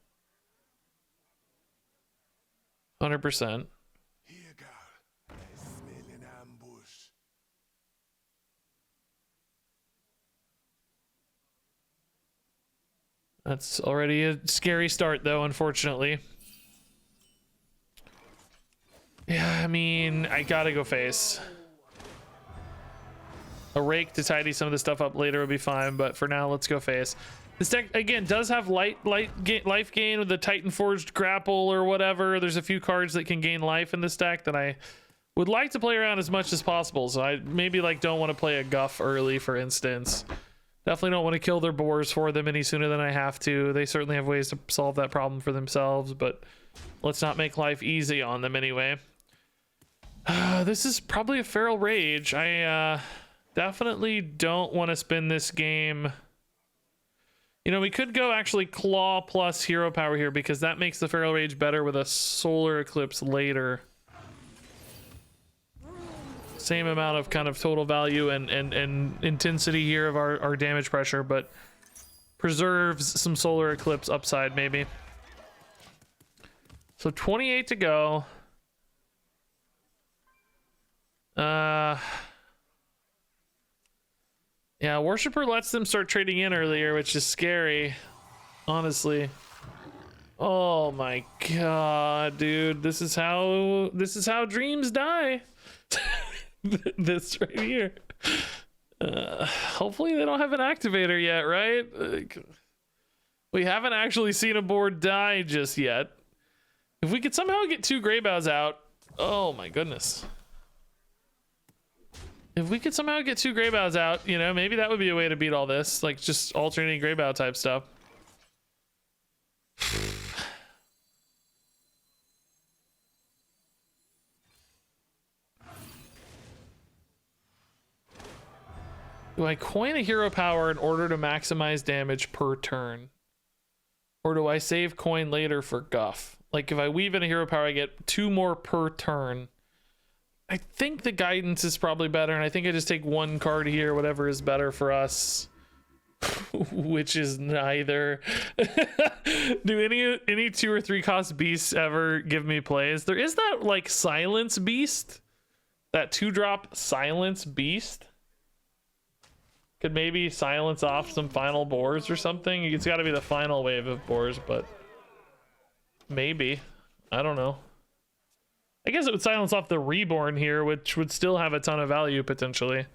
100%. That's already a scary start though, unfortunately. Yeah, I mean, I gotta go face. A rake to tidy some of the stuff up later would be fine, but for now, let's go face. This deck, again, does have life gain with the Titan Forged Grapple or whatever. There's a few cards that can gain life in this deck that I would like to play around as much as possible. So I maybe like don't want to play a Guff early, for instance. Definitely don't want to kill their boars for them any sooner than I have to. They certainly have ways to solve that problem for themselves, but let's not make life easy on them anyway. This is probably a Feral Rage. I definitely don't want to spin this game. You know, we could go actually Claw plus Hero Power here because that makes the Feral Rage better with a Solar Eclipse later. Same amount of kind of total value and intensity here of our damage pressure, but preserves some Solar Eclipse upside maybe. So 28 to go. Yeah, Worshipper lets them start trading in earlier, which is scary, honestly. Oh my god, dude. This is how dreams die. This right here. Hopefully they don't have an activator yet, right? We haven't actually seen a board die just yet. If we could somehow get 2 Greybows out, oh my goodness. If we could somehow get 2 Greybows out, you know, maybe that would be a way to beat all this, like just alternating Greybow type stuff. Do I coin a hero power in order to maximize damage per turn? Or do I save coin later for guff? Like if I weave in a hero power, I get 2 more per turn. I think the guidance is probably better, and I think I just take 1 card here, whatever is better for us. Which is neither. Do any 2 or 3 cost beasts ever give me plays? There is that like silence beast. That 2-drop silence beast. Could maybe silence off some final boars or something. It's got to be the final wave of boars, but maybe. I don't know. I guess it would silence off the reborn here, which would still have a ton of value potentially.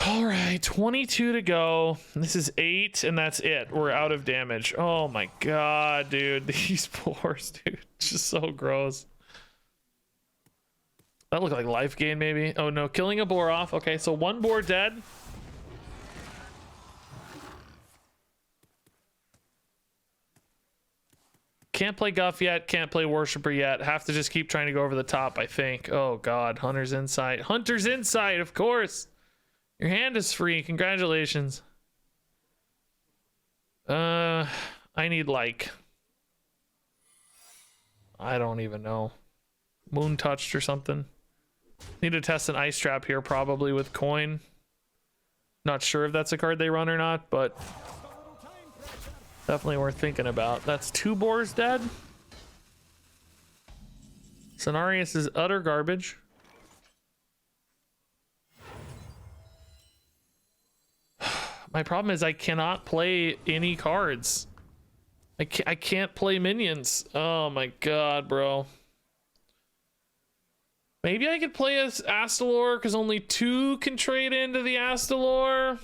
All right, 22 to go. This is 8, and that's it. We're out of damage. Oh my god, dude. These boars, dude. Just so gross. That looked like life gain, maybe. Oh no, killing a boar off. Okay, so 1 boar dead. Can't play Guff yet. Can't play Worshipper yet. Have to just keep trying to go over the top, I think. Oh god, Hunter's Insight. Hunter's Insight, of course. Your hand is free. Congratulations. I need like... I don't even know. Moon Touched or something. Need to test an Ice Trap here, probably with coin. Not sure if that's a card they run or not, but definitely worth thinking about. That's 2 boars dead. Cenarius is utter garbage. My problem is I cannot play any cards. I can't play minions. Oh my god, bro. Maybe I could play as Astalor because only 2 can trade into the Astalor.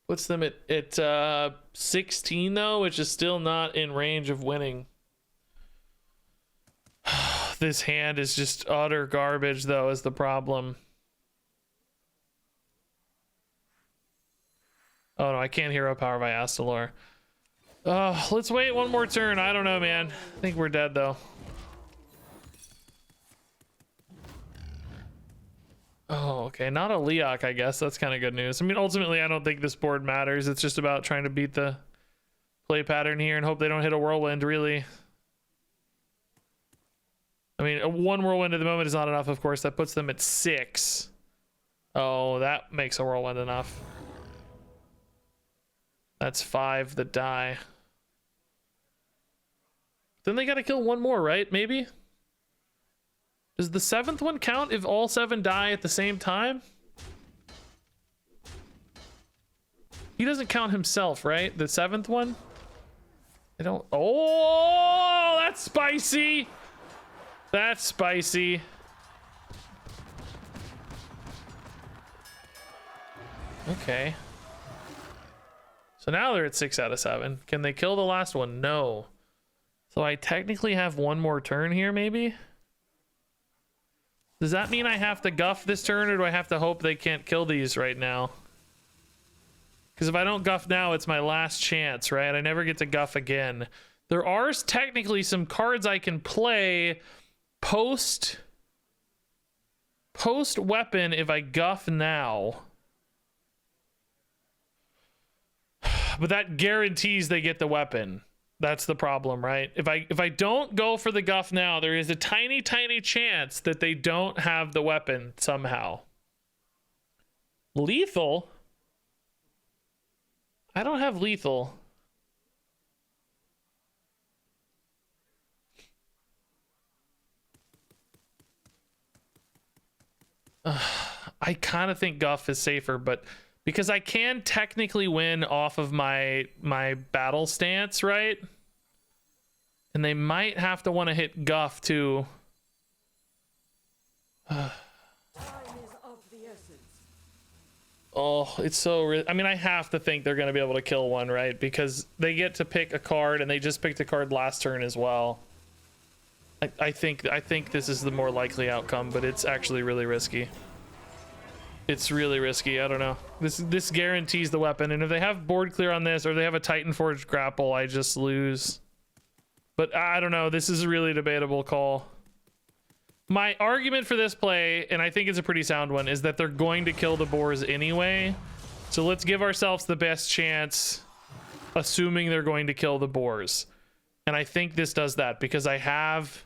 Puts them at 16 though, which is still not in range of winning. This hand is just utter garbage though, is the problem. Oh no, I can't hero power by Astalor. Let's wait 1 more turn. I don't know, man. I think we're dead though. Oh, okay. Not a Leok, I guess. That's kind of good news. I mean, ultimately, I don't think this board matters. It's just about trying to beat the play pattern here and hope they don't hit a whirlwind, really. I mean, 1 whirlwind at the moment is not enough, of course. That puts them at 6. Oh, that makes a whirlwind enough. That's 5 that die. Then they gotta kill 1 more, right? Maybe? Does the 7th one count if all 7 die at the same time? He doesn't count himself, right? The 7th one? I don't... Oh, that's spicy! That's spicy. Okay. So now they're at 6 out of 7. Can they kill the last one? No. So I technically have 1 more turn here, maybe? Does that mean I have to guff this turn, or do I have to hope they can't kill these right now? Because if I don't guff now, it's my last chance, right? I never get to guff again. There are technically some cards I can play post weapon if I guff now. But that guarantees they get the weapon. That's the problem, right? If I don't go for the guff now, there is a tiny chance that they don't have the weapon somehow. Lethal? I don't have lethal. I kind of think guff is safer, but Because I can technically win off of my battle stance, right? And they might have to want to hit Guff too. Oh, it's so... I mean, I have to think they're going to be able to kill one, right? Because they get to pick a card, and they just picked a card last turn as well. I think this is the more likely outcome, but it's actually really risky. It's really risky. I don't know. This guarantees the weapon, and if they have board clear on this, or they have a Titan Forged Grapple, I just lose. But I don't know. This is a really debatable call. My argument for this play, and I think it's a pretty sound one, is that they're going to kill the boars anyway. So let's give ourselves the best chance, assuming they're going to kill the boars. And I think this does that because I have...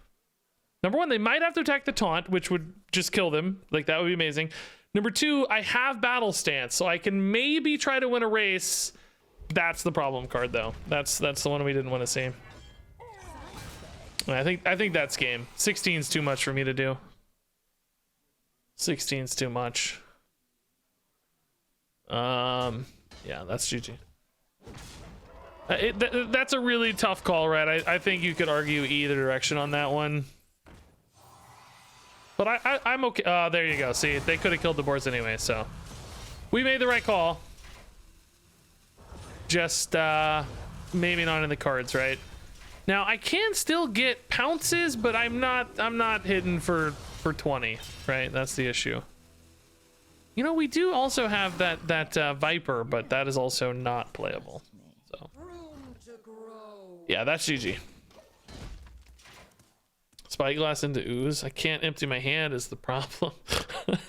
Number one, they might have to attack the taunt, which would just kill them. Like, that would be amazing. Number two, I have battle stance, so I can maybe try to win a race. That's the problem card, though. That's the one we didn't want to see. I think that's game. 16's too much for me to do. 16's too much. Yeah, that's GG. That's a really tough call, right? I think you could argue either direction on that one. But I'm okay. There you go. See, they could have killed the boards anyway, so we made the right call. Just maybe not in the cards, right? Now I can still get pounces, but I'm not hitting for 20, right? That's the issue. You know, we do also have that Viper, but that is also not playable. So yeah, that's GG. Spyglass into ooze. I can't empty my hand is the problem.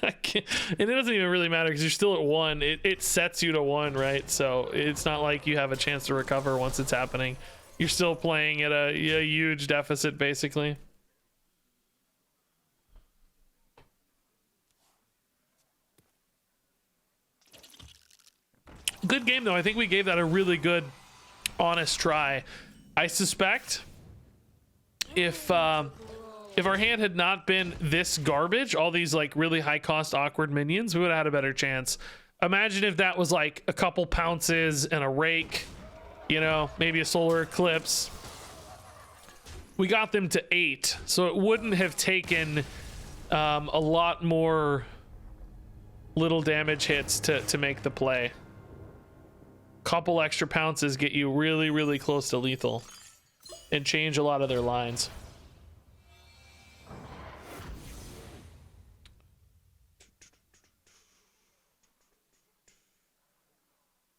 I can't, and it doesn't even really matter because you're still at 1. It sets you to 1, right? So it's not like you have a chance to recover once it's happening. You're still playing at a huge deficit, basically. Good game, though. I think we gave that a really good, honest try. I suspect if our hand had not been this garbage, all these like really high-cost awkward minions, we would have had a better chance. Imagine if that was like a couple pounces and a rake. You know, maybe a solar eclipse. We got them to 8, so it wouldn't have taken a lot more little damage hits to make the play. Couple extra pounces get you really, really close to lethal and change a lot of their lines.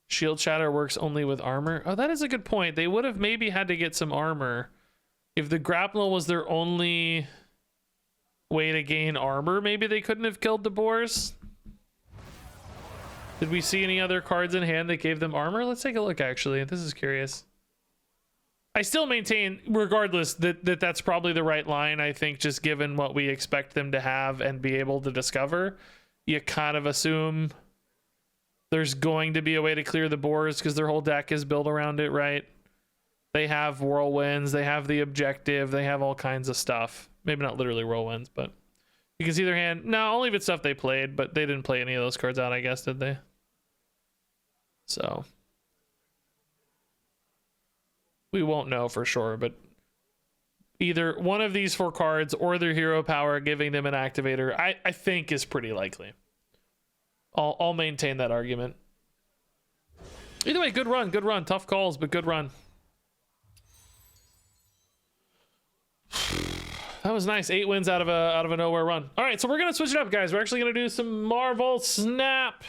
Shield shatter works only with armor. Oh, that is a good point. They would have maybe had to get some armor. If the grapnel was their only way to gain armor, maybe they couldn't have killed the boars. Did we see any other cards in hand that gave them armor? Let's take a look, actually. This is curious. I still maintain, regardless, that that's probably the right line. I think just given what we expect them to have and be able to discover, you kind of assume there's going to be a way to clear the boars because their whole deck is built around it, right? They have whirlwinds, they have the objective, they have all kinds of stuff. Maybe not literally whirlwinds, but you can see their hand. No, only if it's stuff they played, but they didn't play any of those cards out, I guess, did they? So we won't know for sure, but either one of these 4 cards or their hero power giving them an activator, I think is pretty likely. I'll maintain that argument. Either way, good run, good run. Tough calls, but good run. That was nice. 8 wins out of a nowhere run. All right, so we're gonna switch it up, guys. We're actually gonna do some Marvel Snap.